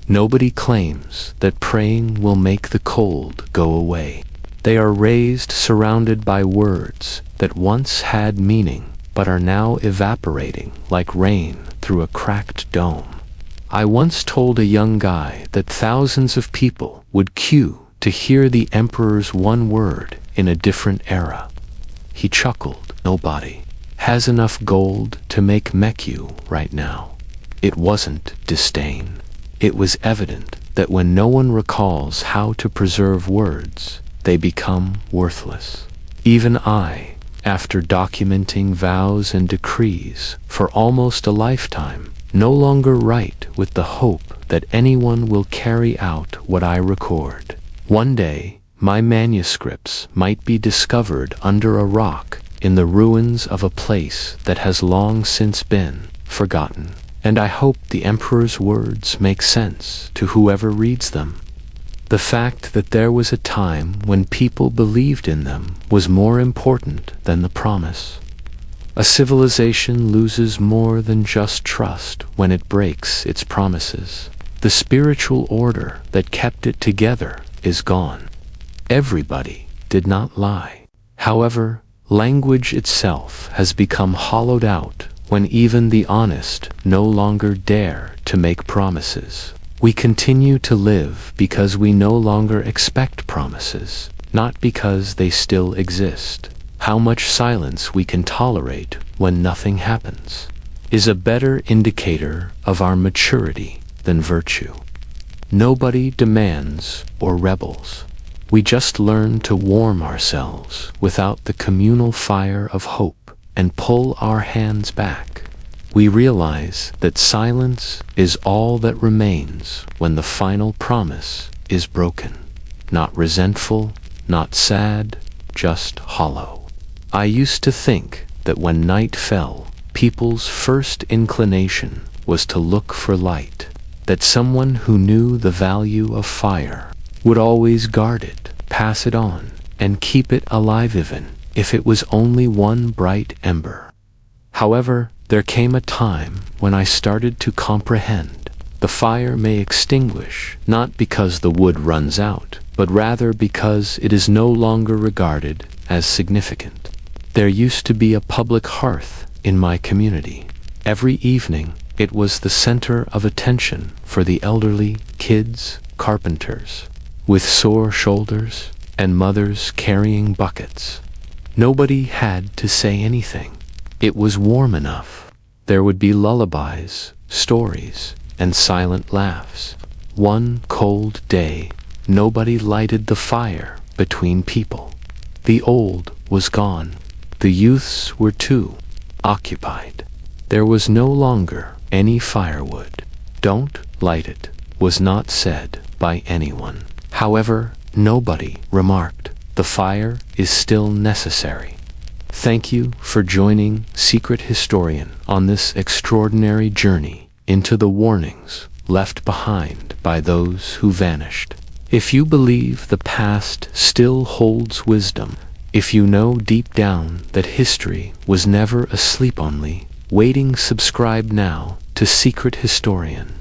Nobody claims that praying will make the cold go away. They are raised surrounded by words that once had meaning but are now evaporating like rain through a cracked dome. I once told a young guy that thousands of people would queue to hear the emperor's one word in a different era. He chuckled. Nobody has enough gold to make Mekyu right now. It wasn't disdain. It was evident that when no one recalls how to preserve words, they become worthless. Even I, after documenting vows and decrees for almost a lifetime, no longer write with the hope that anyone will carry out what I record. One day, my manuscripts might be discovered under a rock in the ruins of a place that has long since been forgotten, and I hope the emperor's words make sense to whoever reads them. The fact that there was a time when people believed in them was more important than the promise. A civilization loses more than just trust when it breaks its promises. The spiritual order that kept it together is gone. Everybody did not lie. However, language itself has become hollowed out when even the honest no longer dare to make promises. We continue to live because we no longer expect promises, not because they still exist. How much silence we can tolerate when nothing happens is a better indicator of our maturity than virtue. Nobody demands or rebels. We just learn to warm ourselves without the communal fire of hope and pull our hands back. We realize that silence is all that remains when the final promise is broken. Not resentful, not sad, just hollow. I used to think that when night fell, people's first inclination was to look for light, that someone who knew the value of fire would always guard it, pass it on, and keep it alive even if it was only one bright ember. However, there came a time when I started to comprehend. The fire may extinguish, not because the wood runs out, but rather because it is no longer regarded as significant. There used to be a public hearth in my community. Every evening, it was the center of attention for the elderly, kids, carpenters, with sore shoulders, and mothers carrying buckets. Nobody had to say anything. It was warm enough. There would be lullabies, stories, and silent laughs. One cold day, nobody lighted the fire between people. The old was gone. The youths were too occupied. There was no longer any firewood. Don't light it was not said by anyone. However, nobody remarked, the fire is still necessary. Thank you for joining Secret Historian on this extraordinary journey into the warnings left behind by those who vanished. If you believe the past still holds wisdom, if you know deep down that history was never asleep only waiting, subscribe now to Secret Historian.